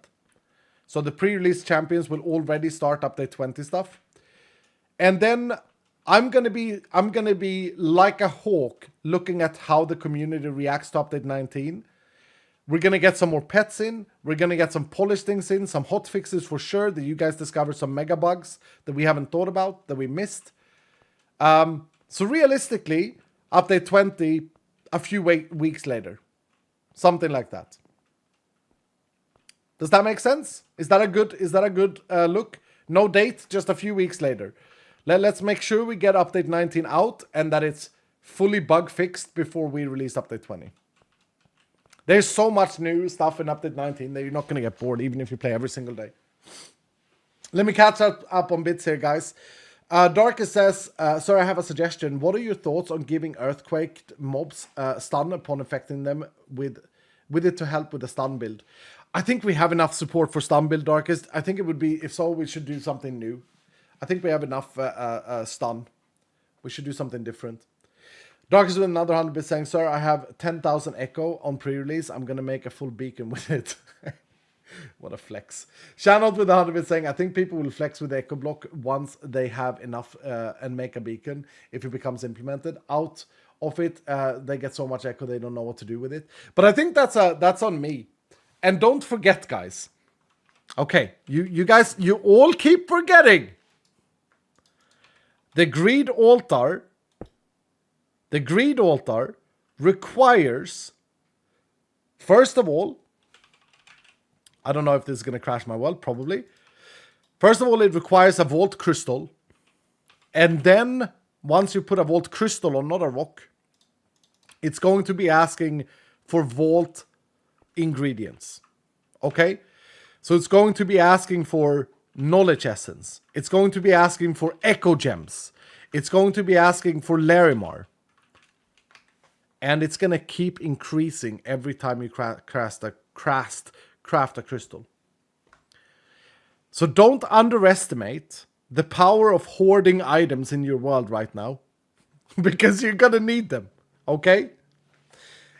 So the pre-release champions will already start update 20 stuff. And then I'm gonna be like a hawk looking at how the community reacts to update 19. We're gonna get some more pets in. We're gonna get some polished things in, some hot fixes for sure, that you guys discover some mega bugs that we haven't thought about, that we missed. So realistically, update 20 a few weeks later. Something like that. Does that make sense? Is that a good look? No date, just a few weeks later. Let's make sure we get update 19 out and that it's fully bug fixed before we release update 20. There's so much new stuff in update 19 that you're not going to get bored even if you play every single day. Let me catch up on bits here, guys. Darkest says, sir, I have a suggestion. What are your thoughts on giving earthquake mobs stun upon affecting them with it to help with the stun build? I think we have enough support for stun build, Darkest. I think it would be, if so, we should do something new. I think we have enough stun. We should do something different. Darkest with another 100 saying, sir, I have 10,000 echo on pre-release. I'm going to make a full beacon with it. What a flex. Shannon with 100 saying, I think people will flex with the echo block once they have enough and make a beacon if it becomes implemented. Out of it, they get so much echo they don't know what to do with it. But I think that's on me. And don't forget, guys. Okay, you guys, you all keep forgetting. The greed altar requires, first of all, I don't know if this is going to crash my world, probably. First of all, it requires a vault crystal. And then, once you put a vault crystal on another rock, it's going to be asking for vault ingredients. Okay? So it's going to be asking for knowledge essence. It's going to be asking for echo gems. It's going to be asking for Larimar. And it's going to keep increasing every time you craft a crystal. So don't underestimate the power of hoarding items in your world right now. Because you're going to need them. Okay?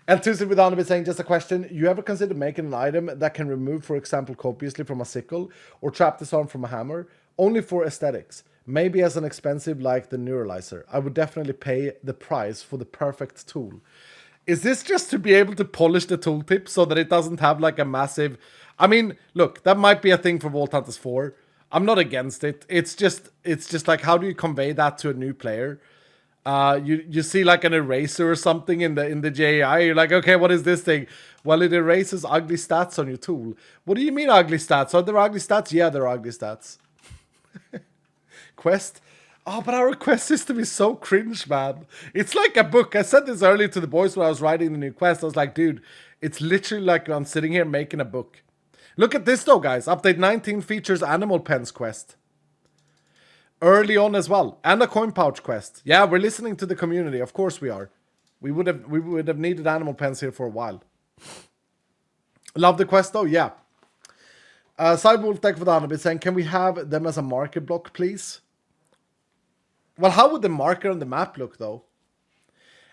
And Tuesday without me saying, just a question. You ever consider making an item that can remove, for example, copiously from a sickle or trap disarm from a hammer? Only for aesthetics. Maybe as an expensive like the neuralizer. I would definitely pay the price for the perfect tool. Is this just to be able to polish the tooltip so that it doesn't have like a massive... I mean, look, that might be a thing for Vault Hunters 4. I'm not against it. It's just like, how do you convey that to a new player? You see like an eraser or something in the JAI. You're like, okay, what is this thing? Well, it erases ugly stats on your tool. What do you mean ugly stats? Are there ugly stats? Yeah, there are ugly stats. Quest. Oh, but our quest system is so cringe, man. It's like a book. I said this earlier to the boys when I was writing the new quest. I was like, dude, It's literally like I'm sitting here making a book. Look at this though, guys. Update 19 features Animal Pens quest. Early on as well. And a coin pouch quest. Yeah, we're listening to the community. Of course we are. We would have needed Animal Pens here for a while. Love the quest though, yeah. Cyberwolf, thank you for the 100 bit saying, can we have them as a marker block, please? Well, how would the marker on the map look though?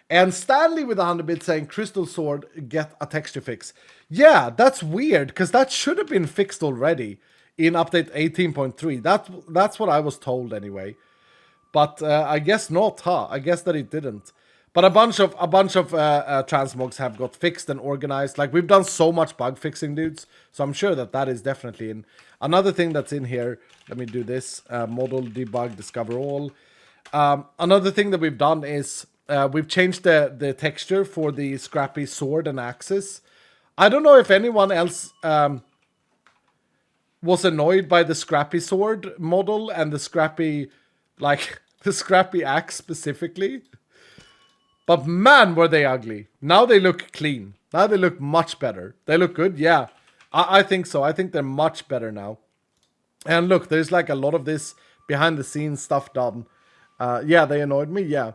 And Stanley with 100 bit saying, Crystal Sword, get a texture fix. Yeah, that's weird, because that should have been fixed already in update 18.3. That's what I was told anyway. But I guess not, huh? I guess that it didn't. But a bunch of transmogs have got fixed and organized. Like, we've done so much bug fixing, dudes. So I'm sure that is definitely in. Another thing that's in here, let me do this. Model, debug, discover all. Another thing that we've done is we've changed the texture for the scrappy sword and axes. I don't know if anyone else was annoyed by the scrappy sword model and the scrappy, like, the scrappy axe specifically. But man, were they ugly. Now they look clean. Now they look much better. They look good, yeah. I think so. I think they're much better now. And look, there's like a lot of this behind the scenes stuff done. Yeah, they annoyed me, yeah.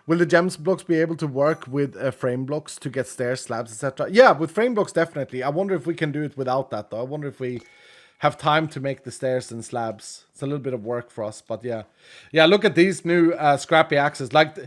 Will the gems blocks be able to work with frame blocks to get stairs, slabs, etc.? Yeah, with frame blocks, definitely. I wonder if we can do it without that, though. I wonder if we have time to make the stairs and slabs. It's a little bit of work for us, but yeah. Yeah, look at these new scrappy axes. Like,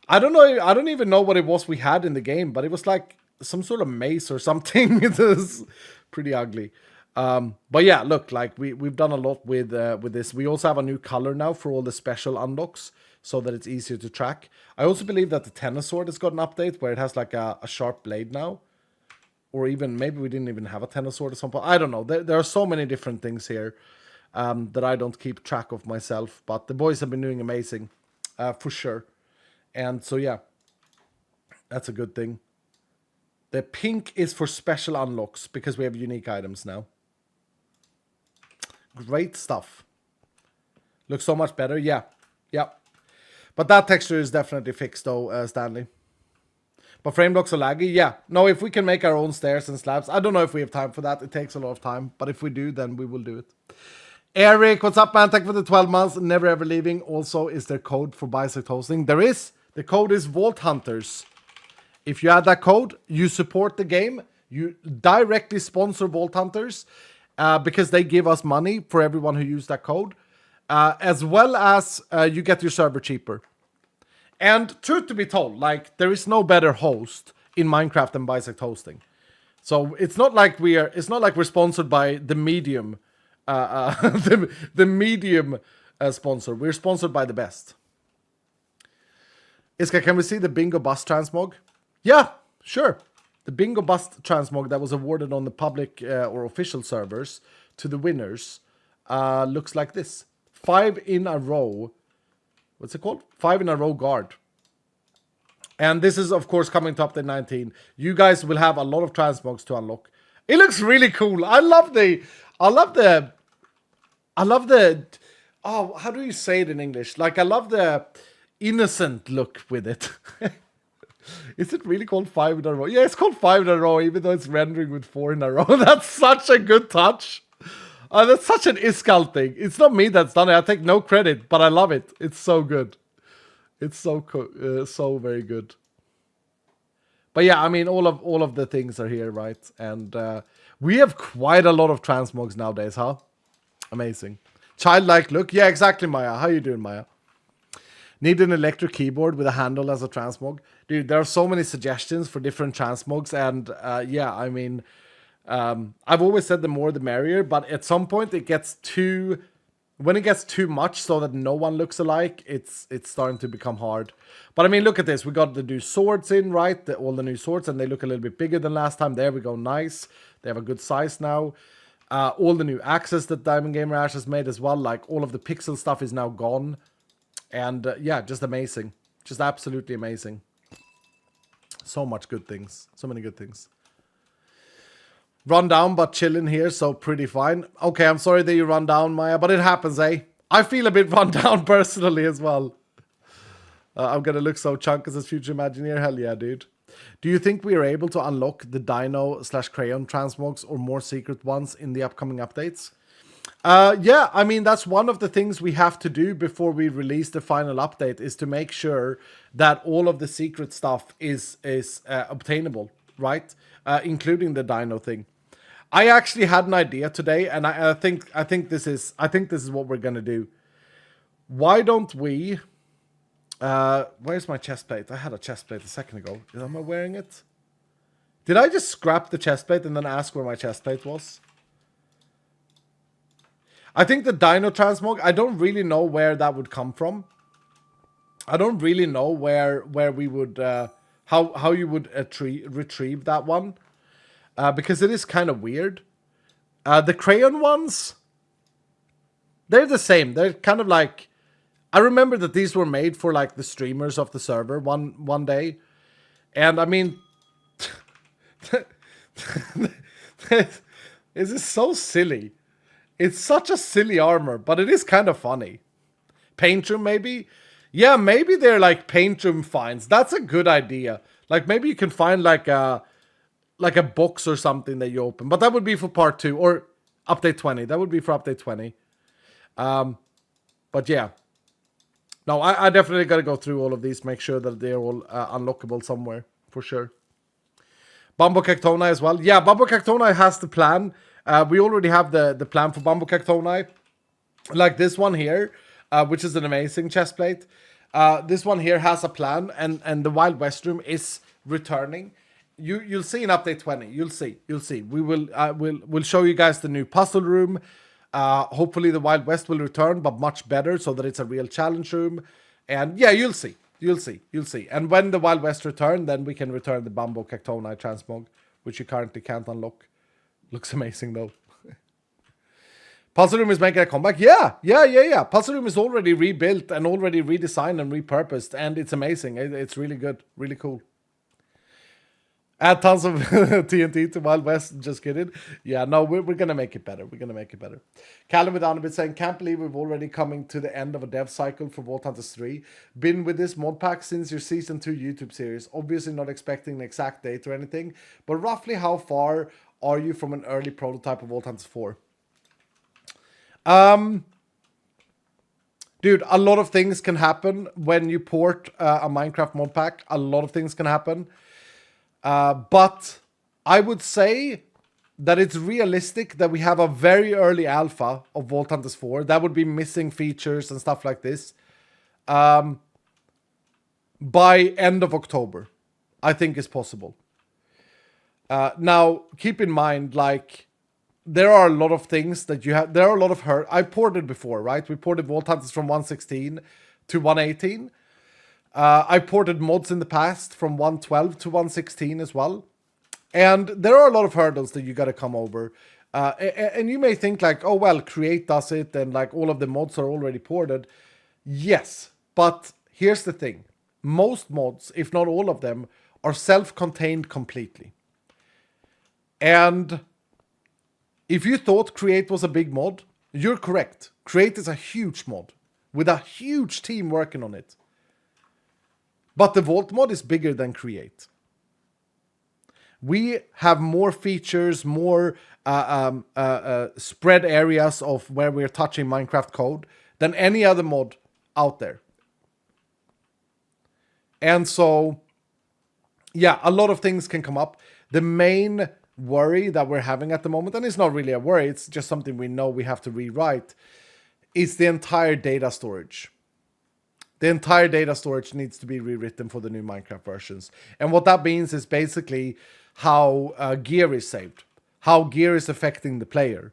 I don't know. I don't even know what it was we had in the game, but it was like some sort of mace or something. It was pretty ugly. But yeah, look, like we've done a lot with this. We also have a new color now for all the special unlocks, so that it's easier to track. I also believe that the tennis sword has got an update where it has like a sharp blade now. Or even, maybe we didn't even have a tennis sword at some point. I don't know. There are so many different things here that I don't keep track of myself. But the boys have been doing amazing, for sure. And so, yeah, that's a good thing. The pink is for special unlocks because we have unique items now. Great stuff. Looks so much better. Yeah. Yeah. But that texture is definitely fixed though, Stanley. But frame blocks are laggy. Yeah. No, if we can make our own stairs and slabs. I don't know if we have time for that. It takes a lot of time. But if we do, then we will do it. Eric, what's up, man? Thank you for the 12 months. Never ever leaving. Also, is there code for bisect hosting? There is. The code is Vault Hunters. If you add that code, you support the game. You directly sponsor Vault Hunters because they give us money for everyone who used that code. As well as you get your server cheaper. And truth to be told, like, there is no better host in Minecraft than bisect hosting. So it's not like we're sponsored by the Medium, the Medium sponsor. We're sponsored by the best. Iska, can we see the Bingo Bus Transmog? Yeah, sure. The Bingo Bus Transmog that was awarded on the public or official servers to the winners looks like this. 5 in a row. What's it called? 5 in a row guard. And this is, of course, coming to update 19. You guys will have a lot of transmogs to unlock. It looks really cool. I love the, oh, how do you say it in English? Like, I love the innocent look with it. Is it really called 5 in a row? Yeah, it's called 5 in a row, even though it's rendering with 4 in a row. That's such a good touch. That's such an Iskal thing. It's not me that's done it. I take no credit, but I love it. It's so good. It's so so very good. But yeah, I mean, all of the things are here, right? And we have quite a lot of transmogs nowadays, huh? Amazing. Childlike look. Yeah, exactly, Maya. How you doing, Maya? Need an electric keyboard with a handle as a transmog. Dude, there are so many suggestions for different transmogs. And yeah, I mean, I've always said the more the merrier. But at some point it gets too... When it gets too much so that no one looks alike, it's starting to become hard. But I mean, look at this. We got the new swords in, right? All the new swords, and they look a little bit bigger than last time. There we go. Nice. They have a good size now. All the new axes that Diamond Gamer Ash has made as well. Like, all of the pixel stuff is now gone. And yeah, just amazing. Just absolutely amazing. So much good things. So many good things. Run down, but chilling here, so pretty fine. Okay, I'm sorry that you run down, Maya, but it happens, eh? I feel a bit run down personally as well. I'm gonna look so chunk as a future Imagineer. Hell yeah, dude. Do you think we are able to unlock the Dino/Crayon transmogs or more secret ones in the upcoming updates? Yeah, I mean, that's one of the things we have to do before we release the final update, is to make sure that all of the secret stuff is obtainable, right? Including the dino thing. I actually had an idea today, and I think this is what we're gonna do. Why don't we? Where's my chest plate? I had a chest plate a second ago. Am I wearing it? Did I just scrap the chest plate and then ask where my chest plate was? I think the Dino Transmog, I don't really know where that would come from. I don't really know where we would, how you would retrieve that one. Because it is kind of weird. The crayon ones, they're the same. They're kind of like, I remember that these were made for like the streamers of the server one day. And I mean, this is so silly. It's such a silly armor, but it is kind of funny. Paint room, maybe? Yeah, maybe they're like paint room finds. That's a good idea. Like, maybe you can find like a box or something that you open. But that would be for part 2 or update 20. That would be for update 20. But yeah. No, I definitely got to go through all of these. Make sure that they're all unlockable somewhere. For sure. Bumbo Cactoni as well. Yeah, Bumbo Cactoni has the plan. We already have the plan for Bumbo Cactoni. Like this one here, which is an amazing chest plate. This one here has a plan, and the Wild West room is returning. You'll see in update 20. You'll see. We will we'll show you guys the new puzzle room. Hopefully the Wild West will return, but much better, so that it's a real challenge room. And yeah, you'll see. And when the Wild West return, then we can return the Bumbo Cactoni Transmog, which you currently can't unlock. Looks amazing though. Puzzle room is making a comeback. Yeah. Puzzle room is already rebuilt and already redesigned and repurposed, and it's amazing. It's really good, really cool. Add tons of TNT to Wild West. Just kidding. Yeah, no, we're gonna make it better. Callum with Anubit saying, can't believe we've already coming to the end of a dev cycle for Vault Hunters 3. Been with this mod pack since your season 2 YouTube series. Obviously not expecting an exact date or anything, but roughly how far are you from an early prototype of Vault Hunters 4? Dude, a lot of things can happen when you port a Minecraft mod pack. A lot of things can happen. But I would say that it's realistic that we have a very early alpha of Vault Hunters 4. That would be missing features and stuff like this. By end of October, I think is possible. Now, keep in mind, like, there are a lot of things that you have. There are a lot of I ported before, right? We ported Vault Hunters from 1.16 to 1.18. I ported mods in the past from 1.12 to 1.16 as well. And there are a lot of hurdles that you got to come over. And you may think like, oh, well, Create does it and like all of the mods are already ported. Yes, but here's the thing. Most mods, if not all of them, are self-contained completely. And if you thought Create was a big mod, you're correct. Create is a huge mod with a huge team working on it. But the Vault mod is bigger than Create. We have more features, more spread areas of where we're touching Minecraft code than any other mod out there. And so, yeah, a lot of things can come up. The main worry that we're having at the moment, and it's not really a worry, it's just something we know we have to rewrite, is the entire data storage. The entire data storage needs to be rewritten for the new Minecraft versions. And what that means is basically how gear is saved, how gear is affecting the player.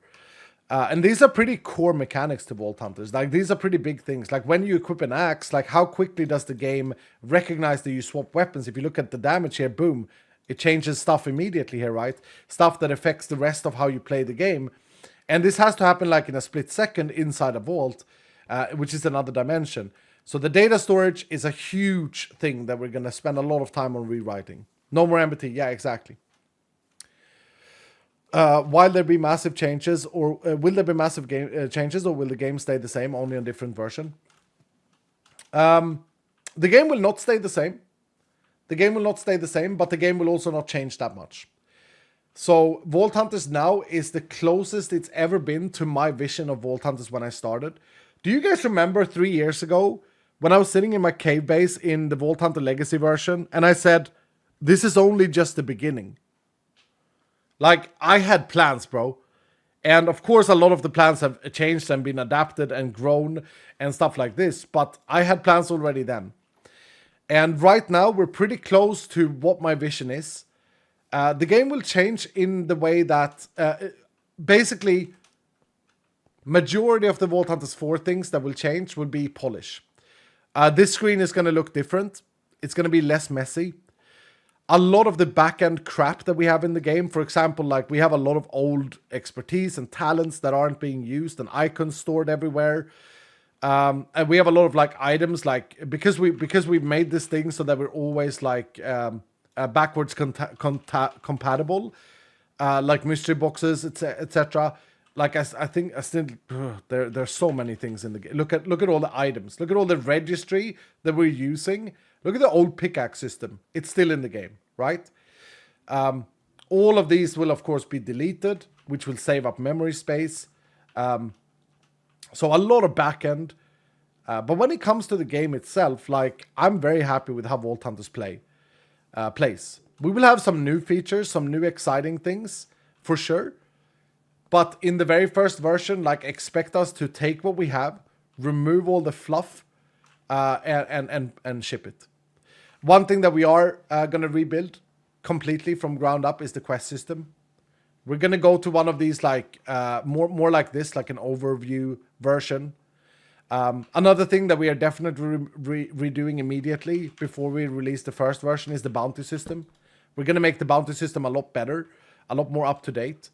And these are pretty core mechanics to Vault Hunters. Like, these are pretty big things. Like, when you equip an axe, like, how quickly does the game recognize that you swap weapons? If you look at the damage here, boom, it changes stuff immediately here, right? Stuff that affects the rest of how you play the game. And this has to happen like in a split second inside a vault, which is another dimension. So the data storage is a huge thing that we're going to spend a lot of time on rewriting. No more MBT. Yeah, exactly. Will there be massive changes, or will there be massive changes, or will the game stay the same, only on different version? The game will not stay the same. The game will not stay the same, but the game will also not change that much. So Vault Hunters now is the closest it's ever been to my vision of Vault Hunters when I started. Do you guys remember 3 years ago when I was sitting in my cave base in the Vault Hunter Legacy version and I said, this is only just the beginning? Like, I had plans, bro. And of course, a lot of the plans have changed and been adapted and grown and stuff like this. But I had plans already then. And right now, we're pretty close to what my vision is. The game will change in the way that basically majority of the Vault Hunters 4 things that will change will be polish. This screen is going to look different. It's going to be less messy. A lot of the back-end crap that we have in the game, for example, like we have a lot of old expertise and talents that aren't being used and icons stored everywhere. And we have a lot of like items, like because we've made this thing so that we're always like backwards compatible, like mystery boxes, etc. Like I think I still there's so many things in the game. Look at all the items. Look at all the registry that we're using. Look at the old pickaxe system. It's still in the game, right? All of these will, of course, be deleted, which will save up memory space. So a lot of backend. But when it comes to the game itself, like, I'm very happy with how Vault Hunters plays. We will have some new features, some new exciting things, for sure. But in the very first version, like, expect us to take what we have, remove all the fluff, and ship it. One thing that we are going to rebuild completely from ground up is the quest system. We're going to go to one of these like more like this, like an overview version. Another thing that we are definitely redoing immediately before we release the first version is the bounty system. We're going to make the bounty system a lot better, a lot more up to date.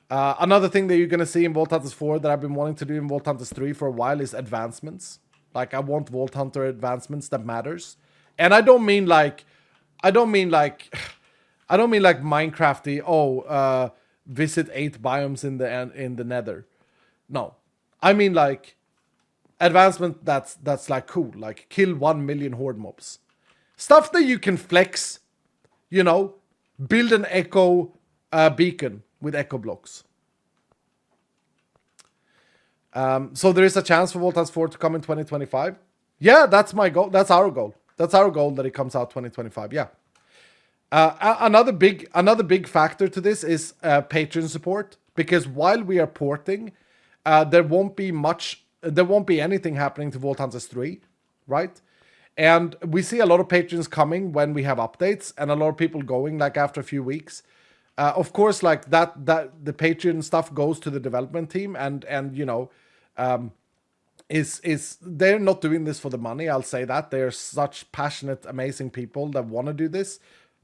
Another thing that you're going to see in Vault Hunters 4 that I've been wanting to do in Vault Hunters 3 for a while is advancements. Like, I want Vault Hunter advancements that matters. And I don't mean like Minecrafty, visit 8 biomes in the nether. No. I mean like advancement that's like cool, like kill 1 million horde mobs. Stuff that you can flex, you know, build an echo beacon with echo blocks. So there is a chance for Vault Hunters 4 to come in 2025. Yeah, that's my goal. That's our goal. That's our goal, that it comes out 2025. Yeah. Another big factor to this is Patreon support, because while we are porting, there won't be anything happening to Vault Hunters 3, right? And we see a lot of patrons coming when we have updates, and a lot of people going like after a few weeks. Of course, like that the Patreon stuff goes to the development team, and you know, is they're not doing this for the money. I'll say that they're such passionate, amazing people that want to do this,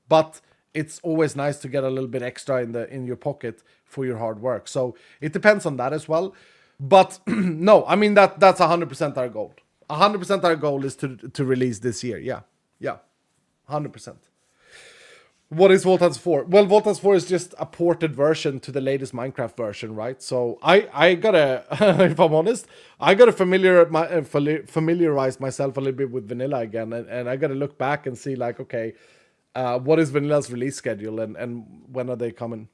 but it's always nice to get a little bit extra in your pocket for your hard work. So it depends on that as well. But no, I mean that's 100% our goal. 100% our goal is to release this year. Yeah, 100%. What is Vault Hunters 4? Well, Vault Hunters 4 is just a ported version to the latest Minecraft version, right? So I gotta, if I'm honest, I gotta familiarize myself a little bit with vanilla again, and I gotta look back and see like, okay, what is vanilla's release schedule and when are they coming?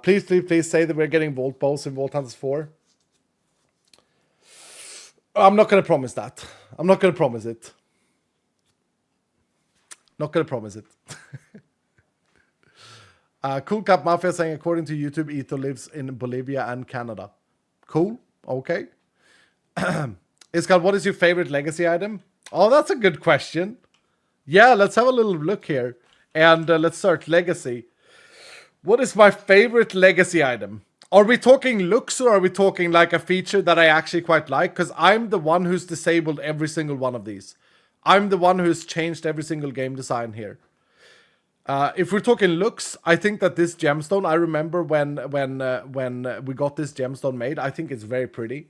Please say that we're getting Vault Bows in Vault Hunters 4. I'm not gonna promise that. I'm not gonna promise it. Not gonna promise it. Cool Cap Mafia saying, according to YouTube, Ito lives in Bolivia and Canada. Cool. Okay. Iskal, what is your favorite legacy item? Oh, that's a good question. Yeah, let's have a little look here. And let's search legacy. What is my favorite legacy item? Are we talking looks, or are we talking like a feature that I actually quite like? Because I'm the one who's disabled every single one of these. I'm the one who's changed every single game design here. If we're talking looks, I think that this gemstone, I remember when we got this gemstone made, I think it's very pretty.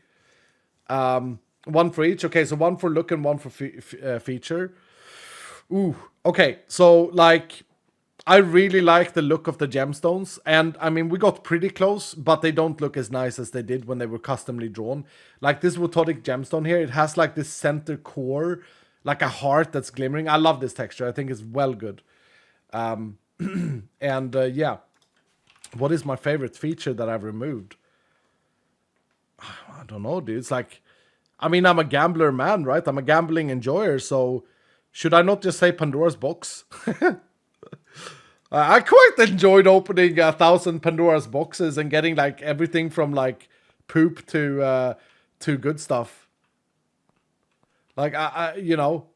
One for each. Okay, so one for look and one for feature. Ooh, okay. So, like, I really like the look of the gemstones. And, I mean, we got pretty close, but they don't look as nice as they did when they were customly drawn. Like, this Wototic gemstone here, it has, like, this center core like a heart that's glimmering. I love this texture. I think it's well good. And yeah, what is my favorite feature that I've removed? I don't know, dude. It's like, I mean, I'm a gambler man, right? I'm a gambling enjoyer, so should I not just say Pandora's box? I quite enjoyed opening 1,000 Pandora's boxes and getting like everything from like poop to good stuff. Like I you know,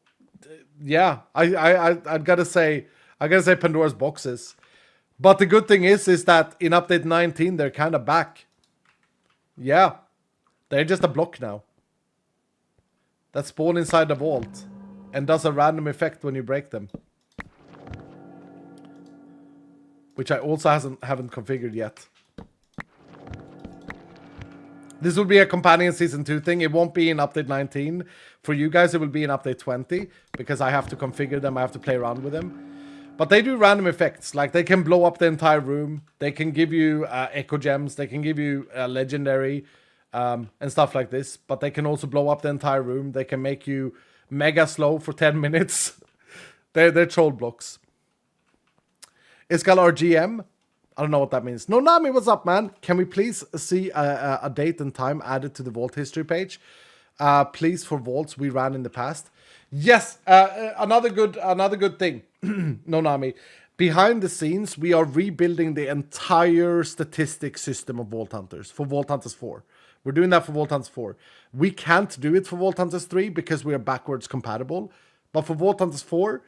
yeah, I'd gotta say Pandora's boxes. But the good thing is that in update 19 they're kind of back. Yeah, they're just a block now that spawn inside the vault and does a random effect when you break them, which I also haven't configured yet. This will be a companion season 2 thing. It won't be in update 19. For you guys, it will be in update 20 because I have to configure them. I have to play around with them. But they do random effects. Like they can blow up the entire room. They can give you echo gems. They can give you legendary and stuff like this. But they can also blow up the entire room. They can make you mega slow for 10 minutes. They're troll blocks. Iskal RGM. I don't know what that means. No, Nami, what's up, man? Can we please see a date and time added to the Vault history page? Please, for Vaults we ran in the past. Yes, another good thing. No, Nami. Behind the scenes, we are rebuilding the entire statistic system of Vault Hunters for Vault Hunters 4. We're doing that for Vault Hunters 4. We can't do it for Vault Hunters 3 because we are backwards compatible. But for Vault Hunters 4,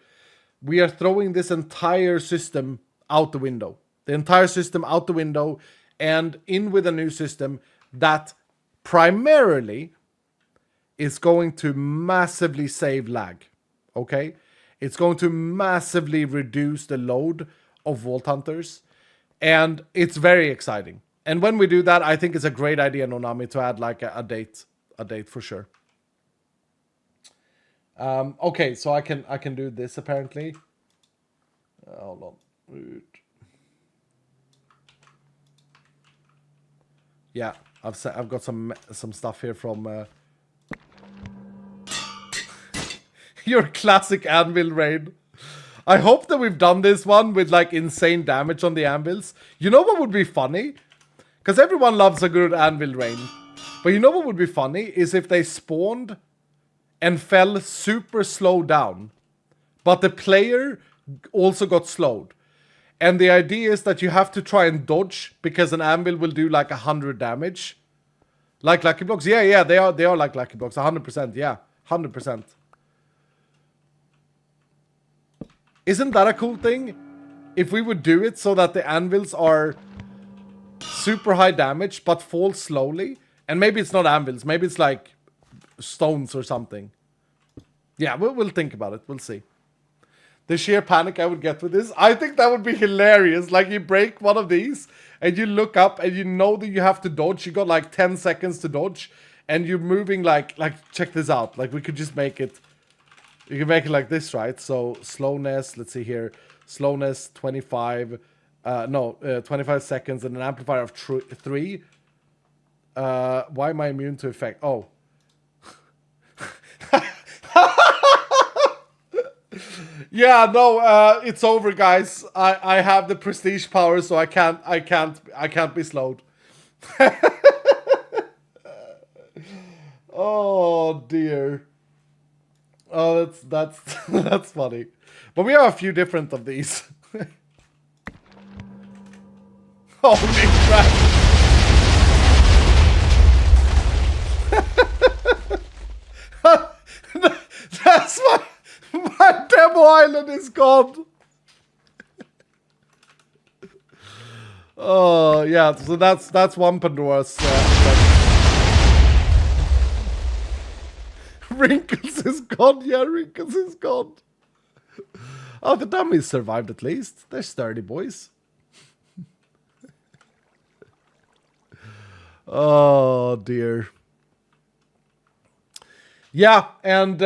we are throwing this entire system out the window. The entire system out the window and in with a new system that primarily is going to massively save lag. Okay? It's going to massively reduce the load of Vault Hunters. And it's very exciting. And when we do that, I think it's a great idea, Nonami, to add like a date for sure. Okay, so I can do this apparently. Hold on. Yeah, I've got some stuff here from your classic anvil raid. I hope that we've done this one with like insane damage on the anvils. You know what would be funny? Because everyone loves a good anvil rain. But you know what would be funny is if they spawned and fell super slow down, but the player also got slowed. And the idea is that you have to try and dodge because an anvil will do like 100 damage. Like Lucky Blocks. Yeah, they are like Lucky Blocks. 100%, yeah. 100%. Isn't that a cool thing? If we would do it so that the anvils are super high damage but fall slowly. And maybe it's not anvils. Maybe it's like stones or something. Yeah, we'll think about it. We'll see. The sheer panic I would get with this. I think that would be hilarious. Like you break one of these and you look up and you know that you have to dodge. You got like 10 seconds to dodge and you're moving like check this out. Like we could just make it. You can make it like this, right? So slowness, let's see here. Slowness 25. 25 seconds and an amplifier of 3. Why am I immune to effect? Oh. Yeah, no, it's over, guys. I have the prestige power, so I can't be slowed. Oh dear. Oh, that's that's funny. But we have a few different of these. Holy crap. That's my demo island is gone. Oh yeah, so that's one Pandora's. Wrinkles is gone. Yeah, Wrinkles is gone. Oh, the dummies survived at least. They're sturdy boys. Oh dear. Yeah, and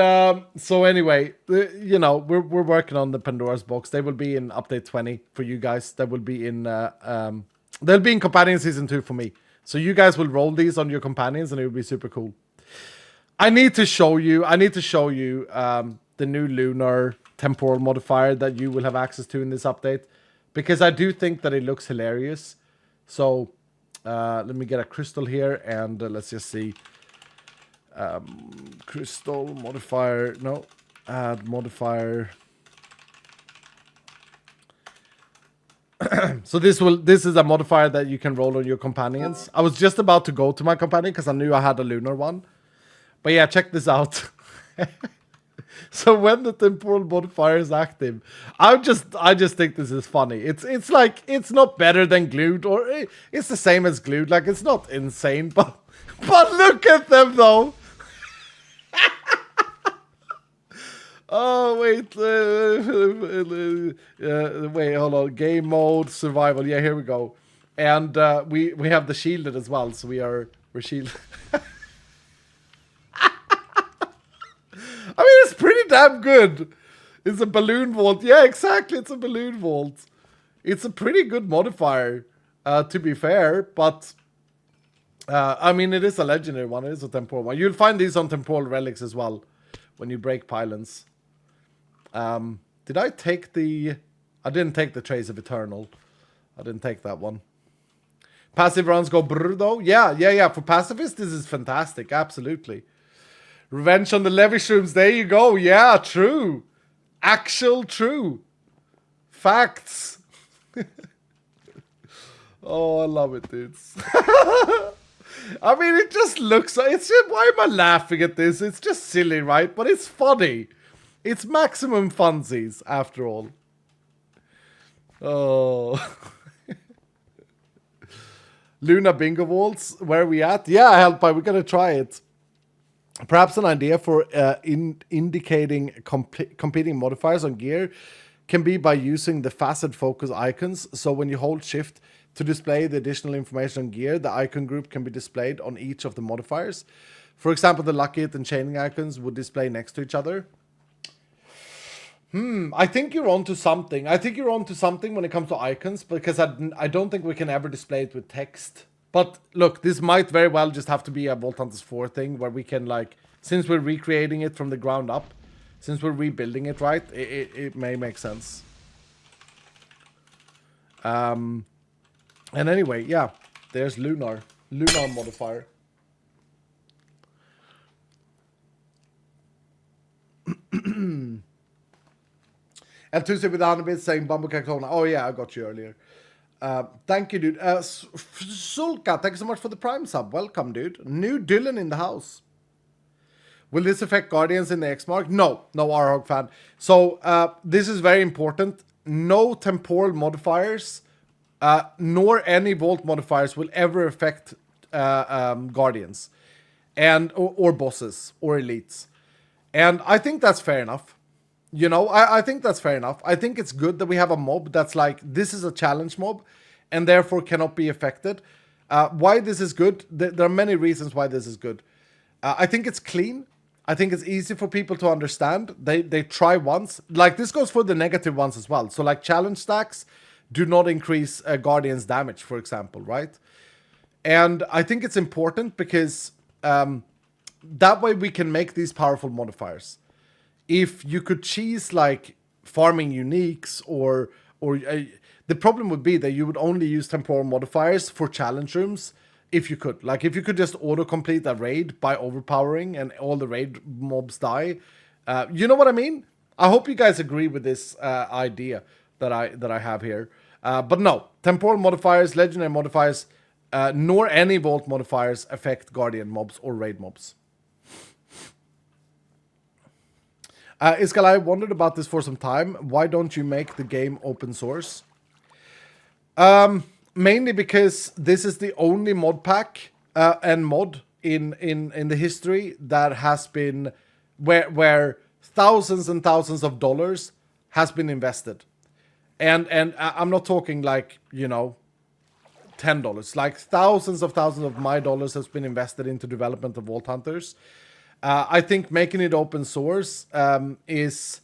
so anyway, you know, we're working on the Pandora's box. They will be in update 20 for you guys. They will be in they'll be in companion season 2 for me. So you guys will roll these on your companions and it will be super cool. I need to show you the new lunar temporal modifier that you will have access to in this update, because I do think that it looks hilarious. So let me get a crystal here, and let's just see. Crystal modifier, no, add modifier. So this is a modifier that you can roll on your companions. I was just about to go to my companion because I knew I had a lunar one. But yeah, check this out. So when the temporal modifier is active, I just think this is funny. It's like, it's not better than glued, or it's the same as glued. Like, it's not insane, but look at them though. Oh wait, wait, hold on. Game mode, survival. Yeah, here we go. And we have the shielded as well, so we're shielded. I mean, it's pretty damn good. It's a balloon vault. Yeah, exactly. It's a balloon vault. It's a pretty good modifier, to be fair. But I mean, it is a legendary one. It is a temporal one. You'll find these on temporal relics as well when you break pylons. Did I take the... I didn't take the Trace of Eternal. I didn't take that one. Passive rounds go brr though. Yeah. For pacifists, this is fantastic. Absolutely. Revenge on the levy shrooms. There you go. Yeah, true. Actual true. Facts. Oh, I love it, dudes. I mean, it just looks... It's just, why am I laughing at this? It's just silly, right? But it's funny. It's maximum funsies, after all. Oh. Luna Bingo Vaults, where are we at? Yeah, Help, we're going to try it. Perhaps an idea for indicating competing modifiers on gear can be by using the facet focus icons. So when you hold shift to display the additional information on gear, the icon group can be displayed on each of the modifiers. For example, the lucky hit and chaining icons would display next to each other. I think you're onto something. I think you're onto something when it comes to icons, because I don't think we can ever display it with text. But look, this might very well just have to be a Vault Hunters 4 thing, where we can, like, since we're recreating it from the ground up, since we're rebuilding it, right, it may make sense. And anyway, yeah, there's lunar modifier. And Tuesday with Anabit saying Bumble Cactona. Oh yeah, I got you earlier. Thank you, dude. Sulka, thank you so much for the Prime sub. Welcome, dude. New Dylan in the house. Will this affect Guardians in the X-Mark? No, Arhog fan. So this is very important. No temporal modifiers, nor any Vault modifiers will ever affect Guardians, and or bosses or elites. And I think that's fair enough. You know, I think that's fair enough. I think it's good that we have a mob that's like, this is a challenge mob, and therefore cannot be affected. Why this is good? There are many reasons why this is good. I think it's clean. I think it's easy for people to understand. They try once. Like, this goes for the negative ones as well. So, like, challenge stacks do not increase Guardian's damage, for example, right? And I think it's important because that way we can make these powerful modifiers. If you could cheese like farming uniques or the problem would be that you would only use temporal modifiers for challenge rooms if you could. Like, if you could just auto-complete a raid by overpowering and all the raid mobs die. You know what I mean? I hope you guys agree with this idea that I have here. But no, temporal modifiers, legendary modifiers, nor any Vault modifiers affect Guardian mobs or raid mobs. Iskal, I wondered about this for some time. Why don't you make the game open source? Mainly because this is the only mod pack and mod in the history that has been where thousands and thousands of dollars has been invested. And I'm not talking like, you know, $10. Like thousands of my dollars has been invested into development of Vault Hunters. I think making it open source is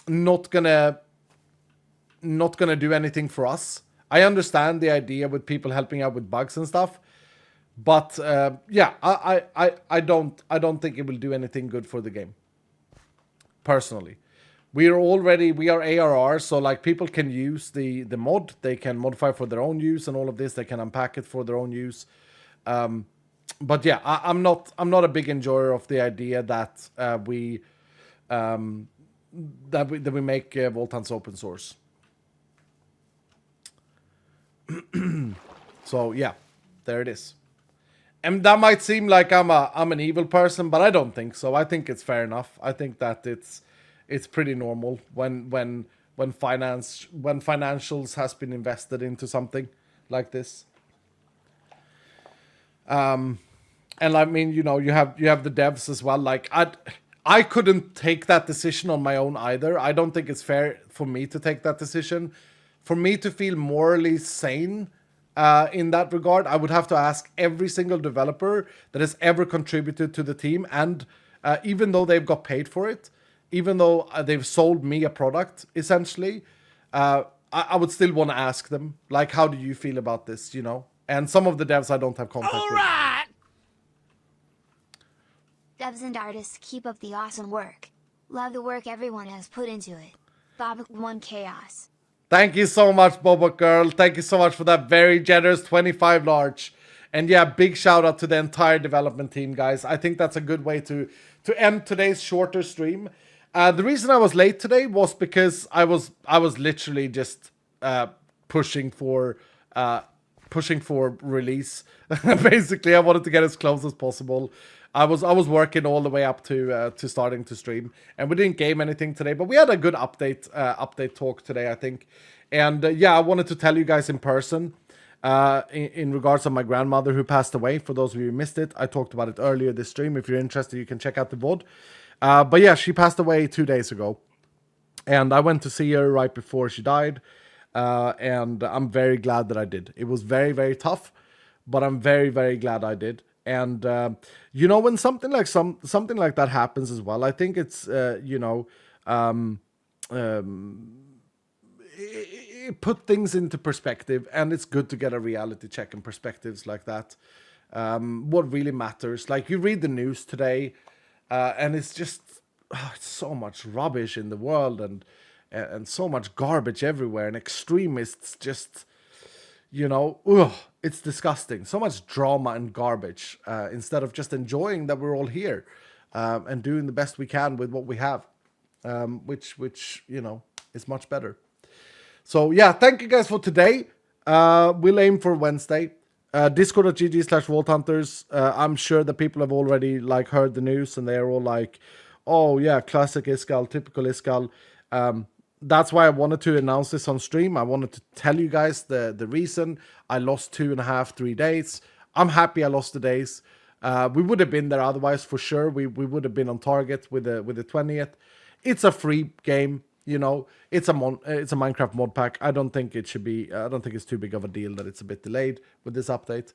not gonna do anything for us. I understand the idea with people helping out with bugs and stuff, but yeah, I don't think it will do anything good for the game. personally. We are ARR, so like people can use the mod, they can modify for their own use and all of this, they can unpack it for their own use. But yeah, I'm not a big enjoyer of the idea that we make Vault Hunts open source. So yeah, there it is. And that might seem like I'm an evil person, but I don't think so. I think it's fair enough. I think that it's pretty normal when financials has been invested into something like this. And I mean, you have the devs as well. Like I couldn't take that decision on my own either. I don't think it's fair for me to take that decision. For me to feel morally sane in that regard, I would have to ask every single developer that has ever contributed to the team, and even though they've got paid for it, even though they've sold me a product, essentially, I would still want to ask them, like, how do you feel about this, And some of the devs I don't have contact with. Devs and artists, keep up the awesome work. Love the work everyone has put into it. Bob1 Chaos. Thank you so much, Boba Girl. Thank you so much for that very generous 25 large. And yeah, big shout out to the entire development team, guys. I think that's a good way to end today's shorter stream. The reason I was late today was because I was literally just pushing for release. Basically, I wanted to get as close as possible. I was working all the way up to starting to stream, and we didn't game anything today, but we had a good update talk today, I think. And yeah, I wanted to tell you guys in person in regards to my grandmother who passed away. For those of you who missed it, I talked about it earlier this stream. If you're interested, you can check out the VOD. But yeah, she passed away 2 days ago, and I went to see her right before she died. And I'm very glad that I did. It was very, very tough, but I'm very, very glad I did. And when something like that happens as well, I think it's it put things into perspective, and it's good to get a reality check in perspectives like that. What really matters, like you read the news today, and it's just it's so much rubbish in the world, and so much garbage everywhere, and extremists just, it's disgusting. So much drama and garbage instead of just enjoying that we're all here and doing the best we can with what we have, which is much better. So yeah, thank you guys for today. We'll aim for Wednesday. Discord.gg/VaultHunters. I'm sure that people have already heard the news, and they're all like, oh yeah, classic Iskall, typical Iskall. That's why I wanted to announce this on stream. I wanted to tell you guys the reason. I lost 2.5-3 days. I'm happy I lost the days. We would have been there otherwise for sure. We would have been on target with the 20th. It's a free game, It's a Minecraft mod pack. I don't think it should be. I don't think it's too big of a deal that it's a bit delayed with this update.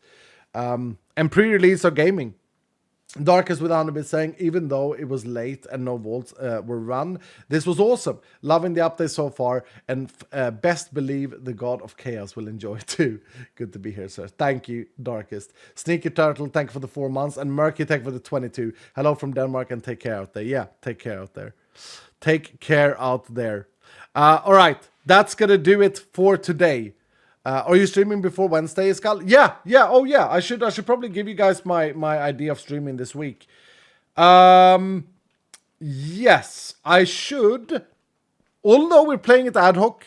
And pre-release of gaming. Darkest with Anubis saying, even though it was late and no vaults were run, this was awesome. Loving the update so far, and best believe the God of Chaos will enjoy it too. Good to be here, sir. Thank you, Darkest. Sneaky Turtle, thank you for the 4 months, and Murky, thank you for the 22. Hello from Denmark, and take care out there. Yeah, take care out there. Take care out there. All right, that's gonna do it for today. Are you streaming before Wednesday, Iskall? Yeah. Oh yeah. I should probably give you guys my idea of streaming this week. Yes, I should. Although we're playing it ad hoc,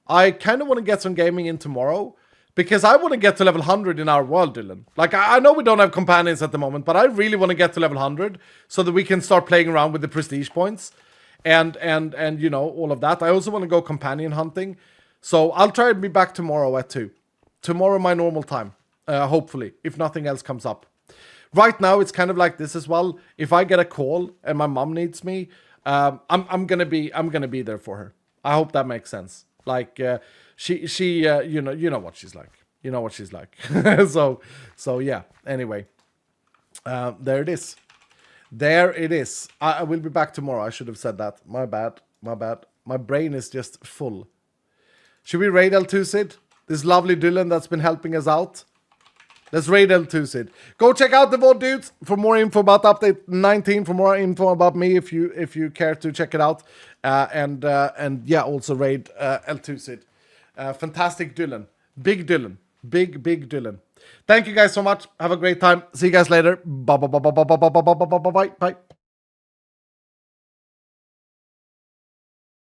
I kind of want to get some gaming in tomorrow, because I want to get to level 100 in our world, Dylan. Like, I know we don't have companions at the moment, but I really want to get to level 100 so that we can start playing around with the prestige points. And all of that. I also want to go companion hunting. So I'll try to be back tomorrow at 2. Tomorrow, my normal time. Hopefully, if nothing else comes up. Right now, it's kind of like this as well. If I get a call and my mom needs me, I'm gonna be there for her. I hope that makes sense. Like she you know what she's like. You know what she's like. so yeah. Anyway, there it is. There it is. I will be back tomorrow. I should have said that. My bad. My brain is just full. Should we raid L2 Sid? This lovely Dylan that's been helping us out. Let's raid L2 Sid. Go check out the VOD, dudes, for more info about update 19, for more info about me if you care to check it out. And yeah, also raid L2 Sid. Fantastic Dylan. Big Dylan. Big Dylan. Thank you guys so much. Have a great time. See you guys later. Bye.